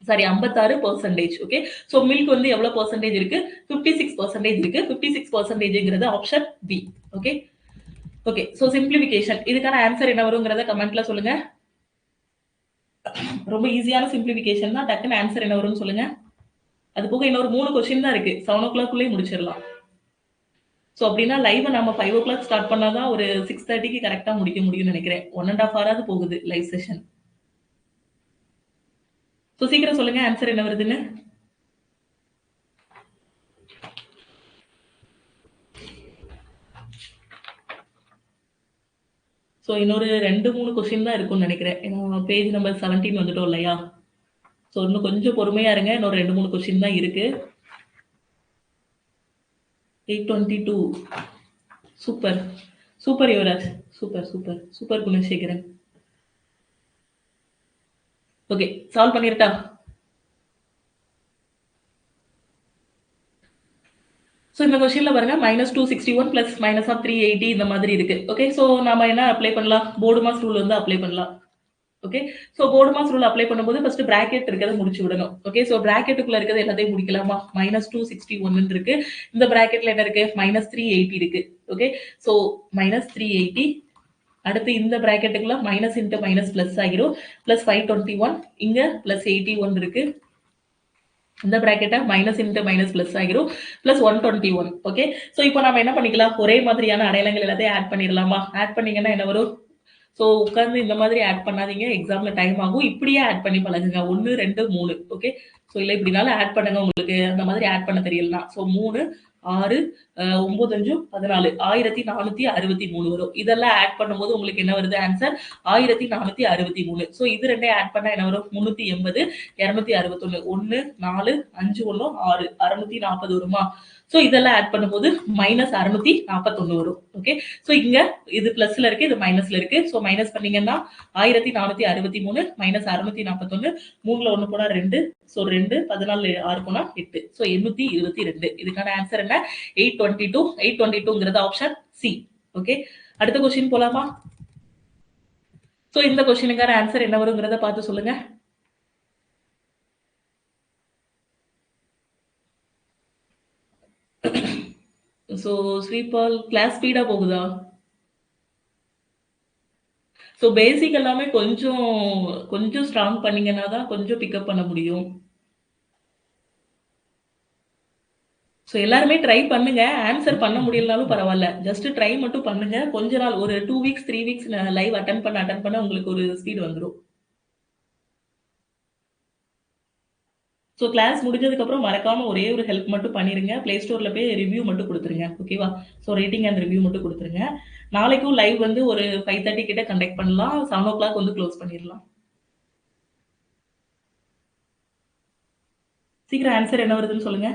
Sorry 56%. Okay. So milk வந்து எவ்வளவு பெர்சன்டேஜ் இருக்கு? 56% இருக்கு. 56%ங்கிறது option B. Okay. Okay. So simplification இதுக்கான ஆன்சர் என்ன வரும்ங்கறத கமெண்ட்ல சொல்லுங்க. ரொம்ப ஈஸியான சிம்பிளிஃபிகேஷன் தான். டக்குன்னு ஆன்சர் என்ன வரும்னு சொல்லுங்க. அது போக இன்னொரு 3 கொஸ்டின் தான் இருக்கு. 7:00 முடிச்சிடலாம். ஸோ அப்படின்னா லைவ் நம்ம 5:00 ஸ்டார்ட் பண்ணாதான் ஒரு 6:30க்கு கரெக்டா முடிக்க முடியும்னு நினைக்கிறேன். 1½ ஹவராவது போகுது லைவ் செஷன். ஸோ சீக்கிரம் சொல்லுங்க ஆன்சர் என்ன வருதுன்னு. ஸோ இன்னொரு 2-3 கொஸ்டின் தான் இருக்கும்னு நினைக்கிறேன். ஏன்னா பேஜ் நம்பர் 17 வந்துட்டோம் இல்லையா? ஸோ இன்னும் கொஞ்சம் பொறுமையா இருங்க. இன்னொரு 2-3 கொஸ்டின் தான் இருக்கு. 8:22. Super super Yuvaraj. Super super super Gunasekaran. Okay, solve பண்ணிருட்டா? ஸோ இந்த கொஸ்டின்ல பாருங்க -261 பிளஸ் -380 இந்த மாதிரி இருக்கு. ஓகே, ஸோ நாம என்ன அப்ளை பண்ணலாம்? போர்டு மாஸ் ரூல் வந்து அப்ளை பண்ணலாம். Okay, so board mass rule apply பண்ணும்போது ஃபர்ஸ்ட் பிராக்கெட் இருக்கிறத முடிச்சு விடணும். ஓகே, ஸோ பிராக்கெட்டுக்குள்ள இருக்கிறது எல்லாத்தையும் முடிக்கலாமா? -261 இருக்கு. இந்த பிராக்கெட்ல என்ன இருக்கு? -380 இருக்கு. Okay, so -380. அடுத்து இந்த பிராக்கெட்டுக்குள்ள மைனஸ் இன்ட்டு மைனஸ் பிளஸ் ஆகிரும். பிளஸ் 521 இங்க பிளஸ் 81 இருக்கு. இந்த பிராக்கெட்டை மைனஸ் இன்ட்டு மைனஸ் பிளஸ் ஆகிரும். பிளஸ் 121. ஓகே, ஸோ இப்போ நம்ம என்ன பண்ணிக்கலாம்? ஒரே மாதிரியான அடையாளங்கள் எல்லாத்தையும் ஆட் பண்ணிடலாமா? ஆட் பண்ணீங்கன்னா என்ன வரும்? ஸோ உட்காந்து இந்த மாதிரி ஆட் பண்ணாதீங்க, எக்ஸாம்ல டைம் ஆகும். இப்படியே ஆட் பண்ணி பழகுங்க. 1, 2, 3. ஓகே, ஸோ இல்லை இப்படினாலும் ஆட் பண்ணுங்க உங்களுக்கு அந்த மாதிரி ஆட் பண்ண தெரியலனா. ஸோ 3, 6, 9, 5, 14, 1463 வரும். இதெல்லாம் ஆட் பண்ணும்போது உங்களுக்கு என்ன வருது ஆன்சர்? 1463. ஸோ இது ரெண்டையும் ஆட் பண்ணா என்ன வரும்? 380, 261, 1, 4, 5, 1, 6, 640 வருமா? ஸோ இதெல்லாம் ஆட் பண்ணும்போது -641 வரும். ஓகே, ஸோ இங்க இது பிளஸ்ல இருக்கு, இது மைனஸ்ல இருக்கு. ஸோ மைனஸ் பண்ணீங்கன்னா 1463 -641, 3ல 1 போனா 2. ஸோ 2, 14 6 போனா 8. ஸோ 822. இதுக்கான ஆன்சர் என்ன? 822. 822ங்கிறது ஆப்ஷன் சி. ஓகே, அடுத்த கொஸ்டின் போலாமா? ஸோ இந்த கொஸ்டினுக்கான ஆன்சர் என்ன வருங்கிறத பார்த்து சொல்லுங்க. ஸோ ஸ்ரீபால் கிளாஸ் ஸ்பீடா போகுதா? ஸோ பேசிக் எல்லாமே கொஞ்சம் கொஞ்சம் ஸ்ட்ராங் பண்ணீங்கன்னா தான் கொஞ்சம் பிக்கப் பண்ண முடியும். ஸோ எல்லாருமே ட்ரை பண்ணுங்க. ஆன்சர் பண்ண முடியலனாலும் பரவாயில்ல. ஜஸ்ட் ட்ரை மட்டும் பண்ணுங்க. கொஞ்ச நாள் ஒரு 2 வீக்ஸ் 3 வீக்ஸ் லைவ் அட்டெண்ட் பண்ண உங்களுக்கு ஒரு ஸ்பீட் வந்துரும். ஸோ கிளாஸ் முடிஞ்சதுக்கப்புறம் மறக்காம ஒரே ஒரு ஹெல்ப் மட்டும் பண்ணிருங்க. பிளே ஸ்டோர்ல போய் ரிவ்யூ மட்டும் கொடுத்துருங்க. ஓகேவா? ஸோ ரேட்டிங் அண்ட் ரிவ்யூ மட்டும் கொடுத்துருங்க. நாளைக்கும் லைவ் வந்து ஒரு 5:30 கிட்ட கண்டக்ட் பண்ணலாம். 7:00 வந்து க்ளோஸ் பண்ணிடலாம். சீக்கிரம் ஆன்சர் என்ன வருதுன்னு சொல்லுங்க.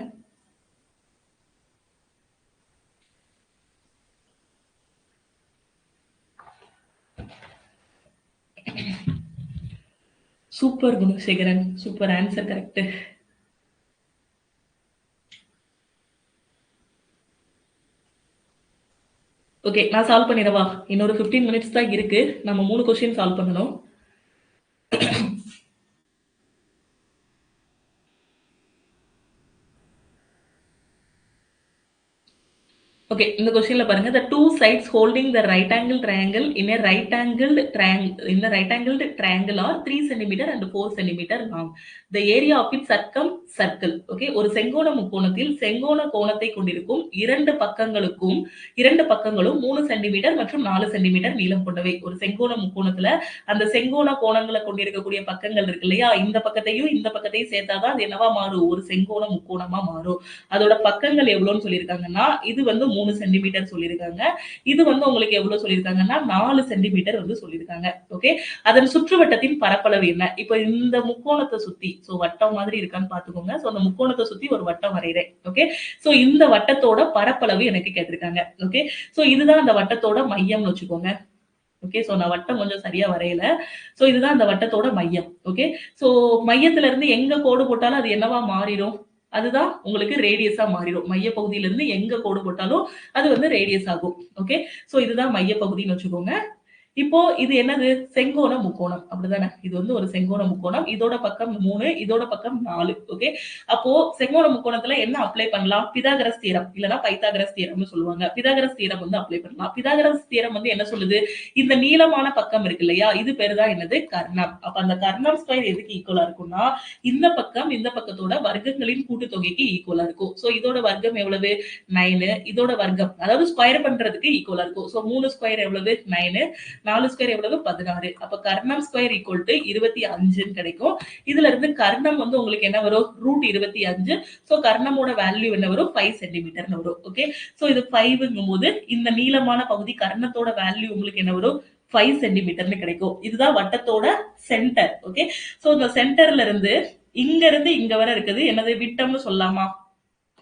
Super Gunasekaran. Super answer correct. Okay, நான் சால்வ் பண்ணிடவா? இன்னொரு 15 மினிட்ஸ் தான் இருக்கு. நம்ம 3 கொஸ்டின் சால்வ் பண்ணணும். ஓகே, இந்த கொஸ்டின்ல பாருங்க. The two sides holding the right angle triangle in a right angled triangle are 3 cm and 4 cm long. The area of its circle. Okay, ஒரு செங்கோண முக்கோணத்தில் செங்கோண கோணத்தை கொண்டிருக்கும் இரண்டு பக்கங்களும் 3 சென்டிமீட்டர் மற்றும் 4 சென்டிமீட்டர் நீளம் கொண்டவை. ஒரு செங்கோண முக்கோணத்துல அந்த செங்கோண கோணங்களை கொண்டிருக்கக்கூடிய பக்கங்கள் இருக்கு இல்லையா? இந்த பக்கத்தையும் சேர்த்தாதான் அது என்னவா மாறும்? ஒரு செங்கோண முக்கோணமா மாறும். அதோட பக்கங்கள் எவ்வளவுன்னு சொல்லியிருக்காங்கன்னா, இது வந்து 3 சென்டிமீட்டர் சொல்லியிருக்காங்க. இது வந்து உங்களுக்கு எவ்வளவு சொல்லியிருக்காங்கன்னா 4 சென்டிமீட்டர் வந்து சொல்லியிருக்காங்க. ஓகே, அதன் சுற்றுவட்டத்தின் பரப்பளவு என்ன? இப்போ இந்த முக்கோணத்தை சுத்தி, சோ வட்டம் மாதிரி இருக்கான்னு பாத்துக்கோங்க. சோ அந்த முக்கோணத்தை சுத்தி ஒரு வட்டம் வரைகிறேன். ஓகே, சோ இந்த வட்டத்தோட பரப்பளவு எனக்கு கேட்டிருக்காங்க. ஓகே, சோ இதுதான் அந்த வட்டத்தோட மையம்னு வச்சுக்கோங்க. ஓகே, சோ நான் வட்டம் கொஞ்சம் சரியா வரையல. சோ இதுதான் அந்த வட்டத்தோட மையம். ஓகே, சோ மையத்துல இருந்து எங்க கோடு போட்டாலும் அது என்னவா மாறிடும்? அதுதான் உங்களுக்கு ரேடியஸா மாறிடும். மைய பகுதியில இருந்து எங்க கோடு போட்டாலும் அது வந்து ரேடியஸ் ஆகும். ஓகே, சோ இதுதான் மைய பகுதின்னு வச்சுக்கோங்க. இப்போ இது என்னது? செங்கோண முக்கோணம். அப்படிதானே? இது வந்து ஒரு செங்கோண முக்கோணம். இதோட பக்கம் 3, இதோட பக்கம் 4. ஓகே. அப்போ செங்கோண முக்கோணத்துல என்ன அப்ளை பண்ணலாம்? பிதாகரஸ் தியரம் இல்லனா பைத்தாகரஸ் தியரம்னு சொல்லுவாங்க. பிதாகரஸ் தியரம் வந்து அப்ளை பண்ணலாம். பிதாகரஸ் தியரம் வந்து என்ன சொல்லுது? இந்த நீளமான பக்கம் இருக்கு இல்லையா? இது பேரு தான் என்னது? கர்ணம். அப்ப அந்த கர்ணம் ஸ்கொயர் எதுக்கு ஈக்குவலா இருக்கும்னா, இந்த பக்கம் இந்த பக்கத்தோட வர்க்கங்களின் கூட்டுத்தொகைக்கு ஈக்குவலா இருக்கும். சோ இதோட வர்க்கம் எவ்வளவு? 9. இதோட வர்க்கம் அதாவது ஸ்கொயர் பண்றதுக்கு ஈக்குவலா இருக்கும். சோ 3 ஸ்கொயர் எவ்வளவு? 9. 4 ஸ்கொயர் எவ்வளவு? 16. அப்ப கர்ணம் ஸ்கொயர் ஈக்குவல் டு 25 கிடைக்கும். இதுல இருந்து கர்ணம் வந்து உங்களுக்கு என்ன வரும்? ரூட் 25. சோ கர்ணமோட வேல்யூ என்ன வரும்? 5 சென்டிமீட்டர்னு வரும். ஓகே. சோ இது 5ங்கும் போது இந்த நீளமான பகுதி கர்ணத்தோட வேல்யூ உங்களுக்கு என்ன வரும்? 5 சென்டிமீட்டர்னு கிடைக்கும். இதுதான் வட்டத்தோட சென்டர். ஓகே. சோ இந்த சென்டர்ல இருந்து இங்க வர இருக்குது என்னது? விட்டம்னு சொல்லலாமா?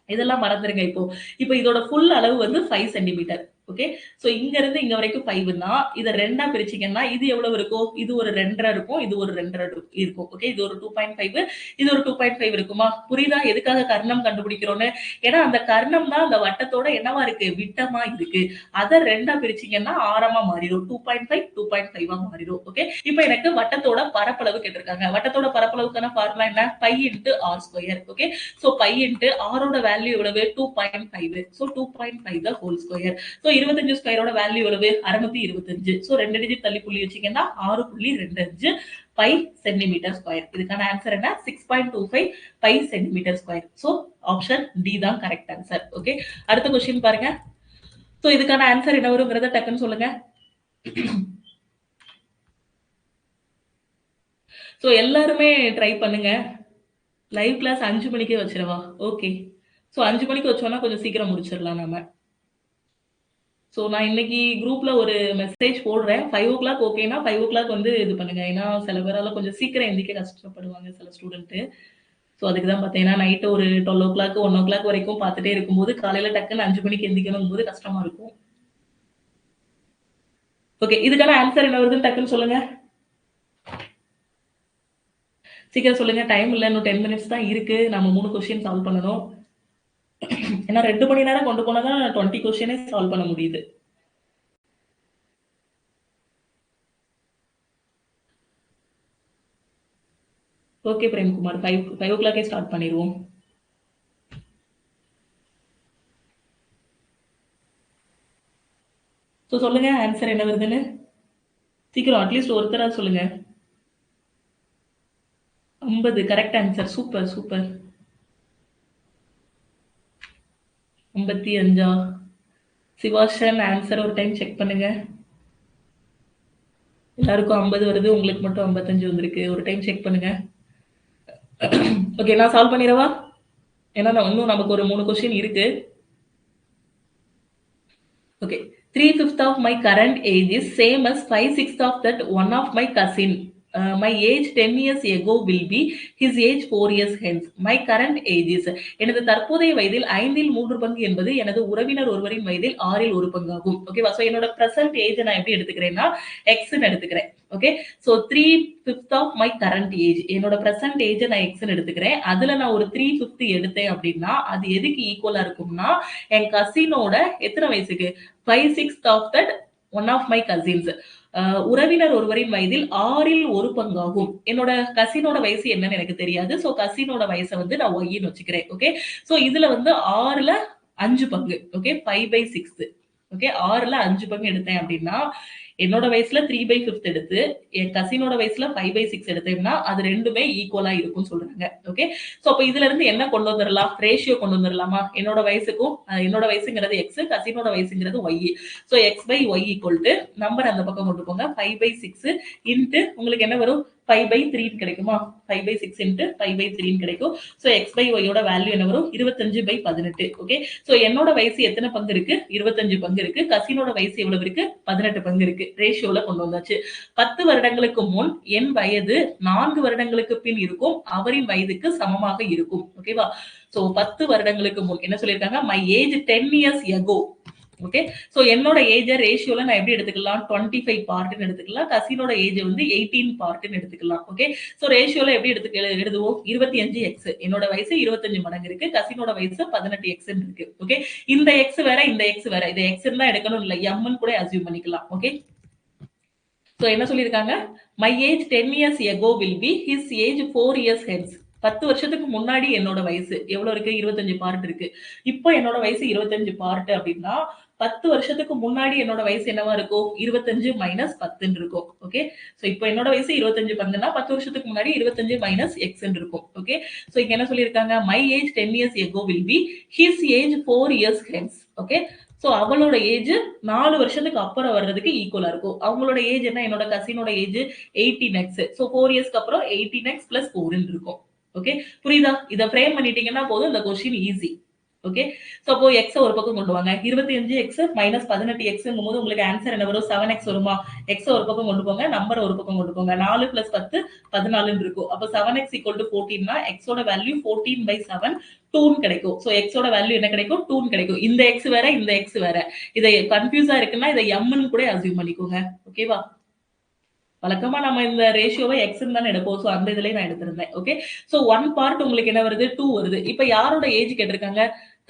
இதெல்லாம் மறந்துருங்க இப்போ. இப்போ இதோட ஃபுல் அளவு வந்து 5 சென்டிமீட்டர். ஓகே. சோ இங்க இருந்து இங்க வரைக்கும் 5ன்னா இத 2ஆ பிரிச்சீங்கன்னா இது எவ்வளவு இருக்கும்? இது ஒரு 2.5 இருக்கும். இது ஒரு 2.5 இருக்கும். ஓகே. இது ஒரு 2.5 இது ஒரு 2.5 இருக்குமா? புரியுதா? எதுக்காக கர்ணம் கண்டுபிடிக்கிறோம்னு? ஏன்னா அந்த கர்ணம் தான் அந்த வட்டத்தோட என்னவா இருக்கு? விட்டமா இருக்கு. அத 2ஆ பிரிச்சீங்கன்னா ஆரமா மாறிடும். 2.5 2.5ஆ மாறிடும். ஓகே. இப்போ எனக்கு வட்டத்தோட பரப்பளவு கேட்டிருக்காங்க. வட்டத்தோட பரப்பளவுக்கான ஃபார்முலா என்ன? Pi into R square. Okay. So pi into ஆரோட வேல்யூ எவ்வளவு? 2.5. So 2.5 the whole square. So 25 ஸ்கொயரோட வேல்யூ எவ்வளவு? 625. சோ 2 டிஜிட் தள்ளி புள்ளி வச்சீங்கன்னா 6.25 பை சென்டிமீட்டர் ஸ்கொயர். இதுக்கான ஆன்சர் என்ன? 6.25 by centimetre square. So option D தான் கரெக்ட் ஆன்சர். ஓகே. அடுத்த क्वेश्चन பாருங்க. சோ இதுக்கான ஆன்சர் என்ன வரும்ங்கறத டக்குன்னு சொல்லுங்க. சோ எல்லாருமே ட்ரை பண்ணுங்க. லைவ் கிளாஸ் 5 மணிக்கே வச்சிரவா? ஓகே. சோ 5 மணிக்கு வச்சோம்னா கொஞ்சம் சீக்கிரம் முடிச்சிடலாம் நாம. சோ நான் இன்னைக்கு குரூப்ல ஒரு மெசேஜ் போடுறேன். 5:00 ஓகேனா 5:00 வந்து இது பண்ணுங்க. ஏன்னா சில பேரால கொஞ்சம் சீக்கிரம் எந்திரிக்க கஷ்டப்படுவாங்க சில ஸ்டூடெண்ட். சோ அதுக்கு தான் பார்த்தேன். ஏன்னா நைட் ஒரு 12:00 1:00 வரைக்கும் பார்த்துட்டே இருக்கும்போது காலையில டக்குன்னு 5 மணிக்கு எந்திரிக்கணும்போது கஷ்டமா இருக்கும். ஓகே. இதுக்கான ஆன்சர் என்ன வருதுன்னு டக்குன்னு சொல்லுங்க. சீக்கிரம் சொல்லுங்க. டைம் இல்ல. இன்னும் 10 மினிட்ஸ் தான் இருக்கு. நம்ம 3 क्वेश्चन சால்வ் பண்ணனும். ஏன்னா 2 மணி நேரம் கொண்டு போனா தான் 20 क्वेश्चனே சால்வ் பண்ண முடியுது. ஓகே பிரேம்குமார். 5:00 ஸ்டார்ட் பண்ணிடுவோம். சோ சொல்லுங்க ஆன்சர் என்ன வருதுன்னு. சீக்கிரம் அட்லீஸ்ட் ஒருத்தரா சொல்லுங்க. 50 கரெக்ட் ஆன்சர். Super super. 55 சிவாஷன் ஆன்சர் ஒரு டைம் செக் பண்ணுங்க. எல்லாருக்கும் 50 வருது. உங்களுக்கு மட்டும் 55 வந்திருக்கு. ஒரு டைம் செக் பண்ணுங்க. ஓகே. நான் சால்வ் பண்ணிடவா? ஏன்னா இன்னும் நமக்கு ஒரு 3 क्वेश्चन இருக்கு. Okay. 3/5 of my current age is same as 5/6 of that one of my cousin. My age 10 years ago will be his age 4 years hence. My current age is எனது தற்போதைய வயதில் 5 3 பங்கு என்பது எனது உறவினர் ஒருவரின் வயதில் 6 1 பங்காகும். ஓகேவா? சோ என்னோட பிரசன்ட் ஏஜ் நான் எப்படி எடுத்துக்கிறேன்னா எக்ஸ்ன்னு எடுத்துக்கிறேன். Okay. So 3/5 of my current age என்னோட பிரசன்ட் ஏஜ் நான் எக்ஸ்ன்னு எடுத்துக்கிறேன். அதுல நான் ஒரு 3/5 எடுத்தேன் அப்படின்னா அது எதுக்கு ஈக்குவலா இருக்கும்னா என் கசினோட எத்தனை வயசுக்கு 5/6 of that one of my cousins. உறவினர் ஒருவரின் வயதில் 6 1 பங்காகும். என்னோட கசினோட வயசு என்னன்னு எனக்கு தெரியாது. சோ கசினோட வயசை வந்து நான் ஒய்ன்னு வச்சுக்கிறேன். ஓகே. சோ இதுல வந்து 6ல 5 பங்கு. ஓகே. 5/6. ஓகே. 6ல 5 பங்கு எடுத்தேன் அப்படின்னா என்னோட வயசுல 3/5 எடுத்து என் கசினோட வயசுல 5/6 எடுத்தேன்னா அது ரெண்டுமே ஈக்குவலா இருக்கும்னு சொல்றாங்க. ஓகே. சோ அப்ப இதுல இருந்து என்ன கொண்டு வந்துடலாம்? ரேஷியோ கொண்டு வந்துடலாமா? என்னோட வயசுக்கும் என்னோட வயசுங்கிறது எக்ஸ், கசினோட வயசுங்கிறது Y. So X by Y equal to number அந்த பக்கம் கொண்டு போங்க. 5/6 இன்ட்டு உங்களுக்கு என்ன வரும்? 5/3 கிடைக்குமா? 5/6 இன்ட்டு 5/3 கிடைக்கும். சோ எக்ஸ் பை ஒய்யோட வேல்யூ என்ன வரும்? 25/18. ஓகே. சோ என்னோட வயசு எத்தனை பங்கு இருக்கு? 25 பங்கு இருக்கு. கசினோட வயசு எவ்வளவு இருக்கு? 18 பங்கு இருக்கு. ரேஷியோல கொண்டு வந்தாச்சு. 10 வருடங்களுக்கு முன் என் வயது 4 வருடங்களுக்கு பின் இருக்கும் அவரின் வயதுக்கு சமமாக இருக்கும். ஓகேவா? சோ 10 வருடங்களுக்கு முன் என்ன சொல்லியிருக்காங்க? My age 10 years ago. Okay. So என்னோட ஏஜ ரேஷியோல நான் எப்படி எடுத்துக்கலாம்? 25 பார்ட்னு எடுத்துக்கலாம். கசினோட ஏஜ் வந்து 18 பார்ட்னு எடுத்துக்கலாம். ஓகே. சோ ரேஷியோல எப்படி எழுதுவோம்? 25x. என்னோட வயசு 25 மடங்கு இருக்கு. கசினோட வயசு 18x இருக்கு. ஓகே. இந்த x வேற இந்த x வேற. இத x தான் எடுக்கணும் இல்ல m ன்னு கூட அஸ்யூம் பண்ணிக்கலாம். ஓகே. ஸோ என்ன சொல்லியிருக்காங்க, my age 10 years ago will be his age 4 years hence. 10 வருஷத்துக்கு முன்னாடி என்னோட வயசு எவ்வளவு இருக்கு, 25 பார்ட் இருக்கு. இப்போ என்னோட வயசு 25 பார்ட் அப்படின்னா 10 வருஷத்துக்கு முன்னாடி என்னோட வயசு என்னவா இருக்கும், 25 மைனஸ் 10 இருக்கும். ஓகே, சோ இப்போ என்னோட வயசு 25 பங்குன்னா 10 வருஷத்துக்கு முன்னாடி 25 மைனஸ் எக்ஸ் இருக்கும். ஓகே, சோ இங்க என்ன சொல்லியிருக்காங்க, my age 10 years ago will be his age 4 years hence. Okay, so அவளோட ஏஜ் 4 வருஷத்துக்கு அப்புறம் வர்றதுக்கு ஈக்குவலா இருக்கும். அவங்களோட ஏஜ் என்ன, என்னோட கசினோட ஏஜ் 18x. சோ 4 இயர்ஸ்க்கு அப்புறம் 18x பிளஸ் 4 இருக்கும். ஓகே, புரியுதா? இத ஃப்ரேம் பண்ணிட்டீங்கன்னா போதும், இந்த क्वेश्चन ஈஸி. ஓகே, சோ அப்போ எக்ஸ் ஒரு பக்கம் கொண்டு வாங்க. 25x மைனஸ் 18x போது உங்களுக்கு ஆன்சர் என்ன வரும், 7x வருமா? எக்ஸ் ஒரு பக்கம் கொண்டு போங்க, நம்பர் ஒரு பக்கம் கொண்டு போங்க. 4 பிளஸ் 10 14 இருக்கும். அப்ப 7x ஈக்குவல் டு 14 னா எக்ஸோட வேல்யூ 14/7 2 கிடைக்கும். சோ எக்ஸோட வேல்யூ என்ன கிடைக்கும், 2 கிடைக்கும். இந்த எக்ஸ் வேற, இந்த எக்ஸ் வேற. இதை கன்ஃபியூஸா இருக்குன்னா இதை எம்னு கூட அசியூம் பண்ணிக்கோங்க. ஓகேவா? வழக்கமா நம்ம இந்த ரேஷியோவை எக்ஸ் தான் எடுப்போம். சோ அந்த இதுலயே நான் எடுத்திருந்தேன். ஓகே, சோ 1 பார்ட் உங்களுக்கு என்ன வருது, 2 வருது. இப்ப யாரோட ஏஜ் கேட்டிருக்காங்க,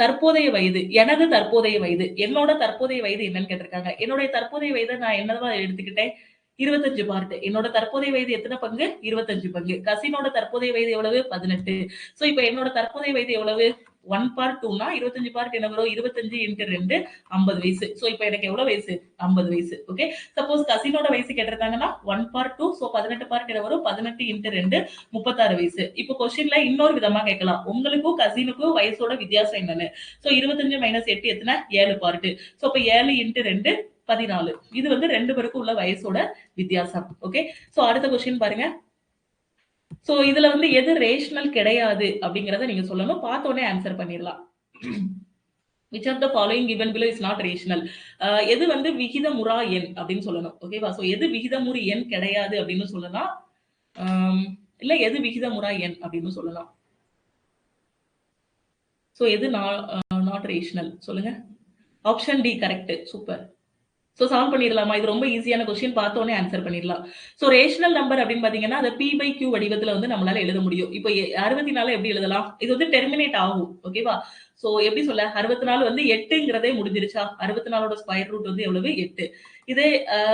தற்போதைய வயது. எனது தற்போதைய வயது, என்னோட தற்போதைய வயது என்னன்னு கேட்டிருக்காங்க. என்னுடைய தற்போதைய வயதை நான் என்னதான் எடுத்துக்கிட்டேன், 25 பார்ட். என்னோட தற்போதைய வயது எத்தனை பங்கு, 25 பங்கு. கசினோட தற்போதைய வயது எவ்வளவு, 18. சோ இப்ப என்னோட தற்போதைய வயது எவ்வளவு, 1 பார்ட் 2னா 25 பார்ட் என்ன வரும், 25 இன்டு 2 50 வயசு. சோ இப்ப எனக்கு எவ்வளவு வயசு, 50 வயசு. ஓகே, சப்போஸ் கசினோட வயசு கேட்டிருக்காங்கன்னா 1 பார்ட் 2, சோ 18 பார்ட் என்ன வரும், 18 இன்டு 2 36 வயசு. இப்போ क्वेश्चनல இன்னொரு விதமா கேட்கலாம், உங்களுக்கும் கசினுக்கும் வயசோட வித்தியாசம் என்னன்னு. சோ 25 மைனஸ் 8 எத்தனை, 7 பார்ட். சோ அப்ப 7 இன்டு 2 14. இது வந்து ரெண்டு பேருக்கும் உள்ள வயசோட வித்தியாசம். ஓகே, சோ அடுத்த क्वेश्चन பாருங்க. சோ இதுல வந்து எது ரேஷனல் கிடையாது அப்படிங்கறத நீங்க சொல்லணும். பார்த்த உடனே ஆன்சர் பண்ணிடலாம். which of the following given below is not rational. எது வந்து விகிதமுறா எண் அப்படின்னு சொல்லணும். ஓகேவா? சோ எது விகிதமுறு எண் கிடையாது அப்படின்னு சொல்லலாம், இல்ல எது விகிதமுறா எண் அப்படின்னு சொல்லலாம். சோ எது நாட் ரேஷனல் சொல்லுங்க. Option D correct, super. So solve பண்ணிடலாமா? இது ரொம்ப ஈஸியான क्वेश्चन, பார்த்த உடனே ஆன்சர் பண்ணிடலாம். சோ ரேஷனல் நம்பர் அப்படின்னு பாத்தீங்கன்னா அதை p by q வடிவத்துல வந்து நம்மளால எழுத முடியும். இப்போ 64 எப்படி எழுதலாம், இது வந்து டெர்மினேட் ஆகும். ஓகேவா? சோ எப்படி சொல்ல, 64 வந்து 8ங்கிறதே முடிஞ்சிருச்சா? 64ஓட ஸ்கொயர் ரூட் வந்து எவ்வளவு, 8. இதே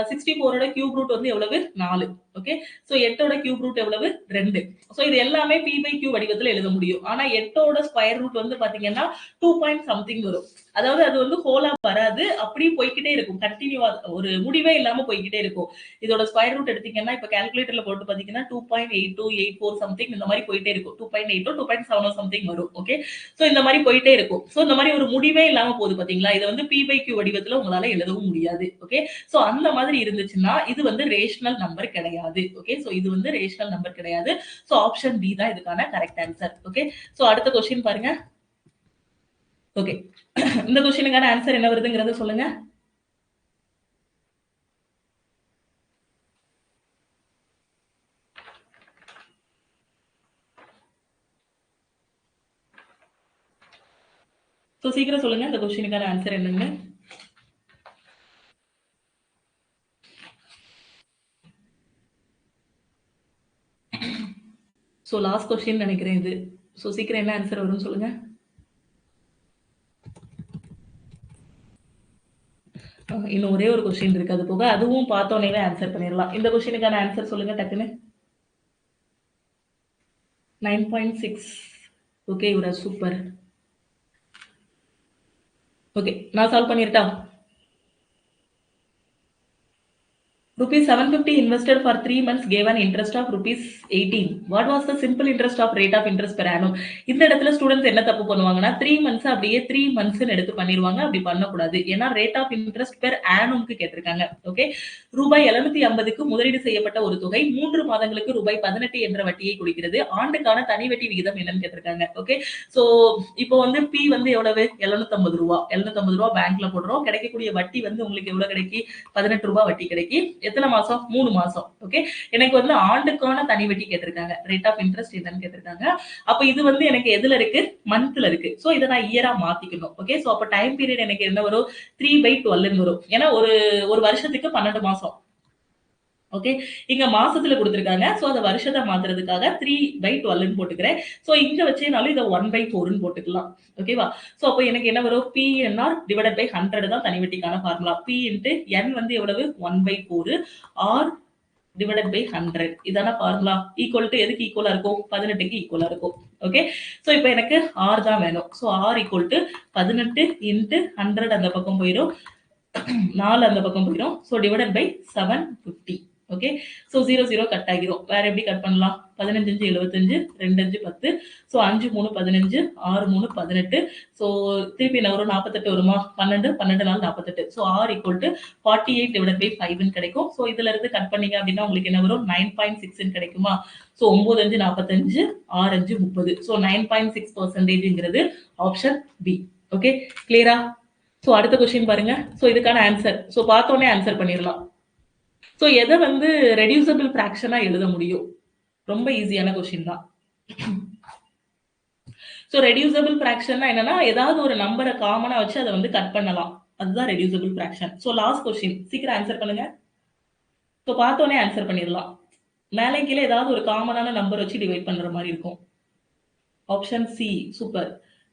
64ஓட கியூப் ரூட் வந்து எவ்வளவு, 4. ஓகே, சோ 8ஓட கியூப் ரூட் எவ்வளவு, 2. சோ இது எல்லாமே p by q வடிவத்துல எழுத முடியும். ஆனா 8ஓட ஸ்கொயர் ரூட் வந்து பாத்தீங்கன்னா 2 பாயிண்ட் சம்திங் வரும். அதாவது அது வந்து ஹோலா வராது, அப்படியே போய்கிட்டே இருக்கும், கண்டினியூவா ஒரு முடிவே இல்லாம போய்கிட்டே இருக்கும். இதோட ஸ்கொயர் ரூட் எடுத்தீங்கன்னா இப்ப கால்குலேட்டர்ல போட்டு பாத்தீங்கன்னா 2.8284 சம்திங் இந்த மாதிரி போயிட்டே இருக்கும். 2.80 2.7 சம்திங் வரும். ஓகே, சோ இந்த மாதிரி போயிட்டே இருக்கும். சோ இந்த மாதிரி ஒரு முடிவே இல்லாம போகுது பாத்தீங்களா, இதை வந்து p by q வடிவத்துல உங்களால எழுதவும் முடியாது. ஓகே, சோ அந்த மாதிரி இருந்துச்சுன்னா இது வந்து ரேஷனல் நம்பர் கிடையாது. ஓகே, சோ இது வந்து ரேஷனல் நம்பர் கிடையாது. சோ ஆப்ஷன் டி தான் இதுக்கான கரெக்ட் ஆன்சர். ஓகே, சோ அடுத்த क्वेश्चन பாருங்க. ஓகே, இந்த क्वेश्चनக்கான ஆன்சர் என்ன வருதுங்கறத சொல்லுங்க. சோ சீக்கிரம் சொல்லுங்க, இந்த क्वेश्चनக்கான ஆன்சர் என்னன்னு. சோ லாஸ்ட் क्वेश्चन நினைக்கிறேன் இது. சோ சீக்கிரம் என்ன ஆன்சர் வரும்னு சொல்லுங்க. இன்னும் ஒரே ஒரு क्वेश्चन இருக்கு, அது போக அதுவும் பார்த்த உடனே ஆன்சர் பண்ணிடலாம். இந்த क्वेश्चनக்கான ஆன்சர் சொல்லுங்க டக்குன்னு. 9.6. Okay Yuvaraj, super. ஓகே, நான் சால்வ் பண்ணிரட்டா? Rupees 750 invested for 3 months gave an interest of rupees 18. What was the simple interest of rate of interest per annum? இந்த இடத்துல ஸ்டூடெண்ட்ஸ் என்ன தப்பு பண்ணுவாங்கன்னா 3 months அப்படியே 3 months எடுத்து பண்ணிடுவாங்க. அப்படி பண்ணக்கூடாது. ஏன்னா ரேட் ஆஃப் இன்ட்ரெஸ்ட் பெர் ஆனம்க்கு கேட்டிருக்காங்க. ஓகே, ரூபாய் 750க்கு முதலீடு செய்யப்பட்ட ஒரு தொகை 3 மாதங்களுக்கு ரூபாய் 18 என்ற வட்டியை கொடுக்கிறது. ஆண்டுக்கான தனி வட்டி விகிதம் என்னன்னு கேட்டிருக்காங்க. ஓகே, சோ இப்போ வந்து பி வந்து எவ்வளவு, 750 ரூபாய். 750 ரூபாய் பேங்க்ல போடுறோம். கிடைக்கக்கூடிய வட்டி வந்து உங்களுக்கு எவ்வளவு கிடைக்கி, 18 ரூபாய் வட்டி கிடைக்கி. எத்தனை மாசம், 3 மாசம். ஓகே, எனக்கு வந்து ஆண்டுக்கான தனி வட்டி கேட்டிருக்காங்க. ரேட் ஆஃப் இன்ட்ரெஸ்ட் என்னன்னு கேட்டிருக்காங்க. அப்ப இது வந்து எனக்கு எதுல இருக்கு, மந்த்ல இருக்கு. சோ இதை நான் இயரா மாத்திக்கணும். ஓகே, சோ அப்ப டைம் பீரியட் எனக்கு என்ன வரும், 3/12 வரும். ஏன்னா ஒரு வருஷத்துக்கு 12 மாசம். ஓகே. இங்க மாசத்துல குடுத்திருக்காங்க. சோ அத வருஷத்த மாத்துறதுக்காக 3/12ன்னு போட்டுக்கிறேன். சோ இங்க வச்சேனாலும் இத 1/4ன்னு போட்டுக்கலாம். ஓகேவா? சோ அப்ப எனக்கு என்ன வரும்? PNR டிவைடட் பை 100 தான் தனி வட்டிக்கான ஃபார்முலா. P இன்டு N வந்து எவ்வளவு? 1/4 R டிவைடட் பை 100 இதான ஃபார்முலா. ஈக்குவல் டு எதுக்கு ஈக்குவலா இருக்கும்? 18க்கு ஈக்குவலா இருக்கும். ஓகே. சோ இப்போ எனக்கு R தான் வேணும். So R equal to 18 into 100 அந்த பக்கம் போயிரும். 4 அந்த பக்கம் போயிரும். So divided by 750. Okay. So 0 0 cut ஆகிரும். வேற எப்படி கட் பண்ணலாம்? 15 5 75 2 5 10. சோ 5 3 15 6 3 18. சோ திருப்பி என்ன வரும்? 48 வருமா? 12 12 4 48. So R equal to 48 divided by 5 ன்னு கிடைக்கும். சோ இதுல இருந்து கட் பண்ணீங்க அப்படின்னா உங்களுக்கு என்ன வரும்? 9.6 ன்னு கிடைக்குமா? சோ 9 5 45 6 5 30. சோ 9.6%ங்கிறது ஆப்ஷன் பி. ஓகே. கிளியரா? சோ அடுத்த क्वेश्चन பாருங்க. சோ இதுக்கான ஆன்சர். சோ பார்த்தோனே ஆன்சர் பண்ணிரலாம். சோ எதை வந்து ரெடியூசபிள் ஃபிராக்ஷனா எழுத முடியும்? ரொம்ப ஈஸியான क्वेश्चन தான். சோ ரெடியூசபிள் ஃபிராக்ஷன்னா என்னன்னா ஏதாவது ஒரு நம்பரை காமனா வச்சு அதை வந்து கட் பண்ணலாம். அதுதான் reducible fraction. So last question சீக்கிரம் ஆன்சர் பண்ணுங்க. சோ பார்த்தோனே ஆன்சர் பண்ணிரலாம். மேலே கீழே ஏதாவது ஒரு காமனான நம்பர் வச்சு டிவைட் பண்ற மாதிரி இருக்கும். Option C. சூப்பர்.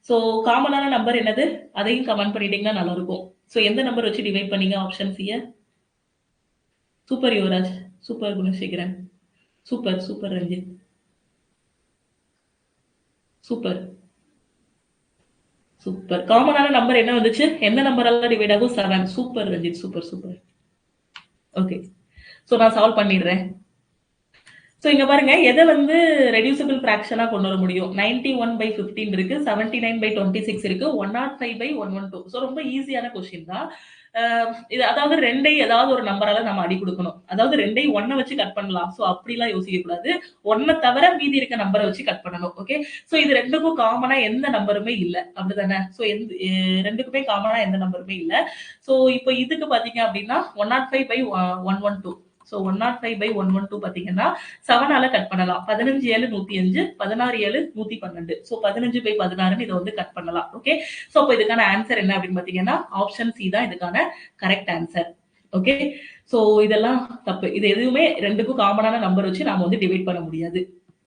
சோ காமனான நம்பர் என்னது? அதையும் கமெண்ட் பண்ணிட்டீங்கன்னா நல்லா இருக்கும். சோ எந்த நம்பர் வச்சு டிவைட் பண்ணீங்க option C? Super Yuvaraj, super Gunasekaran, super super Ranjith, super super. காமனான நம்பர் என்ன வந்துச்சு? எந்த நம்பரால டிவைட் ஆகும்? 7. Super Ranjith, super super. Okay. So நான் சால்வ் பண்ணிடுறேன். சோ இங்க பாருங்க எதை வந்து ரெடியூசபிள் ஃபிராக்ஷனா கொண்டு வர முடியும்? 91/15 இருக்கு, 79/26 இருக்கு, 105/112. சோ ரொம்ப ஈஸியான क्वेश्चन தான். இது அதாவது ரெண்டையும் ஏதாவது ஒரு நம்பரால நம்ம அடி கொடுக்கணும். அதாவது ரெண்டையும் 1 வச்சு கட் பண்ணலாம். சோ அப்படிலாம் யோசிக்க கூடாது. 1 தவிர மீதி இருக்க நம்பரை வச்சு கட் பண்ணணும். ஓகே. சோ இது ரெண்டுக்கும் காமனா எந்த நம்பருமே இல்ல. அப்படிதானே? சோ ரெண்டுக்குமே காமனா எந்த நம்பருமே இல்ல. சோ இப்போ இதுக்கு பாத்தீங்க அப்படின்னா 105/112. சோ 105/112 பாத்தீங்கன்னா 7ஆல கட் பண்ணலாம். 15 7 105, 16 7 112. சோ 15/16 இதை வந்து கட் பண்ணலாம். ஓகே. சோ அப்ப இதுக்கான ஆன்சர் என்ன அப்படின்னு பாத்தீங்கன்னா ஆப்ஷன் சி தான் இதுக்கான கரெக்ட் ஆன்சர். ஓகே. சோ இதெல்லாம் தப்பு. இது எதுவுமே ரெண்டுக்கும் காமனான நம்பர் வச்சு நாம வந்து டிவைட் பண்ண முடியாது.